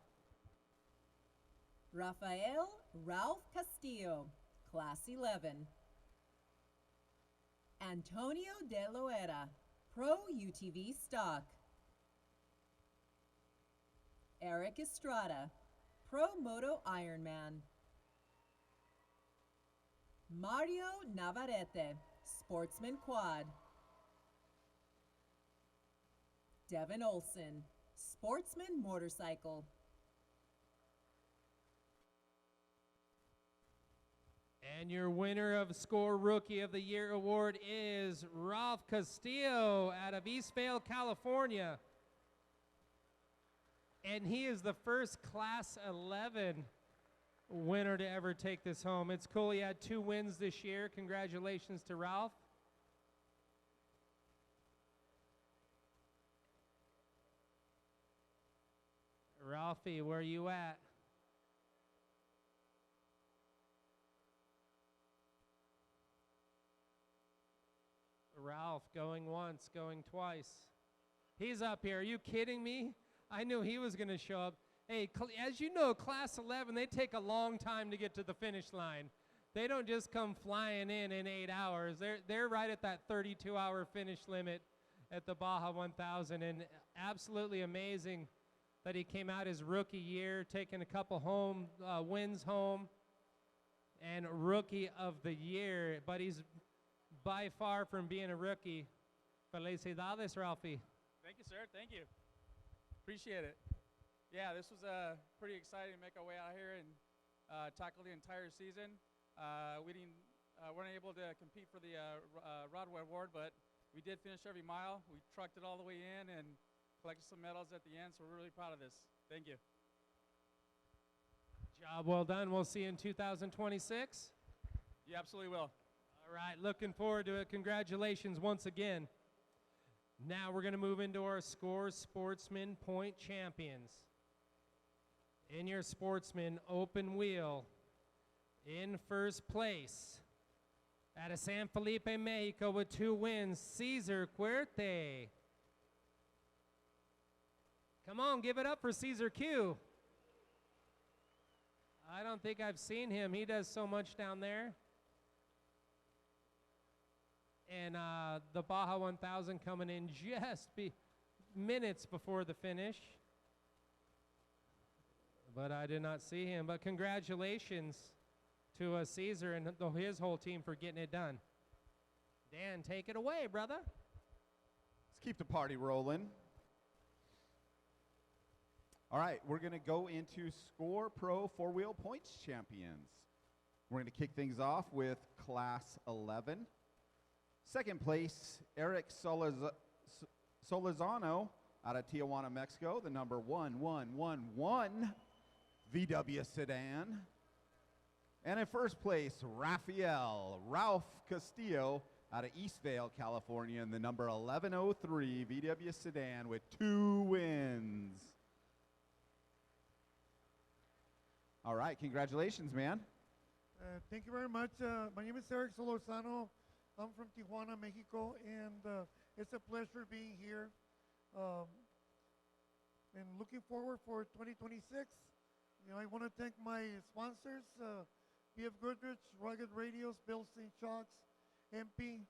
Rafael Ralph Castillo, Class 11. Antonio De Loera, Pro UTV Stock. Eric Estrada, Pro Moto Ironman. Mario Navarrete, Sportsman Quad. Devin Olson, Sportsman Motorcycle. And your winner of SCORE Rookie of the Year award is Ralph Castillo out of Eastvale, California. And he is the first Class 11 winner to ever take this home. It's cool. He had 2 wins this year. Congratulations to Ralph. Ralphie, where are you at? Ralph going once, going twice. He's up here. Are you kidding me? I knew he was going to show up. Hey, as you know, Class 11, they take a long time to get to the finish line. They don't just come flying in 8 hours. They're right at that 32-hour finish limit at the Baja 1000, and absolutely amazing that he came out his rookie year, taking a couple wins home, and Rookie of the Year. But he's by far from being a rookie. Felicidades, Ralphie. Thank you, sir. Thank you. Appreciate it. Yeah, this was pretty exciting to make our way out here and tackled the entire season. Weren't able to compete for the Rodway Award, but we did finish every mile. We trucked it all the way in and collected some medals at the end, so we're really proud of this. Thank you. Job well done. We'll see you in 2026. You absolutely will. All right, looking forward to it. Congratulations once again. Now we're going to move into our SCORE Sportsman Point Champions. In your Sportsman open wheel, in first place, out of San Felipe, Mexico, with 2 wins, Cesar Cuerte. Come on, give it up for Cesar Q. I don't think I've seen him. He does so much down there. And the Baja 1000 coming in just minutes before the finish. But I did not see him. But congratulations to Cesar and his whole team for getting it done. Dan, take it away, brother. Let's keep the party rolling. All right, we're going to go into SCORE Pro 4-Wheel Points Champions. We're going to kick things off with Class 11. Second place, Eric Solizano out of Tijuana, Mexico, the number 1111 VW sedan. And in first place, Ralph Castillo out of Eastvale, California, in the number 1103 VW sedan with 2 wins. All right, congratulations, man. Thank you very much. My name is Eric Solozano. I'm from Tijuana, Mexico, and it's a pleasure being here. And looking forward for 2026. You know, I want to thank my sponsors, BF Goodrich, Rugged Radios, Bilstein Shocks, MP,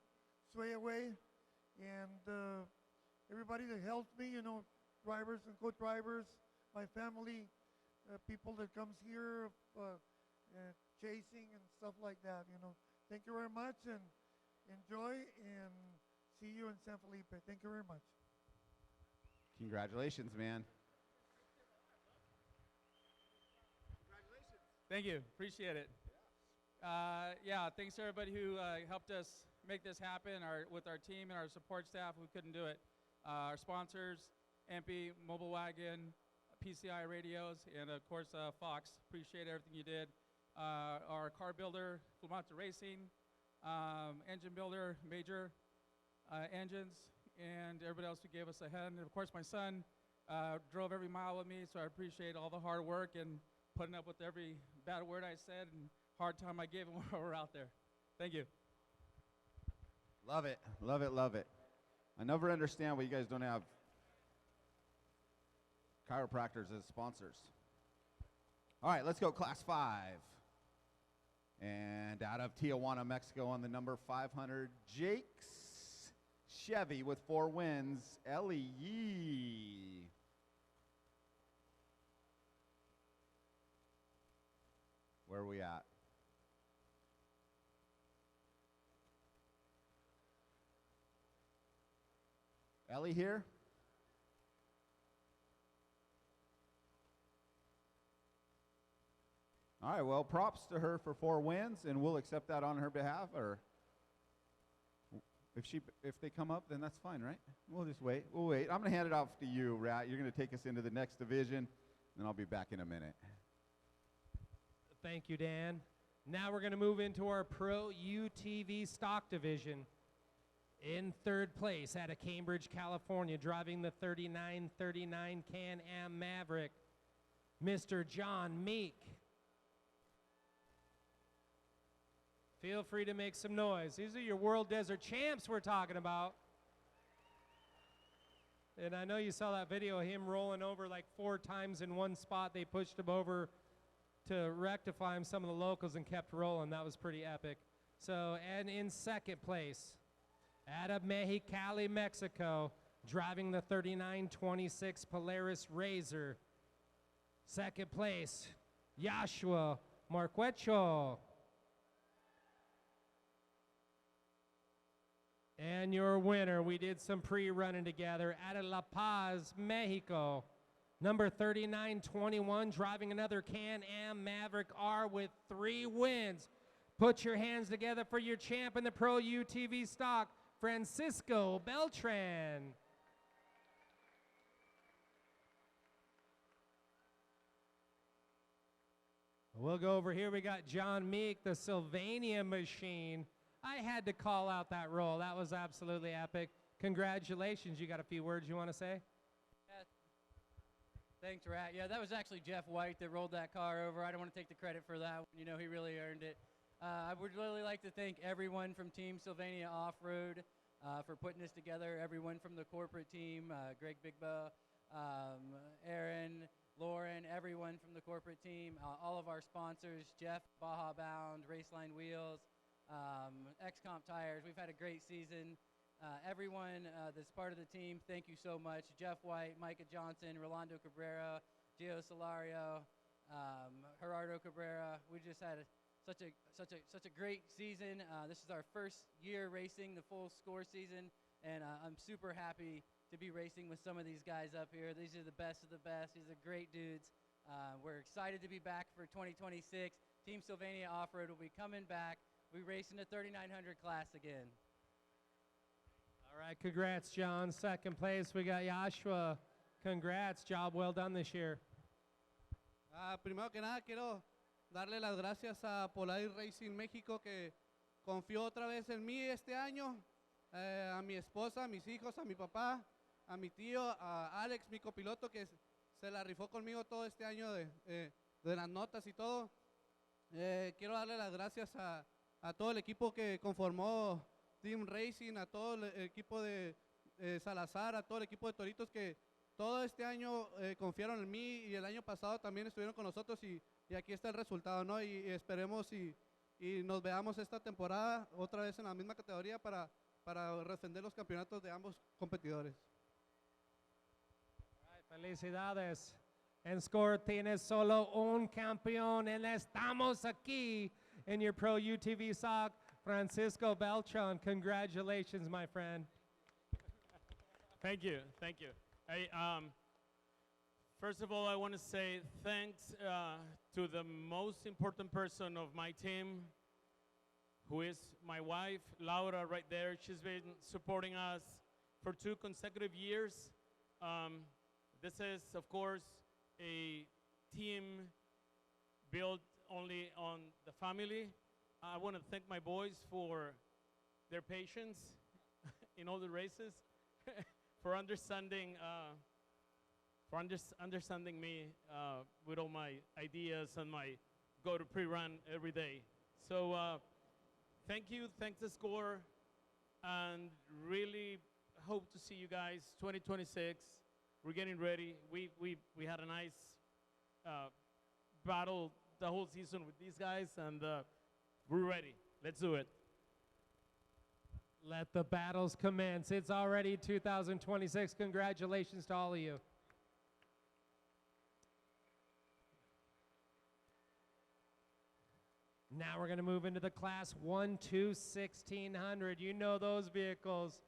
Sway Away, and everybody that helps me, you know, drivers and co-drivers, my family, people that comes here, chasing and stuff like that, you know. Thank you very much, and enjoy, and see you in San Felipe. Thank you very much. Congratulations, man. Thank you. Appreciate it. Yeah, thanks to everybody who helped us make this happen, with our team and our support staff who couldn't do it. Our sponsors, MP, Mobile Wagon, PCI Radios, and of course Fox. Appreciate everything you did. Our car builder, Flamata Racing, engine builder, Major Engines, and everybody else who gave us a hand. And of course my son drove every mile with me, so I appreciate all the hard work and putting up with every bad word I said and hard time I gave him while we were out there. Thank you. Love it, love it, love it. I never understand why you guys don't have chiropractors as sponsors. All right, let's go Class 5. And out of Tijuana, Mexico, on the number 500, Jake's Chevy with 4 wins, Ellie Yee. Where are we at? Ellie here? All right, well, props to her for 4 wins, and we'll accept that on her behalf. Or if they come up, then that's fine, right? We'll just wait. We'll wait. I'm going to hand it off to you, Rat. You're going to take us into the next division, and I'll be back in a minute. Thank you, Dan. Now we're going to move into our Pro UTV Stock Division. In third place, out of Cambridge, California, driving the 3939 Can-Am Maverick, Mr. John Meek. Feel free to make some noise. These are your World Desert Champs we're talking about. And I know you saw that video of him rolling over like 4 times in one spot. They pushed him over to rectify him, some of the locals, and kept rolling. That was pretty epic. So, and in second place, out of Mexicali, Mexico, driving the 3926 Polaris Razor. Second place, Joshua Marquecho. And your winner, we did some pre-running together, out of La Paz, Mexico, Number 3921, driving another Can-Am Maverick R with 3 wins. Put your hands together for your champ in the Pro UTV stock, Francisco Beltran. We'll go over here. We got John Meek, the Sylvania Machine. I had to call out that roll. That was absolutely epic. Congratulations. You got a few words you want to say? Thanks, Rat. Yeah, that was actually Jeff White that rolled that car over. I don't want to take the credit for that one. You know, he really earned it. I would really like to thank everyone from Team Sylvania Off-Road for putting this together, everyone from the corporate team, Greg Bigba, Aaron, Lauren, everyone from the corporate team, all of our sponsors, Jeff, Baja Bound, Raceline Wheels, X-Comp Tires. We've had a great season. Everyone that's part of the team, thank you so much. Jeff White, Micah Johnson, Rolando Cabrera, Gio Solario, Gerardo Cabrera. We just had such a great season. This is our first year racing the full SCORE season, and I'm super happy to be racing with some of these guys up here. These are the best of the best. These are great dudes. We're excited to be back for 2026. Team Sylvania Off-Road will be coming back. We race in the 3900 class again. All right, congrats, John. Second place, we got Joshua. Congrats, job well done this year. Primero que nada, quiero darle las gracias a Polaris Racing México que confió otra vez en mí este año, a mi esposa, a mis hijos, a mi papá, a mi tío, a Alex, mi copiloto, que se la rifó conmigo todo este año de las notas y todo. Quiero darle las gracias a todo el equipo que conformó Team Racing, a todo el equipo de Salazar, a todo el equipo de Toritos que todo este año confiaron en mí y el año pasado también estuvieron con nosotros y aquí está el resultado, ¿no? Y esperemos y nos veamos esta temporada otra vez en la misma categoría para defender los campeonatos de ambos competidores. Felicidades. En SCORE tienes solo un campeón y estamos aquí en your Pro UTV stock, Francisco Beltran. Congratulations, my friend. Thank you. Hey, first of all, I want to say thanks to the most important person of my team, who is my wife, Laura, right there. She's been supporting us for 2 consecutive years. This is, of course, a team built only on the family. I want to thank my boys for their patience in all the races, for understanding me with all my ideas and my go to pre-run every day. So thank you, thanks to SCORE, and really hope to see you guys 2026. We're getting ready. We had a nice battle the whole season with these guys, and we're ready. Let's do it. Let the battles commence. It's already 2026. Congratulations to all of you. Now we're going to move into the class 1-2-1600. You know those vehicles.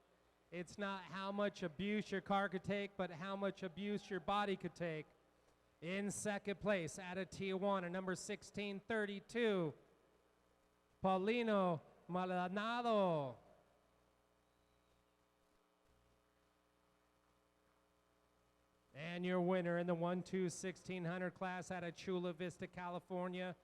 It's not how much abuse your car could take, but how much abuse your body could take. In second place, out of Tijuana, number 1632, Paulino Maldonado. And your winner in the 1-2-1600 class out of Chula Vista, California.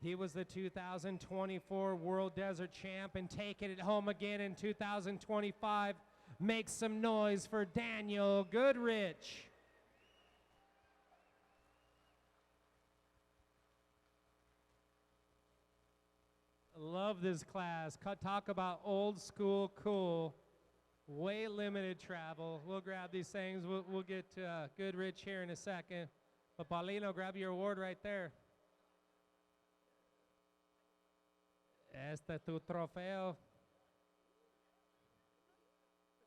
He was the 2024 World Desert Champ and taking it home again in 2025. Make some noise for Daniel Goodrich. Love this class. Talk about old school cool. Way limited travel. We'll grab these things. We'll get to Goodrich here in a second. But Paulino, grab your award right there. Este es tu trofeo.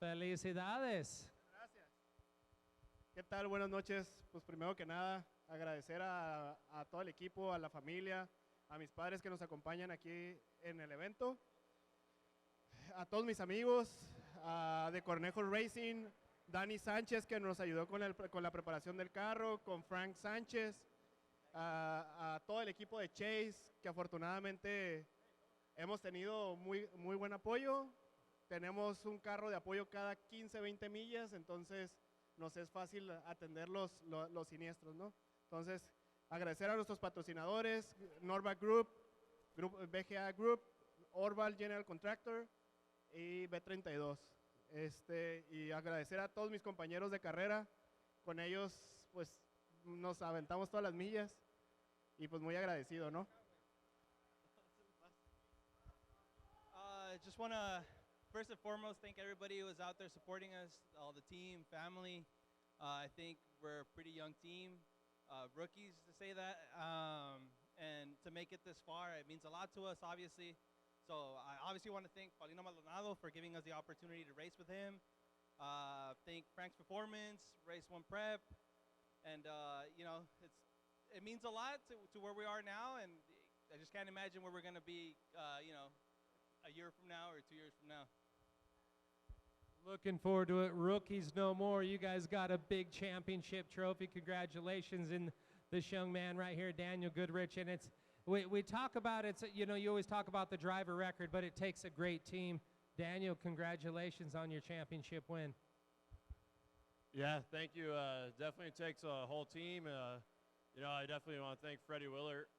Felicidades. Gracias. ¿Qué tal? Buenas noches. Pues primero que nada, agradecer a todo el equipo, a la familia, a mis padres que nos acompañan aquí en el evento, a todos mis amigos de Cornejo Racing, Dani Sánchez, que nos ayudó con la preparación del carro, con Frank Sánchez, a todo el equipo de Chase, que afortunadamente hemos tenido muy buen apoyo. Tenemos un carro de apoyo cada 15, 20 millas, entonces nos es fácil atender los siniestros, ¿no? Entonces, agradecer a nuestros patrocinadores, Norva Group, BGA Group, Orval General Contractor y B32. Y agradecer a todos mis compañeros de carrera. Con ellos, pues, nos aventamos todas las millas y pues muy agradecido, ¿no? Just want to, first and foremost, thank everybody who was out there supporting us, all the team, family. I think we're a pretty young team, rookies to say that, and to make it this far, it means a lot to us, obviously. So I obviously want to thank Paulino Maldonado for giving us the opportunity to race with him. Thank Frank's Performance, Race One Prep, and you know, it means a lot to where we are now, and I just can't imagine where we're going to be, you know, a year from now or 2 years from now. Looking forward to it. Rookies no more. You guys got a big championship trophy. Congratulations in this young man right here, Daniel Goodrich. And it's we talk about it. You know, you always talk about the driver record, but it takes a great team. Daniel, congratulations on your championship win. Yeah, thank you. Definitely takes a whole team. You know, I definitely want to thank Freddie Willert.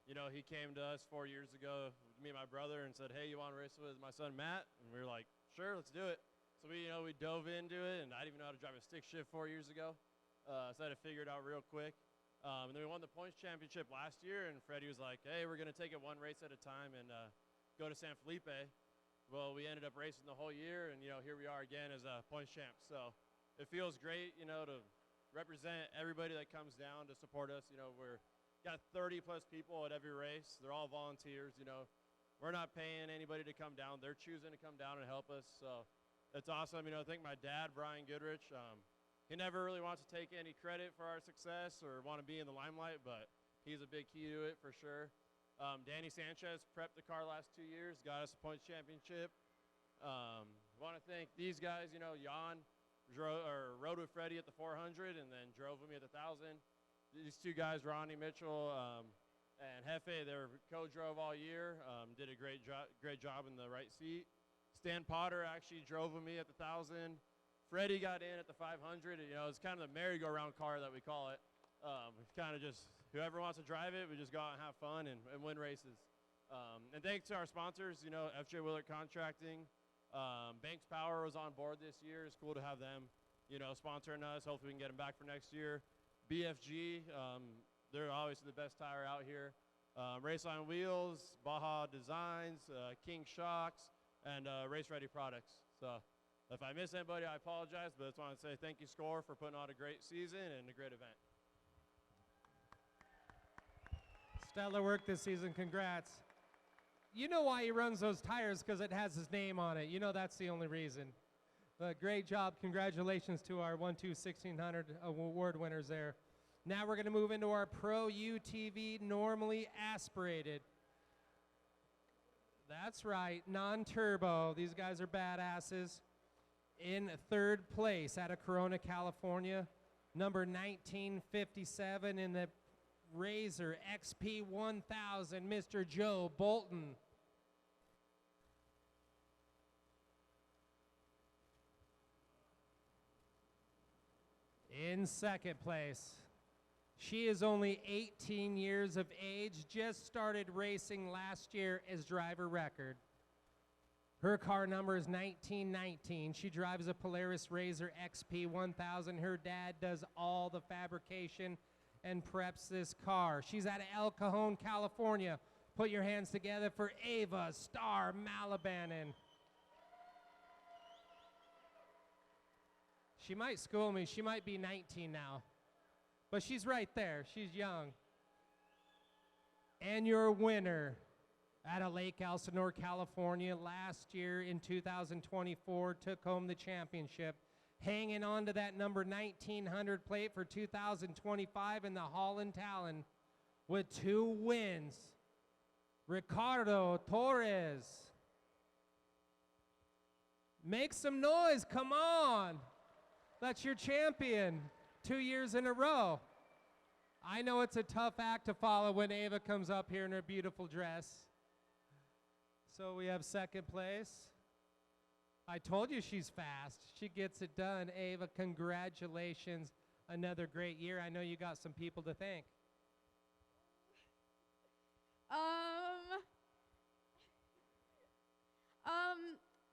You know, he came to us 4 years ago, me and my brother, and said, hey, you want to race with my son Matt? And we were like, sure, let's do it. So we dove into it, and I didn't even know how to drive a stick shift 4 years ago. So I had to figure it out real quick. And then we won the points championship last year, and Freddie was like, hey, we're going to take it one race at a time and go to San Felipe. Well, we ended up racing the whole year, and, you know, here we are again as points champs. So it feels great, you know, to represent everybody that comes down to support us. You know, we're got 30-plus people at every race. They're all volunteers, you know. We're not paying anybody to come down. They're choosing to come down and help us. So it's awesome. You know, I think my dad, Brian Goodrich, he never really wants to take any credit for our success or want to be in the limelight, but he's a big key to it for sure. Danny Sanchez prepped the car last 2 years, got us a points championship. Want to thank these guys. You know, Jan rode with Freddie at the 400 and then drove with me at the 1,000. These two guys, Ronnie Mitchell and Hefe, they were co-drove all year. Did a great job in the right seat. Stan Potter actually drove with me at the 1,000. Freddie got in at the 500. You know, it's kind of the merry-go-round car that we call it. It's kind of just whoever wants to drive it, we just go out and have fun and win races. And thanks to our sponsors, you know, FJ Willert Contracting. Banks Power was on board this year. It's cool to have them, you know, sponsoring us. Hopefully we can get them back for next year. BFG, they're obviously the best tire out here. Raceline Wheels, Baja Designs, King Shocks, and Race Ready Products. So if I miss anybody, I apologize, but I just want to say thank you, SCORE, for putting on a great season and a great event. Stellar work this season. Congrats. You know why he runs those tires, because it has his name on it. You know that's the only reason. Great job. Congratulations to our 1-2-1600 award winners there. Now we're going to move into our Pro UTV normally aspirated. That's right, non-turbo. These guys are badasses. In third place out of Corona, California, number 1957 in the Razor XP 1000, Mr. Joe Bolton. In second place, she is only 18 years of age, just started racing last year as driver record. Her car number is 1919. She drives a Polaris Razor XP 1000. Her dad does all the fabrication and preps this car. She's out of El Cajon, California. Put your hands together for Ava Star Malabanan. She might school me. She might be 19 now. But she's right there. She's young. And your winner out of Lake Elsinore, California, last year in 2024, took home the championship, hanging on to that number 1900 plate for 2025 in the Holland Talon with 2 wins. Ricardo Torres. Make some noise, come on. That's your champion, 2 years in a row. I know it's a tough act to follow when Ava comes up here in her beautiful dress. So we have second place. I told you she's fast. She gets it done. Ava, congratulations. Another great year. I know you got some people to thank.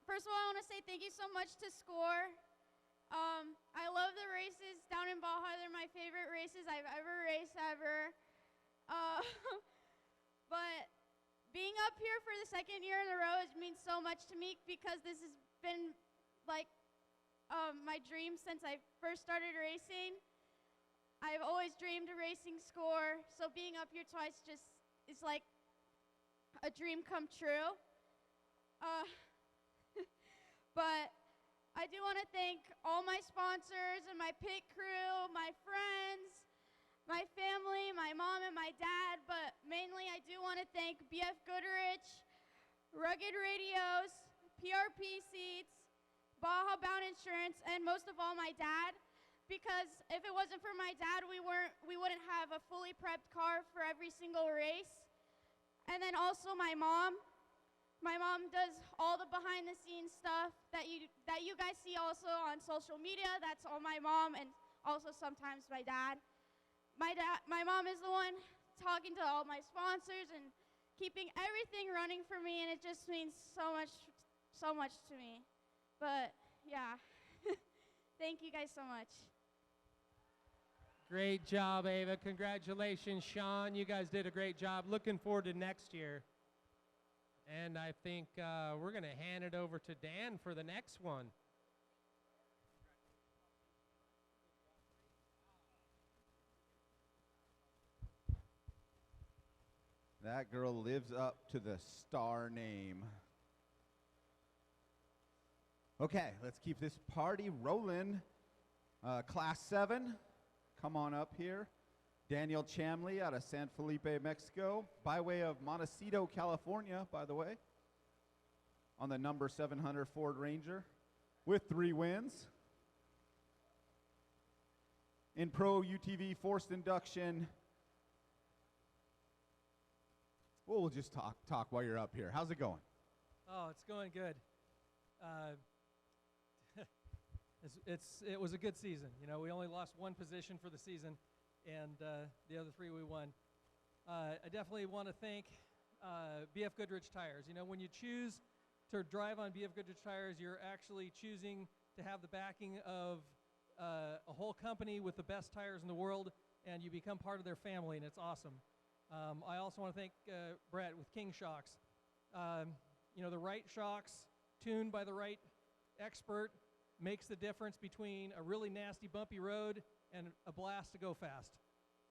First of all, I want to say thank you so much to SCORE. I love the races down in Baja. They're my favorite races I've ever raced ever. But being up here for the second year in a row, it means so much to me because this has been like my dream since I first started racing. I've always dreamed of racing SCORE, so being up here twice just is like a dream come true. But I do want to thank all my sponsors and my pit crew, my friends, my family, my mom and my dad, but mainly I do want to thank BF Goodrich, Rugged Radios, PRP Seats, Baja Bound Insurance, and most of all my dad, because if it wasn't for my dad, we wouldn't have a fully prepped car for every single race. And then also my mom. My mom does all the behind-the-scenes stuff that you guys see also on social media. That's all my mom, and also sometimes my dad. My mom is the one talking to all my sponsors and keeping everything running for me, and it just means so much to me. But yeah, thank you guys so much. Great job, Ava. Congratulations, Sean. You guys did a great job. Looking forward to next year. And I think we're going to hand it over to Dan for the next one. That girl lives up to the star name. Okay, let's keep this party rolling. Class 7, come on up here. Daniel Chamley out of San Felipe, Mexico, by way of Montecito, California, by the way, on the number 700 Ford Ranger with 3 wins. In Pro UTV forced induction, well, we'll just talk while you're up here. How's it going? Oh, it's going good. It was a good season. You know, we only lost 1 position for the season, and the other 3 we won. I definitely want to thank BF Goodrich Tires. You know, when you choose to drive on BF Goodrich Tires, you're actually choosing to have the backing of a whole company with the best tires in the world, and you become part of their family, and it's awesome. I also want to thank Brett with King Shocks. You know, the right shocks tuned by the right expert makes the difference between a really nasty bumpy road and a blast to go fast.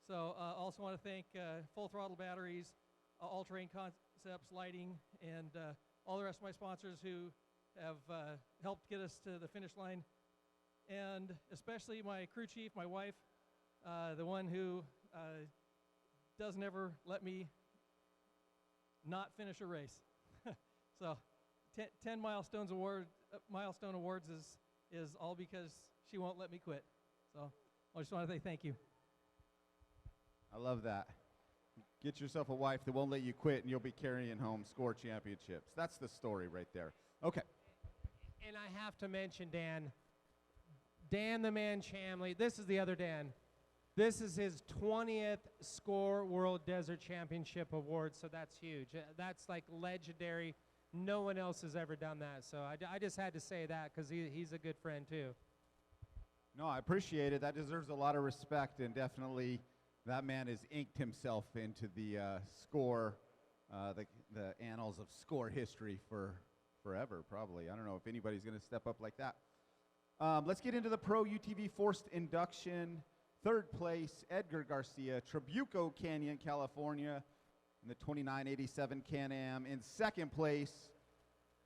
So also want to thank Full Throttle Batteries, All Terrain Concepts Lighting, and all the rest of my sponsors who have helped get us to the finish line. And especially my crew chief, my wife, the one who doesn't ever let me not finish a race. So 10 milestone awards is all because she won't let me quit. So I just want to say thank you. I love that. Get yourself a wife that won't let you quit, and you'll be carrying home SCORE championships. That's the story right there. Okay. And I have to mention Dan the Man Chamley. This is the other Dan. This is his 20th SCORE World Desert Championship Award, so that's huge. That's like legendary. No one else has ever done that, so I just had to say that because he's a good friend too. No, I appreciate it. That deserves a lot of respect, and definitely that man has inked himself into the SCORE, the annals of SCORE history for forever, probably. I don't know if anybody's going to step up like that. Let's get into the Pro UTV forced induction. 3rd place, Edgar Garcia, Trabuco Canyon, California, in the 2987 Can-Am. In 2nd place,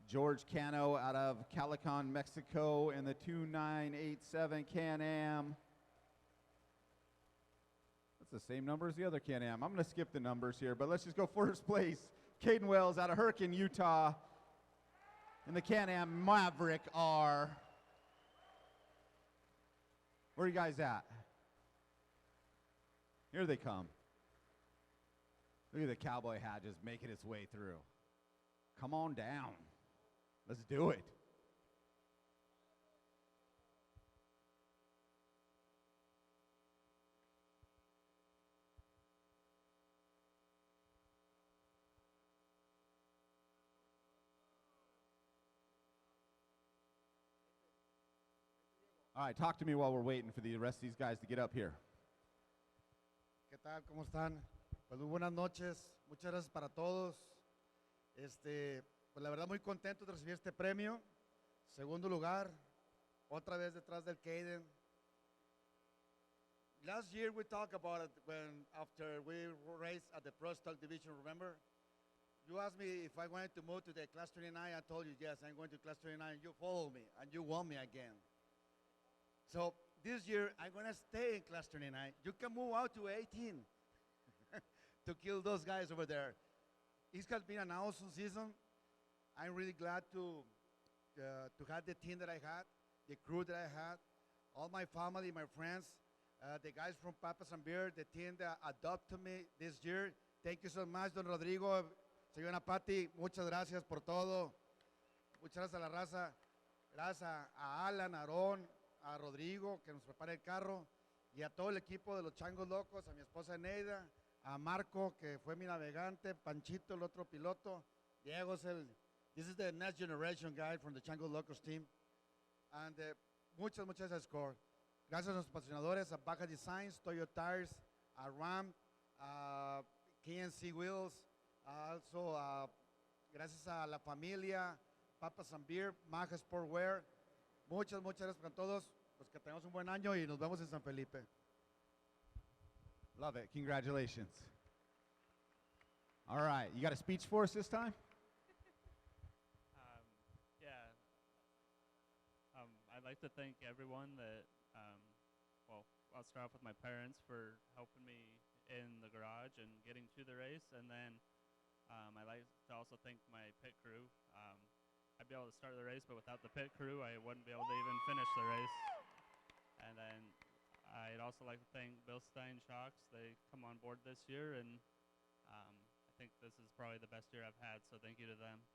George Cano out of Calicon, Mexico, in the 2987 Can-Am. That's the same number as the other Can-Am. I'm going to skip the numbers here, but let's just go 1st place. Caden Wells out of Hurricane, Utah, in the Can-Am Maverick R. Where are you guys at? Here they come. Look at the cowboy hat just making its way through. Come on down. Let's do it. All right, talk to me while we're waiting for the rest of these guys to get up here. ¿Qué tal? ¿Cómo están? Pues muy buenas noches. Muchas gracias para todos. Pues la verdad muy contento de recibir este premio. Segundo lugar, otra vez detrás del Caden. Last year we talked about it when after we raced at the Pro Stock Division, remember? You asked me if I wanted to move to the Class 29. I told you, yes, I'm going to Class 29. You followed me, and you won me again. So this year, I'm going to stay in Class 29. You can move out to 18 to kill those guys over there. It has been an awesome season. I'm really glad to have the team that I had, the crew that I had, all my family, my friends, the guys from Papas and Beer, the team that adopted me this year. Thank you so much, Don Rodrigo, señora Patti, muchas gracias por todo. Muchas gracias a la raza. Gracias a Alan, a Aarón, a Rodrigo, que nos prepara el carro, y a todo el equipo de los Changos Locos, a mi esposa Neida, a Marco, que fue mi navegante, Panchito, el otro piloto, Diego es this is the next generation guy from the Changos Locos team, and muchas gracias, SCORE. Gracias a nuestros patrocinadores, a Baja Designs, Toyo Tires, a Ram, a KNC Wheels, also gracias a la familia, Papas and Beer, Maja Sportwear. Muchas gracias para todos. Pues que tengamos un buen año y nos vemos en San Felipe. Love it. Congratulations. All right. You got a speech for us this time? I'd like to thank everyone that, well, I'll start off with my parents for helping me in the garage and getting to the race. And then I'd like to also thank my pit crew. I'd be able to start the race, but without the pit crew, I wouldn't be able to even finish the race. And then I'd also like to thank Bill Stein Shocks. They come on board this year, and I think this is probably the best year I've had, so thank you to them.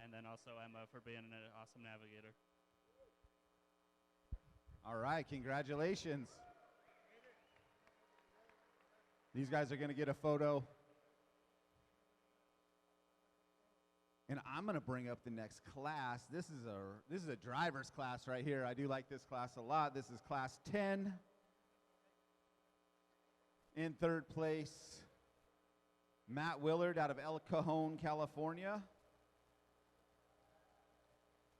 And then also Emma for being an awesome navigator. All right, congratulations. These guys are going to get a photo. And I'm going to bring up the next class. This is a driver's class right here. I do like this class a lot. This is class 10. In third place, Matt Willard out of El Cajon, California.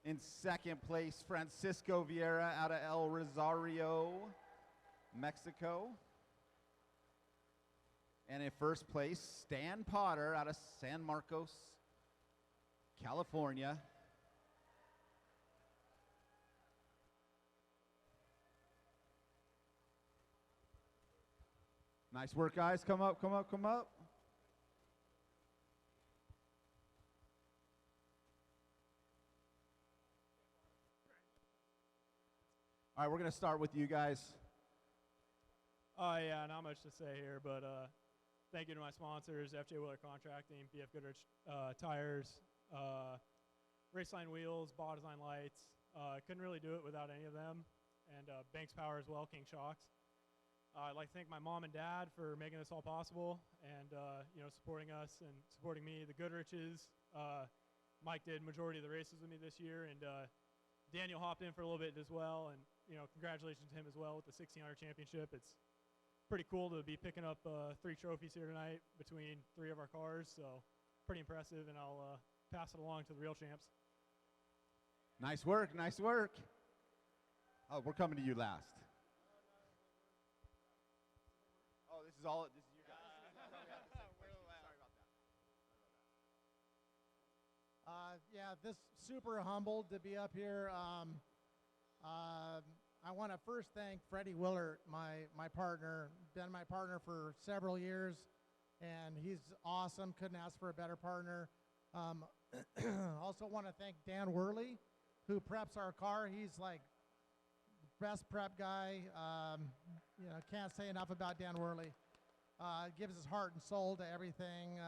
In second place, Francisco Vieira out of El Rosario, Mexico. And in first place, Stan Potter out of San Marcos, California. Nice work, guys. Come up, come up, come up. All right, we're going to start with you guys. Yeah, not much to say here, but thank you to my sponsors, FJ Wheeler Contracting, BF Goodrich Tires, Raceline Wheels, Baja Design Lights. Couldn't really do it without any of them. And Banks Power as well, King Shocks. I'd like to thank my mom and dad for making this all possible and supporting us and supporting me. The Goodriches, Mike did majority of the races with me this year, and Daniel hopped in for a little bit as well. And congratulations to him as well with the 1600 championship. It's pretty cool to be picking up 3 trophies here tonight between 3 of our cars. So pretty impressive, and I'll pass it along to the real champs. Nice work, nice work. Oh, we're coming to you last. Oh, this is you guys. Yeah, this super humbled to be up here. I want to first thank Freddie Willert, my partner, been my partner for several years, and he's awesome. Couldn't ask for a better partner. Also want to thank Dan Worley, who preps our car. He's like best prep guy. You know, can't say enough about Dan Worley. Gives his heart and soul to everything,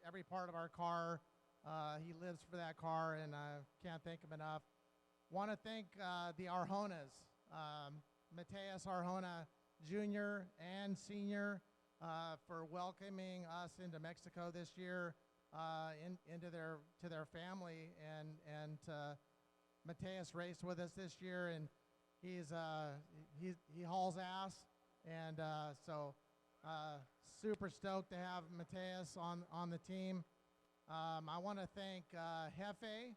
every part of our car. He lives for that car, and I can't thank him enough. Want to thank the Arjonas, Mateus Arjona Jr. and Sr., for welcoming us into Mexico this year, into their family, and Mateus raced with us this year, and he hauls ass, and so super stoked to have Mateus on the team. I want to thank Jefe,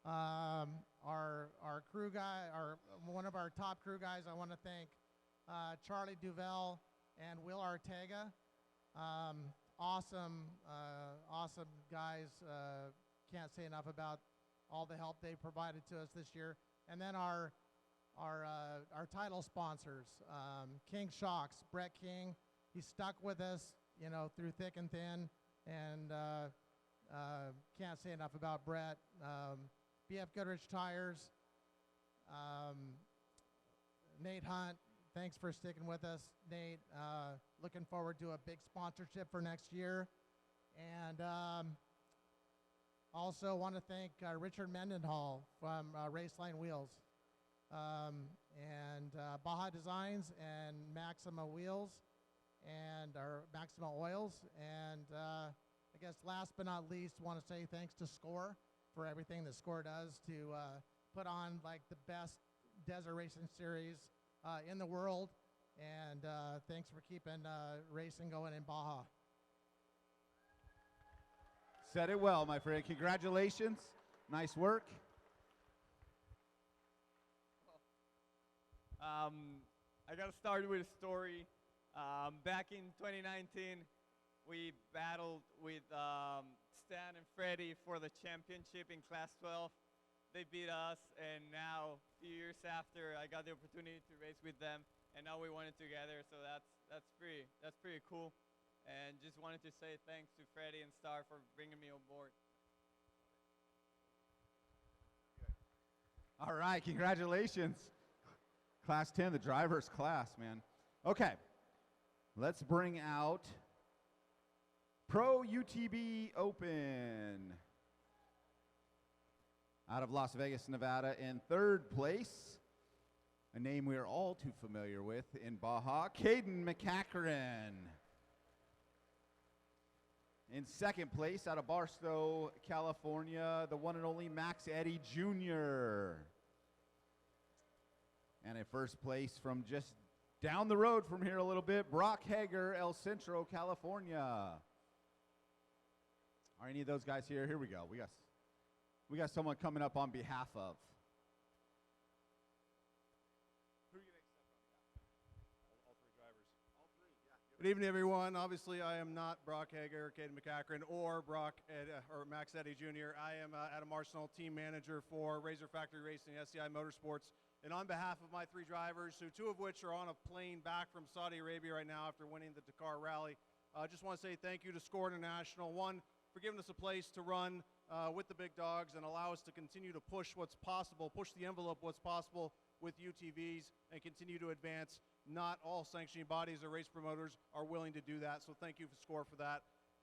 our crew guy, one of our top crew guys. I want to thank Charlie Duvel and Will Ortega. Awesome guys. Can't say enough about all the help they provided to us this year. And then our title sponsors, King Shocks, Brett King. He stuck with us, you know, through thick and thin, and can't say enough about Brett. BF Goodrich Tires, Nate Hunt, thanks for sticking with us, Nate. Looking forward to a big sponsorship for next year. And also want to thank Richard Mendenhall from Raceline Wheels, and Baja Designs, and Maxima Wheels, and our Maxima Oils. And I guess last but not least, want to say thanks to SCORE for everything that SCORE does to put on like the best desert racing series in the world. And thanks for keeping racing going in Baja. Said it well, my friend. Congratulations. Nice work. I got to start with a story. Back in 2019, we battled with Stan and Freddie for the championship in Class 12. They beat us, and now, a few years after, I got the opportunity to race with them, and now we won it together. So that's pretty cool. And just wanted to say thanks to Freddie and Star for bringing me on board. All right, congratulations. Class 10, the driver's class, man. Okay, let's bring out Pro UTV Open. Out of Las Vegas, Nevada, in third place, a name we are all too familiar with in Baja, Caden McCachran. In second place, out of Barstow, California, the one and only Max Eddy Jr. And in first place, from just down the road from here a little bit, Brock Hager, El Centro, California. Are any of those guys here? Here we go. We got someone coming up on behalf of. Good evening, everyone. Obviously, I am not Brock Hager, Caden McCachran, or Max Eddy Jr. I am Adam Arsenal, team manager for Razor Factory Racing, SCI Motorsports. And on behalf of my three drivers, two of which are on a plane back from Saudi Arabia right now after winning the Dakar Rally, I just want to say thank you to SCORE International, one, for giving us a place to run with the big dogs and allow us to continue to push what's possible, push the envelope what's possible with UTVs and continue to advance. Not all sanctioning bodies or race promoters are willing to do that, so thank you for SCORE for that.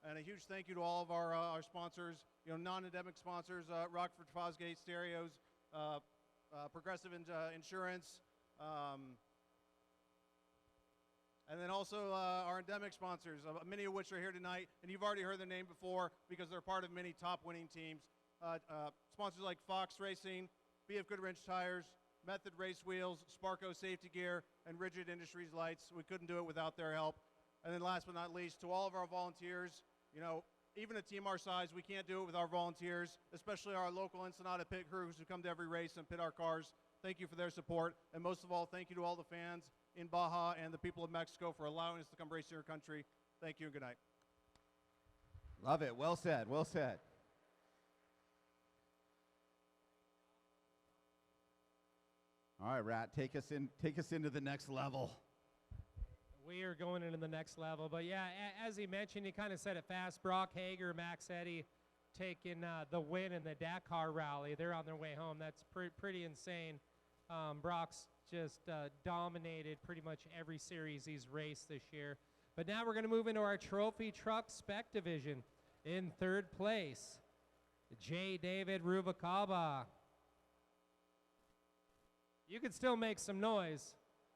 And a huge thank you to all of our sponsors, non-endemic sponsors, Rockford Fosgate Stereos, Progressive Insurance, and then also our endemic sponsors, many of which are here tonight, and you've already heard their name before because they're part of many top winning teams. Sponsors like Fox Racing, BF Goodrich Tires, Method Race Wheels, Sparco Safety Gear, and Rigid Industries Lights. We couldn't do it without their help. And then last but not least, to all of our volunteers, even a team our size, we can't do it with our volunteers, especially our local Ensenada pit crews who come to every race and pit our cars. Thank you for their support. And most of all, thank you to all the fans in Baja and the people of Mexico for allowing us to come race in your country. Thank you and good night. Love it. Well said. Well said. All right, Rat, take us into the next level. We are going into the next level. But yeah, as he mentioned, he kind of said it fast. Brock Hager, Max Eddy taking the win in the Dakar Rally. They're on their way home. That's pretty insane. Brock's just dominated pretty much every series he's raced this year. But now we're going to move into our trophy truck spec division. In third place, J. David Rubalcaba. You could still make some noise.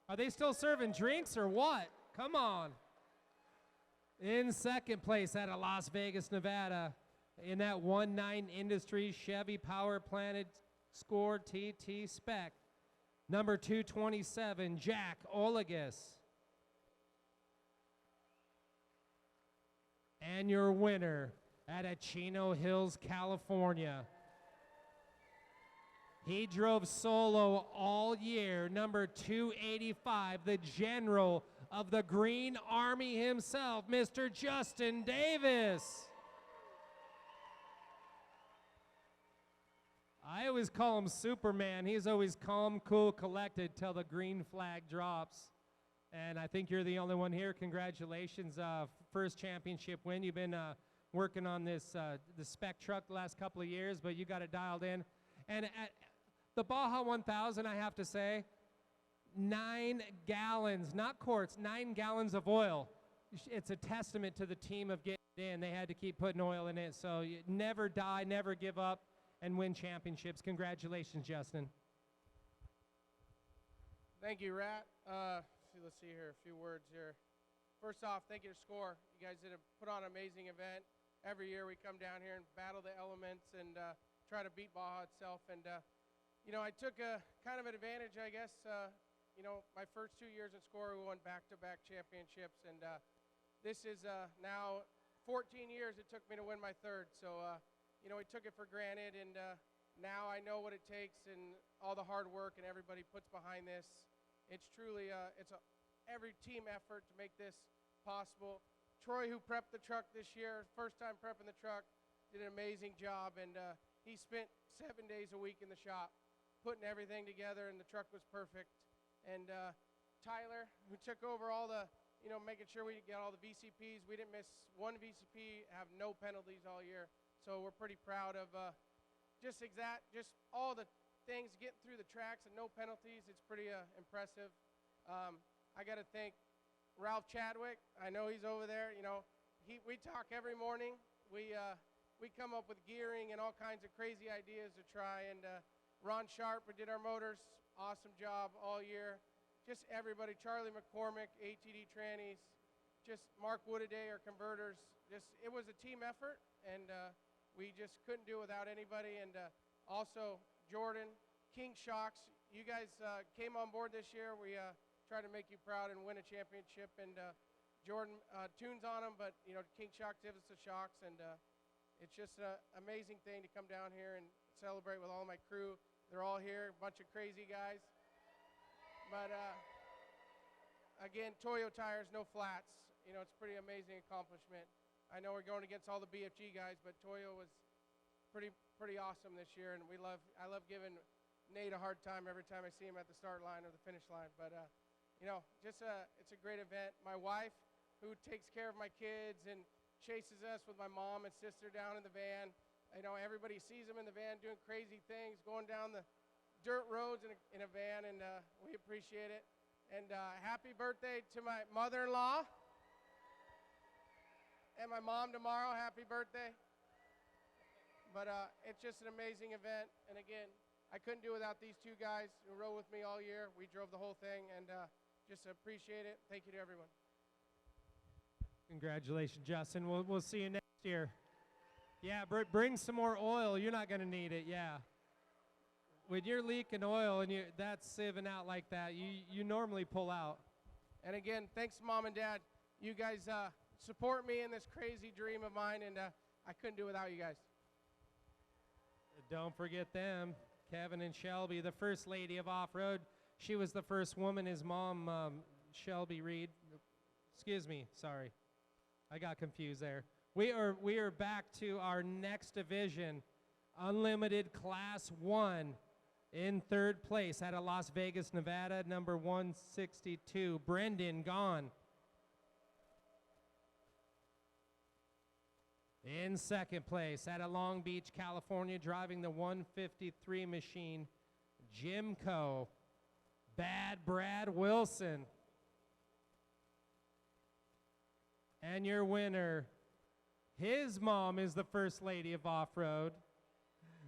Are they still serving drinks or what? Come on. In second place out of Las Vegas, Nevada, in that 1.9 Industries Chevy Power Planted SCORE TT spec, number 227, Jack Olagus. And your winner out of Chino Hills, California. He drove solo all year, number 285, the general of the Green Army himself, Mr. Justin Davis. I always call him Superman. He's always calm, cool, collected till the green flag drops. And I think you're the only one here. Congratulations, first championship win. You've been working on this the spec truck the last couple of years, but you got it dialed in. And at the Baja 1000, I have to say, 9 gallons, not quarts, 9 gallons of oil. It's a testament to the team of getting it in. They had to keep putting oil in it. So you never die, never give up, and win championships. Congratulations, Justin. Thank you, Rat. Let's see here, a few words here. First off, thank you to SCORE. You guys put on an amazing event. Every year we come down here and battle the elements and try to beat Baja itself. And, you know, I took a kind of an advantage, I guess. You know, my first 2 years in SCORE, we won back-to-back championships. And this is now 14 years it took me to win my third. So, you know, we took it for granted. And now I know what it takes and all the hard work and everybody puts behind this. It's truly, every team effort to make this possible. Troy, who prepped the truck this year, first time prepping the truck, did an amazing job, and he spent 7 days a week in the shop putting everything together, and the truck was perfect. And Tyler, who took over all the, you know, making sure we get all the VCPs. We didn't miss one VCP, have no penalties all year. So we're pretty proud of just all the things, getting through the tracks and no penalties. It's pretty impressive. I got to thank Ralph Chadwick. I know he's over there. You know, we talk every morning. We come up with gearing and all kinds of crazy ideas to try. And Ron Sharp, who did our motors, awesome job all year. Just everybody, Charlie McCormick, ATD Trannies, just Mark Woodaday, our converters. It was a team effort, and we just couldn't do it without anybody. And also Jordan, King Shocks, you guys came on board this year. We try to make you proud and win a championship. And Jordan tunes on them, but you know, King Shocks gives us the shocks, and it's just an amazing thing to come down here and celebrate with all my crew. They're all here, a bunch of crazy guys. But again, Toyo tires, no flats. You know, it's a pretty amazing accomplishment. I know we're going against all the BFG guys, but Toyo was pretty awesome this year, and I love giving Nate a hard time every time I see him at the start line or the finish line. But you know, it's a great event. My wife, who takes care of my kids and chases us with my mom and sister down in the van. You know, everybody sees them in the van doing crazy things, going down the dirt roads in a van, and we appreciate it. And happy birthday to my mother-in-law and my mom tomorrow. Happy birthday. But it's just an amazing event. And again, I couldn't do it without these two guys who rode with me all year. We drove the whole thing, and just appreciate it. Thank you to everyone. Congratulations, Justin. We'll see you next year. Yeah, bring some more oil. You're not going to need it, yeah. When you're leaking oil and that's sieving out like that, you normally pull out. And again, thanks, Mom and Dad. You guys support me in this crazy dream of mine, and I couldn't do it without you guys. Don't forget them, Kevin and Shelby, the first lady of off-road. She was the first woman, his mom, Shelby Reed. Excuse me, sorry. I got confused there. We are back to our next division, Unlimited Class 1. In third place out of Las Vegas, Nevada, number 162, Brendan Gahn. In second place out of Long Beach, California, driving the 153 machine, Jim Coe, Bad Brad Wilson. And your winner, his mom is the First Lady of Off-Road,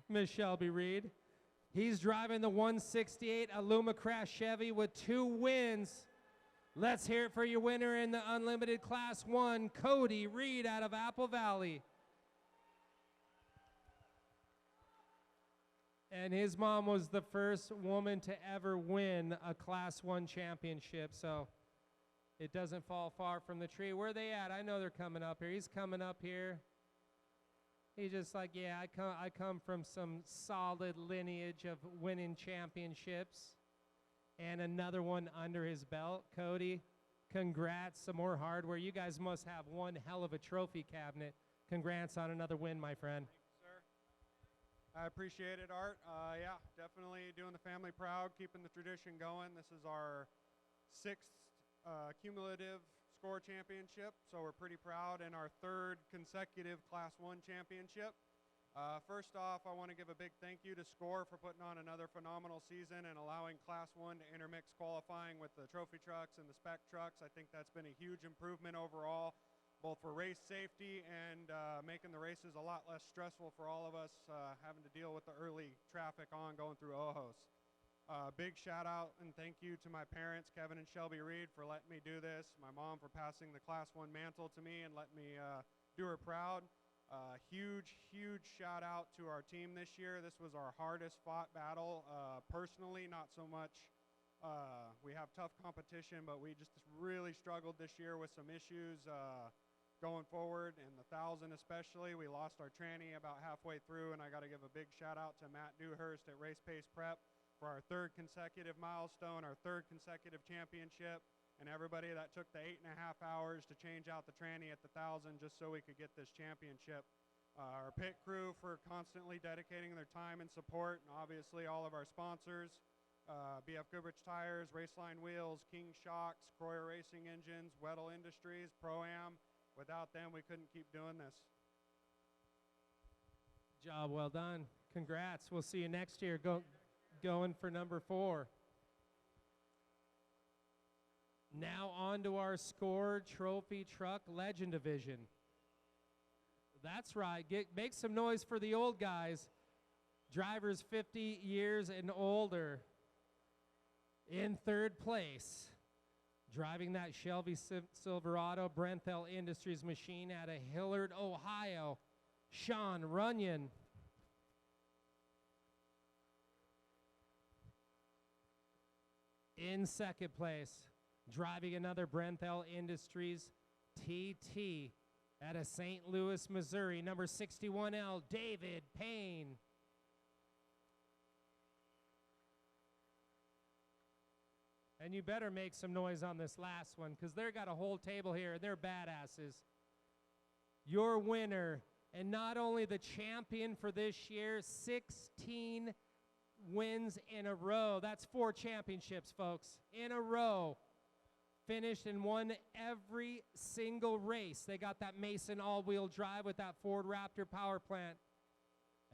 Miss Shelby Reed. He's driving the 168 Alumacraft Chevy with 2 wins. Let's hear it for your winner in the Unlimited Class 1, Cody Reed out of Apple Valley. And his mom was the first woman to ever win a Class 1 championship, so it doesn't fall far from the tree. Where are they at? I know they're coming up here. He's coming up here. He's just like, yeah, I come from some solid lineage of winning championships. And another one under his belt. Cody, congrats, some more hardware. You guys must have one hell of a trophy cabinet. Congrats on another win, my friend. I appreciate it, Art. Yeah, definitely doing the family proud, keeping the tradition going. This is our 6th cumulative SCORE championship, so we're pretty proud, and our 3rd consecutive Class 1 championship. First off, I want to give a big thank you to SCORE for putting on another phenomenal season and allowing Class 1 to intermix qualifying with the trophy trucks and the spec trucks. I think that's been a huge improvement overall, both for race safety and making the races a lot less stressful for all of us having to deal with the early traffic going through Ojos. Big shout out and thank you to my parents, Kevin and Shelby Reed, for letting me do this. My mom for passing the Class 1 mantle to me and letting me do her proud. Huge shout out to our team this year. This was our hardest fought battle personally, not so much. We have tough competition, but we just really struggled this year with some issues going forward, and the 1,000 especially. We lost our tranny about halfway through, and I got to give a big shout out to Matt Dewhurst at Race Pace Prep for our 3rd consecutive milestone, our 3rd consecutive championship, and everybody that took the 8.5 hours to change out the tranny at the 1,000 just so we could get this championship. Our pit crew for constantly dedicating their time and support, and obviously all of our sponsors, BF Goodrich Tires, Raceline Wheels, King Shocks, Croyer Racing Engines, Weddle Industries, Pro-Am. Without them, we couldn't keep doing this. Job well done. Congrats. We'll see you next year going for number 4. Now on to our SCORE Trophy Truck Legend Division. That's right. Make some noise for the old guys. Drivers 50 years and older. In 3rd place, driving that Shelby Silverado Brenthel Industries machine out of Hillard, Ohio, Sean Runyon. In 2nd place, driving another Brenthel Industries TT out of St. Louis, Missouri, number 61L, David Payne. And you better make some noise on this last one, because they've got a whole table here, and they're badasses. Your winner, and not only the champion for this year, 16 wins in a row. That's 4 championships, folks, in a row. Finished and won every single race. They got that Mason all-wheel drive with that Ford Raptor power plant.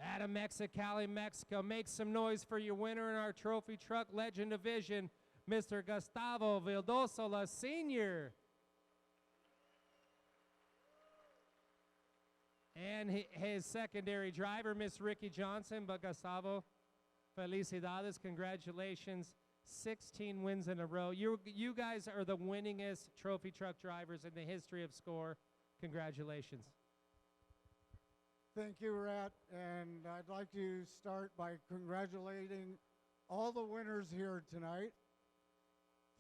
Out of Mexicali, Mexico. Make some noise for your winner in our Trophy Truck Legend Division, Mr. Gustavo Vildosola Sr. And his secondary driver, Miss Ricky Johnson. But Gustavo, felicidades, congratulations. 16 wins in a row. You guys are the winningest trophy truck drivers in the history of SCORE. Congratulations. Thank you, Rat. And I'd like to start by congratulating all the winners here tonight.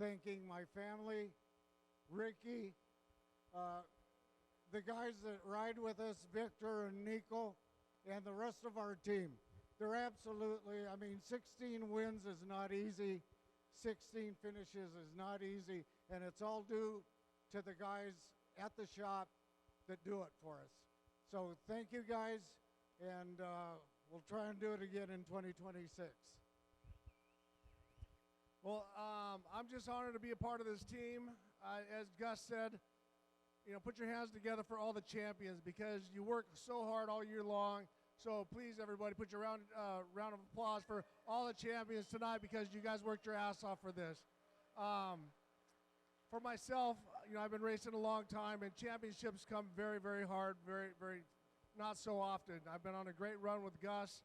Thanking my family, Ricky, the guys that ride with us, Victor and Nico, and the rest of our team. They're absolutely, 16 wins is not easy. 16 finishes is not easy. And it's all due to the guys at the shop that do it for us. So thank you guys, and we'll try and do it again in 2026. Well, I'm just honored to be a part of this team. As Gus said, put your hands together for all the champions, because you work so hard all year long So please, everybody, put your round of applause for all the champions tonight because you guys worked your ass off for this. For myself, I've been racing a long time, and championships come very, very hard, very, very not so often. I've been on a great run with Gus.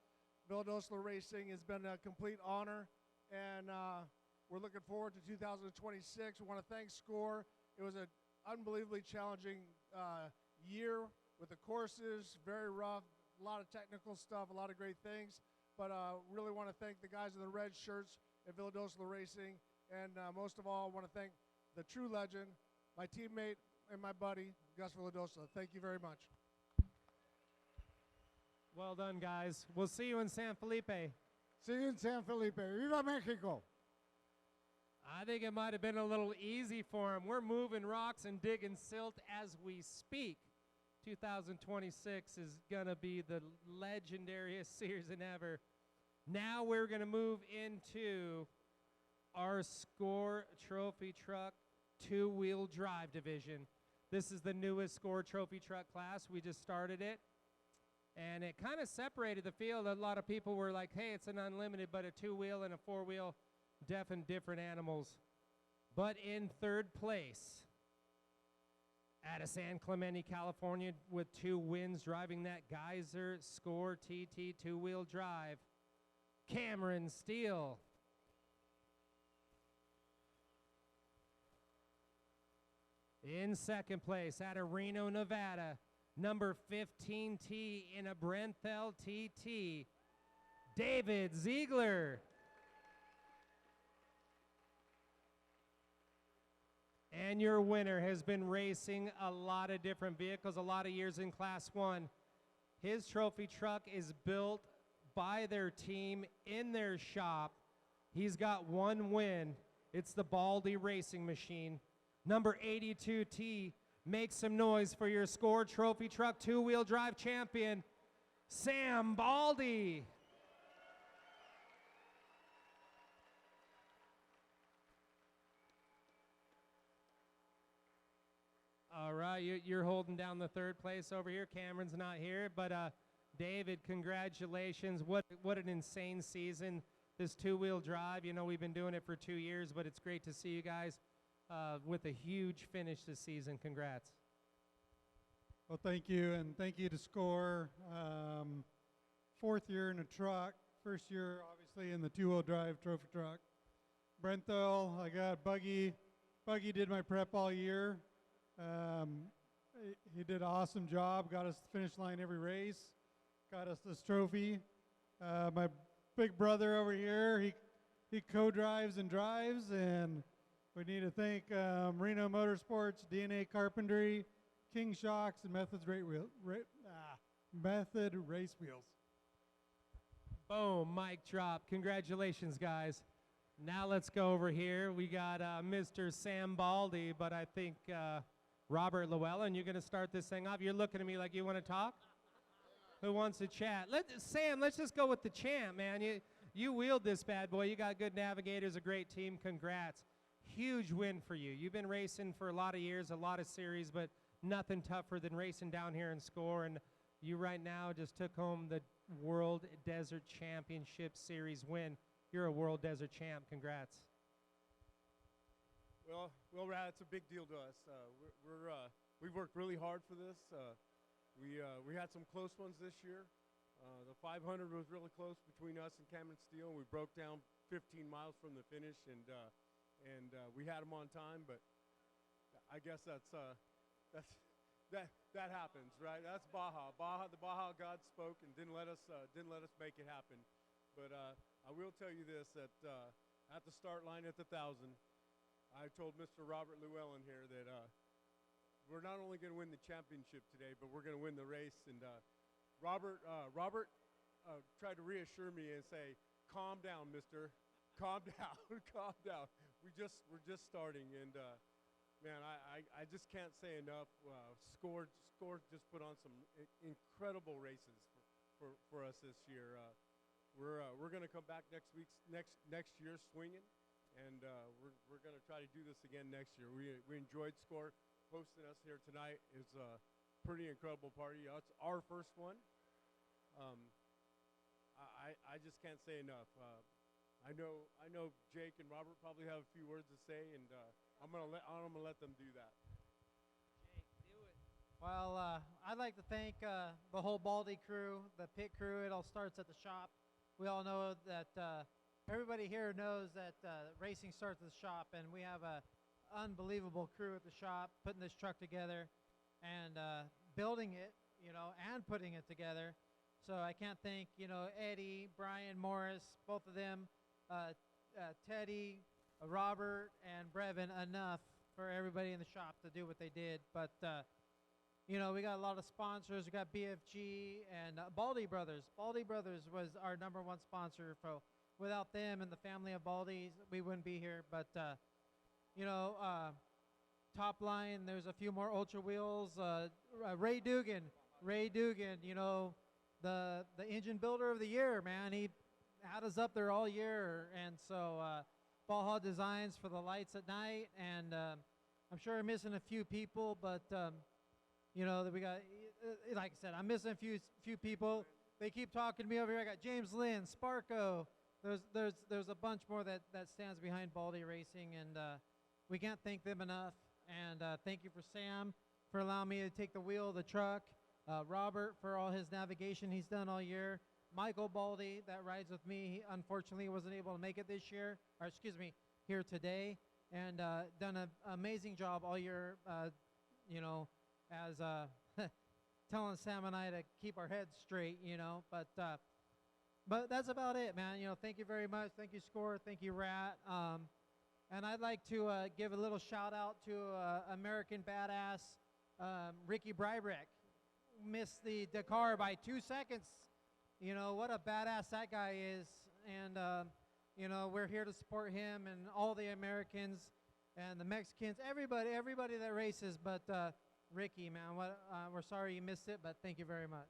Villadosla Racing has been a complete honor, and we're looking forward to 2026. We want to thank SCORE. It was an unbelievably challenging year with the courses, very rough, a lot of technical stuff, a lot of great things. But really want to thank the guys in the red shirts at Villadosla Racing, and most of all, I want to thank the true legend, my teammate and my buddy, Gus Villadosla. Thank you very much. Well done, guys. We'll see you in San Felipe. See you in San Felipe. Viva Mexico. I think it might have been a little easy for him. We're moving rocks and digging silt as we speak. 2026 is going to be the legendariest season ever. Now we're going to move into our SCORE Trophy Truck two-wheel drive division. This is the newest SCORE Trophy Truck class. We just started it. And it kind of separated the field. A lot of people were like, hey, it's an unlimited, but a two-wheel and a four-wheel, definitely different animals. But in third place, out of San Clemente, California, with 2 wins, driving that Geyser SCORE TT two-wheel drive, Cameron Steele. In second place, out of Reno, Nevada, number 15T in a Brenthel TT, David Ziegler. And your winner has been racing a lot of different vehicles, a lot of years in Class 1. His trophy truck is built by their team in their shop. He's got 1 win. It's the Baldy Racing Machine. Number 82T. Make some noise for your SCORE Trophy Truck two-wheel drive champion, Sam Baldy. All right, you're holding down the third place over here. Cameron's not here, but David, congratulations. What an insane season, this two-wheel drive. We've been doing it for 2 years, but it's great to see you guys with a huge finish this season. Congrats. Well, thank you, and thank you to SCORE. 4th year in a truck, 1st year, obviously, in the two-wheel drive trophy truck. Brenthel, I got Buggy. Buggy did my prep all year. He did an awesome job, got us to the finish line every race, got us this trophy. My big brother over here, he co-drives and drives, and we need to thank Reno Motorsports, DNA Carpentry, King Shocks, and Method Race Wheels. Boom, mic drop. Congratulations, guys. Now let's go over here. We got Mr. Sam Baldy, but I think Robert Llewellyn, you're going to start this thing off. You're looking at me like you want to talk? Who wants to chat? Sam, let's just go with the champ, man. You wheeled this bad boy. You got good navigators, a great team. Congrats. Huge win for you. You've been racing for a lot of years, a lot of series, but nothing tougher than racing down here in SCORE. And you right now just took home the World Desert Championship Series win. You're a World Desert champ. Congrats. Well, Rad, it's a big deal to us. We worked really hard for this. We had some close ones this year. The 500 was really close between us and Cameron Steele. We broke down 15 miles from the finish, and we had them on time. But I guess that happens, right? That's Baja. The Baja God spoke and didn't let us make it happen. But I will tell you this: that at the start line at the 1,000. I told Mr. Robert Llewellyn here that we're not only going to win the championship today, but we're going to win the race. And Robert tried to reassure me and say, "Calm down, mister. Calm down. Calm down. We're just starting." And man, I just can't say enough. SCORE just put on some incredible races for us this year. We're going to come back next year swinging. And we're going to try to do this again next year. We enjoyed SCORE hosting us here tonight. It's a pretty incredible party. It's our first one. I just can't say enough. I know Jake and Robert probably have a few words to say, and I'm gonna let them do that. Well, I'd like to thank the whole Baldy crew, the pit crew. It all starts at the shop. We all know that everybody here knows that racing starts at the shop, and we have a unbelievable crew at the shop putting this truck together and building it, and putting it together. So I can't thank, Eddie, Brian, Morris, both of them, Teddy, Robert, and Brevin enough for everybody in the shop to do what they did. But we got a lot of sponsors. We got BFG and Baldy Brothers. Baldy Brothers was our #1 sponsor. So without them and the family of Baldy's, we wouldn't be here. But, top line, there's a few more Ultra Wheels. Ray Dugan, the engine builder of the year, man. He had us up there all year. And so Baja Designs for the lights at night. And I'm sure I'm missing a few people, but that we got, like I said, I'm missing a few people. They keep talking to me over here. I got James Lynn, Sparko. There's a bunch more that stands behind Baldy Racing, and we can't thank them enough. And thank you for Sam for allowing me to take the wheel of the truck. Robert for all his navigation he's done all year. Michael Baldy that rides with me. He unfortunately wasn't able to make it this year, or excuse me, here today, and done an amazing job all year. As telling Sam and I to keep our heads straight, but that's about it, man. Thank you very much. Thank you, Score. Thank you, Rat. And I'd like to give a little shout out to American Badass Ricky Brybrick. Missed the Dakar by 2 seconds. What a badass that guy is. And, we're here to support him and all the Americans and the Mexicans, everybody that races. But Ricky, man, we're sorry you missed it, but thank you very much.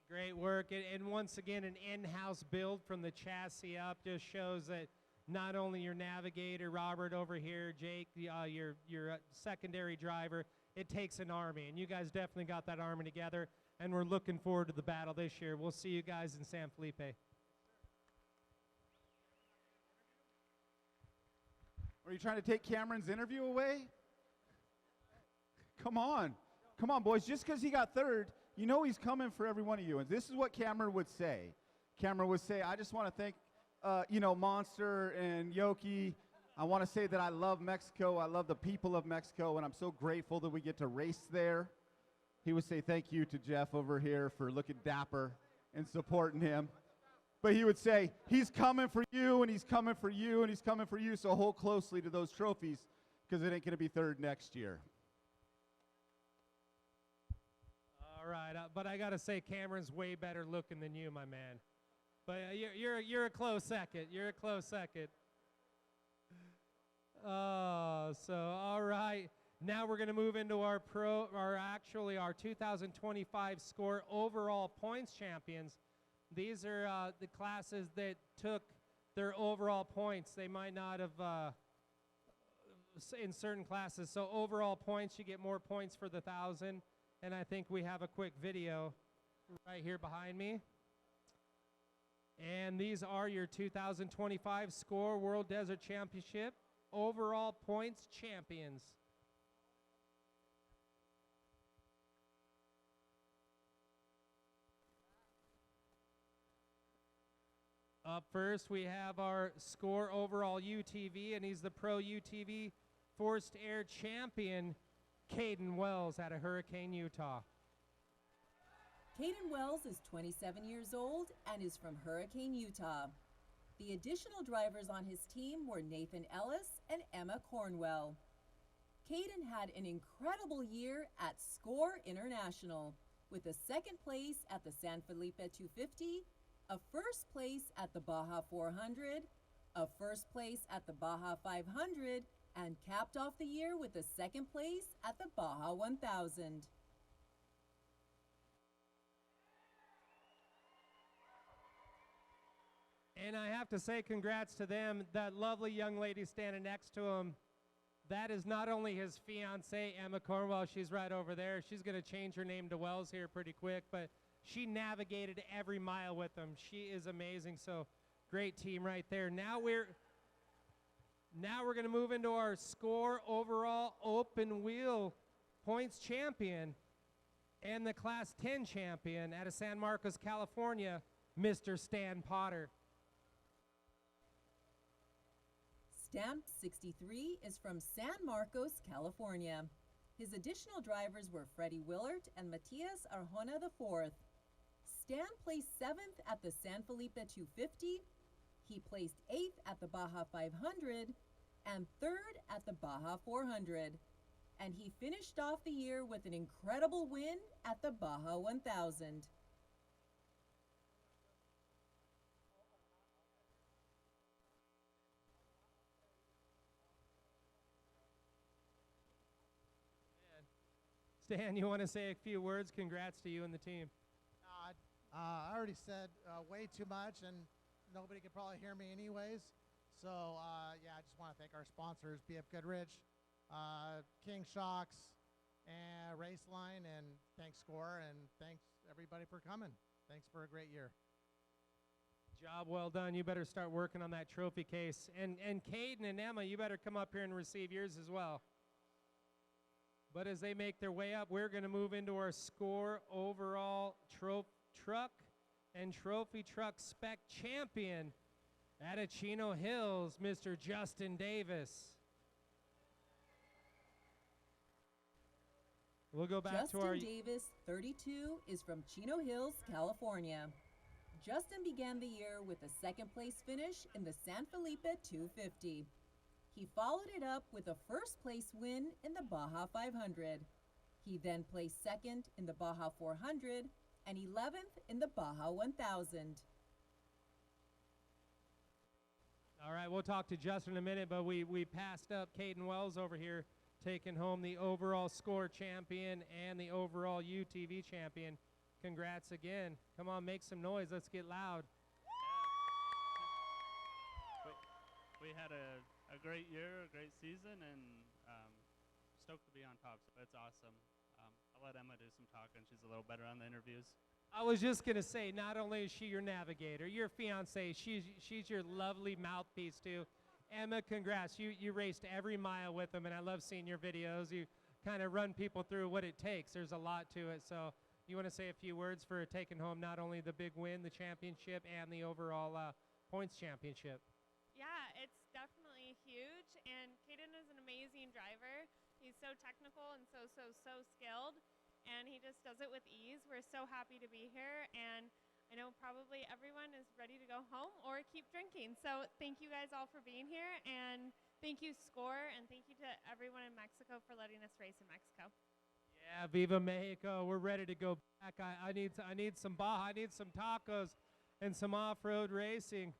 Great work. And once again, an in-house build from the chassis up just shows that not only your navigator, Robert over here, Jake, your secondary driver, it takes an army. And you guys definitely got that army together. And we're looking forward to the battle this year. We'll see you guys in San Felipe. Are you trying to take Cameron's interview away? Come on, boys. Just because he got third, he's coming for every one of you. And this is what Cameron would say. Cameron would say, I just want to thank, Monster and Yoki. I want to say that I love Mexico. I love the people of Mexico, and I'm so grateful that we get to race there. He would say thank you to Jeff over here for looking dapper and supporting him. But he would say, he's coming for you, and he's coming for you, and he's coming for you, so hold closely to those trophies because it ain't going to be third next year. All right, but I got to say Cameron's way better looking than you, my man. But you're a close second. You're a close second. So all right. Now we're going to move into our 2025 SCORE overall points champions. These are the classes that took their overall points. They might not have in certain classes. So overall points, you get more points for the 1,000. And I think we have a quick video right here behind me. And these are your 2025 SCORE World Desert Championship overall points champions. Up first, we have our SCORE overall UTV, and he's the Pro UTV Forced Air Champion, Caden Wells out of Hurricane, Utah. Caden Wells is 27 years old and is from Hurricane, Utah. The additional drivers on his team were Nathan Ellis and Emma Cornwell. Caden had an incredible year at SCORE International, with a second place at the San Felipe 250, a first place at the Baja 400, a first place at the Baja 500, and capped off the year with a second place at the Baja 1000. And I have to say congrats to them. That lovely young lady standing next to him, that is not only his fiancée, Emma Cornwell. She's right over there. She's going to change her name to Wells here pretty quick, but She navigated every mile with them. She is amazing. So great team right there. Now we're going to move into our SCORE overall open wheel points champion and the Class 10 champion out of San Marcos, California, Mr. Stan Potter. Stamp 63 is from San Marcos, California. His additional drivers were Freddie Willert and Matias Arjona IV. Stan placed 7th at the San Felipe 250. He placed 8th at the Baja 500 and 3rd at the Baja 400. And he finished off the year with an incredible win at the Baja 1000. Stan, you want to say a few words? Congrats to you and the team. I already said way too much, and nobody could probably hear me anyways. So, yeah, I just want to thank our sponsors, BF Goodrich, King Shocks, and Raceline, and thanks SCORE, and thanks everybody for coming. Thanks for a great year. Job well done. You better start working on that trophy case. And Caden and Emma, you better come up here and receive yours as well. But as they make their way up, we're going to move into our SCORE overall truck and trophy truck spec champion out of Chino Hills, Mr. Justin Davis. We'll go back to our... Justin Davis, 32, is from Chino Hills, California. Justin began the year with a second place finish in the San Felipe 250. He followed it up with a first place win in the Baja 500. He then placed second in the Baja 400 and 11th in the Baja 1000. All right, we'll talk to Justin in a minute, but we passed up Caden Wells over here, taking home the overall SCORE champion and the overall UTV champion. Congrats again. Come on, make some noise. Let's get loud. We had a great year, a great season, and stoked to be on top, so it's awesome. I'll let Emma do some talking. She's a little better on the interviews. I was just going to say, not only is she your navigator, your fiance, she's your lovely mouthpiece too. Emma, congrats. You raced every mile with them, and I love seeing your videos. You kind of run people through what it takes. There's a lot to it. So you want to say a few words for taking home not only the big win, the championship, and the overall points championship? Yeah, it's definitely huge, and Caden is an amazing driver. He's so technical and so skilled, and he just does it with ease. We're so happy to be here, and I know probably everyone is ready to go home or keep drinking. So thank you guys all for being here, and thank you SCORE, and thank you to everyone in Mexico for letting us race in Mexico. Yeah, Viva Mexico. We're ready to go back. I need some Baja. I need some tacos and some off-road racing.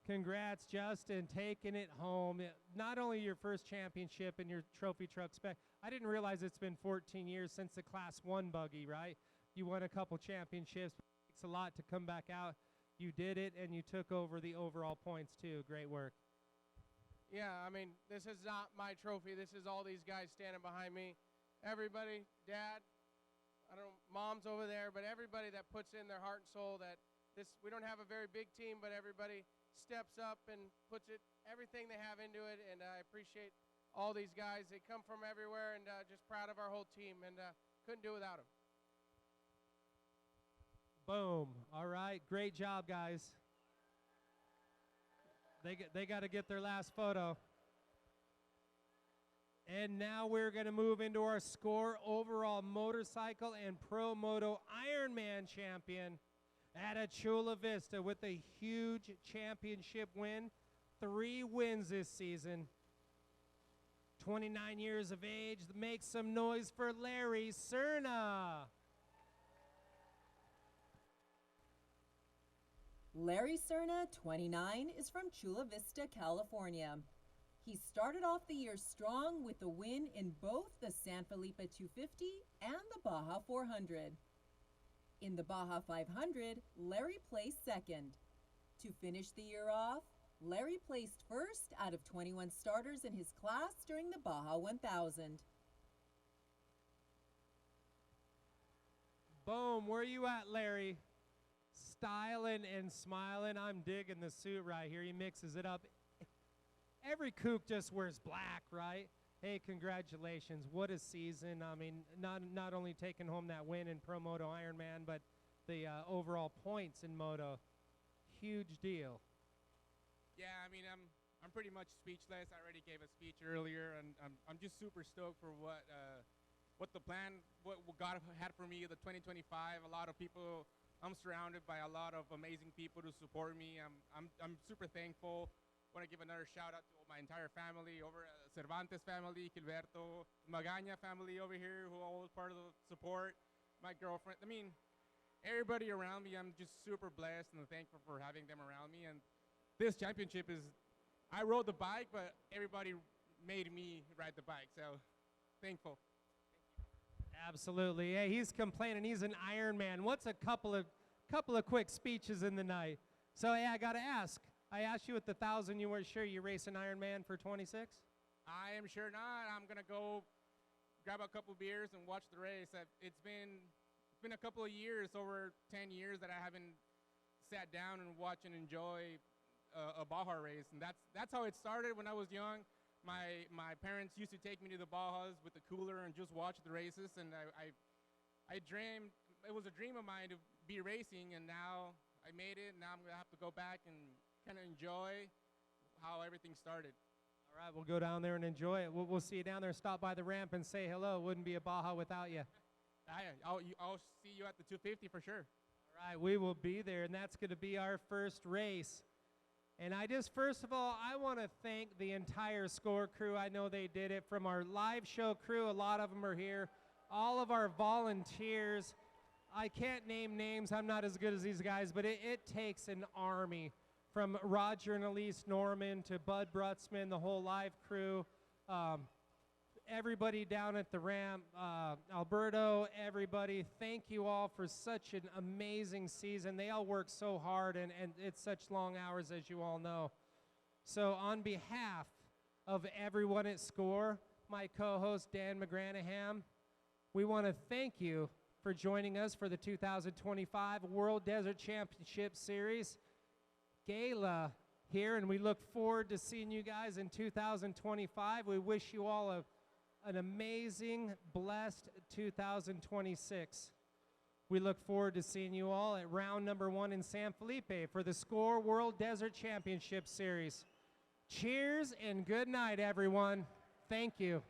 Congrats, Justin, taking it home. Not only your first championship in your trophy truck spec, I didn't realize it's been 14 years since the Class 1 buggy, right? You won a couple championships. It takes a lot to come back out. You did it, and you took over the overall points, too. Great work. Yeah, I mean, this is not my trophy. This is all these guys standing behind me. Everybody, Dad, I don't know, Mom's over there, but everybody that puts in their heart and soul that we don't have a very big team, but everybody steps up and puts everything they have into it, and I appreciate all these guys. They come from everywhere, and just proud of our whole team, and couldn't do without them. Boom. All right. Great job, guys. They got to get their last photo. And now we're going to move into our SCORE overall motorcycle and Pro Moto Ironman champion at Chula Vista with a huge championship win. 3 wins this season. 29 years of age. Make some noise for Larry Cerna. Larry Cerna, 29, is from Chula Vista, California. He started off the year strong with a win in both the San Felipe 250 and the Baja 400. In the Baja 500, Larry placed second. To finish the year off, Larry placed first out of 21 starters in his class during the Baja 1000. Boom. Where you at, Larry? Styling and smiling. I'm digging the suit right here. He mixes it up. Every kook just wears black, right? Hey, congratulations. What a season. I mean, not only taking home that win in Pro Moto Ironman, but the overall points in Moto. Huge deal. Yeah, I mean, I'm pretty much speechless. I already gave a speech earlier, and I'm just super stoked for what the plan, what God had for me, the 2025. A lot of people, I'm surrounded by a lot of amazing people to support me. I'm super thankful. Want to give another shout out to my entire family over Cervantes family, Gilberto, Magana family over here, who are all part of the support. My girlfriend. I mean, everybody around me. I'm just super blessed and thankful for having them around me. And this championship is, I rode the bike, but everybody made me ride the bike. So, thankful. Absolutely. Yeah, he's complaining. He's an Ironman. What's a couple of quick speeches in the night? So yeah, I got to ask. I asked you at the 1,000, you weren't sure you race an Ironman for 26? I am sure not. I'm gonna go grab a couple beers and watch the race. It's been a couple of years, over 10 years, that I haven't sat down and watched and enjoy a Baja race, and that's how it started when I was young. My parents used to take me to the Bajas with the cooler and just watch the races, and I dreamed, it was a dream of mine to be racing, and now I made it. Now I'm gonna have to go back and kind of enjoy how everything started. All right, we'll go down there and enjoy it. We'll see you down there. Stop by the ramp and say hello. Wouldn't be a Baja without you. I'll see you at the 250 for sure. All right, we will be there, and that's going to be our first race. And first of all, I want to thank the entire SCORE crew. I know they did it. From our live show crew, a lot of them are here. All of our volunteers. I can't name names. I'm not as good as these guys, but it takes an army. From Roger and Elise Norman to Bud Brutzman, the whole live crew, everybody down at the ramp, Alberto, everybody, thank you all for such an amazing season. They all work so hard, and it's such long hours, as you all know. So on behalf of everyone at SCORE, my co-host Dan McGranaham, we want to thank you for joining us for the 2025 World Desert Championship Series Gala here, and we look forward to seeing you guys in 2025. We wish you all an amazing, blessed 2026. We look forward to seeing you all at round number 1 in San Felipe for the SCORE World Desert Championship Series. Cheers and good night, everyone. Thank you.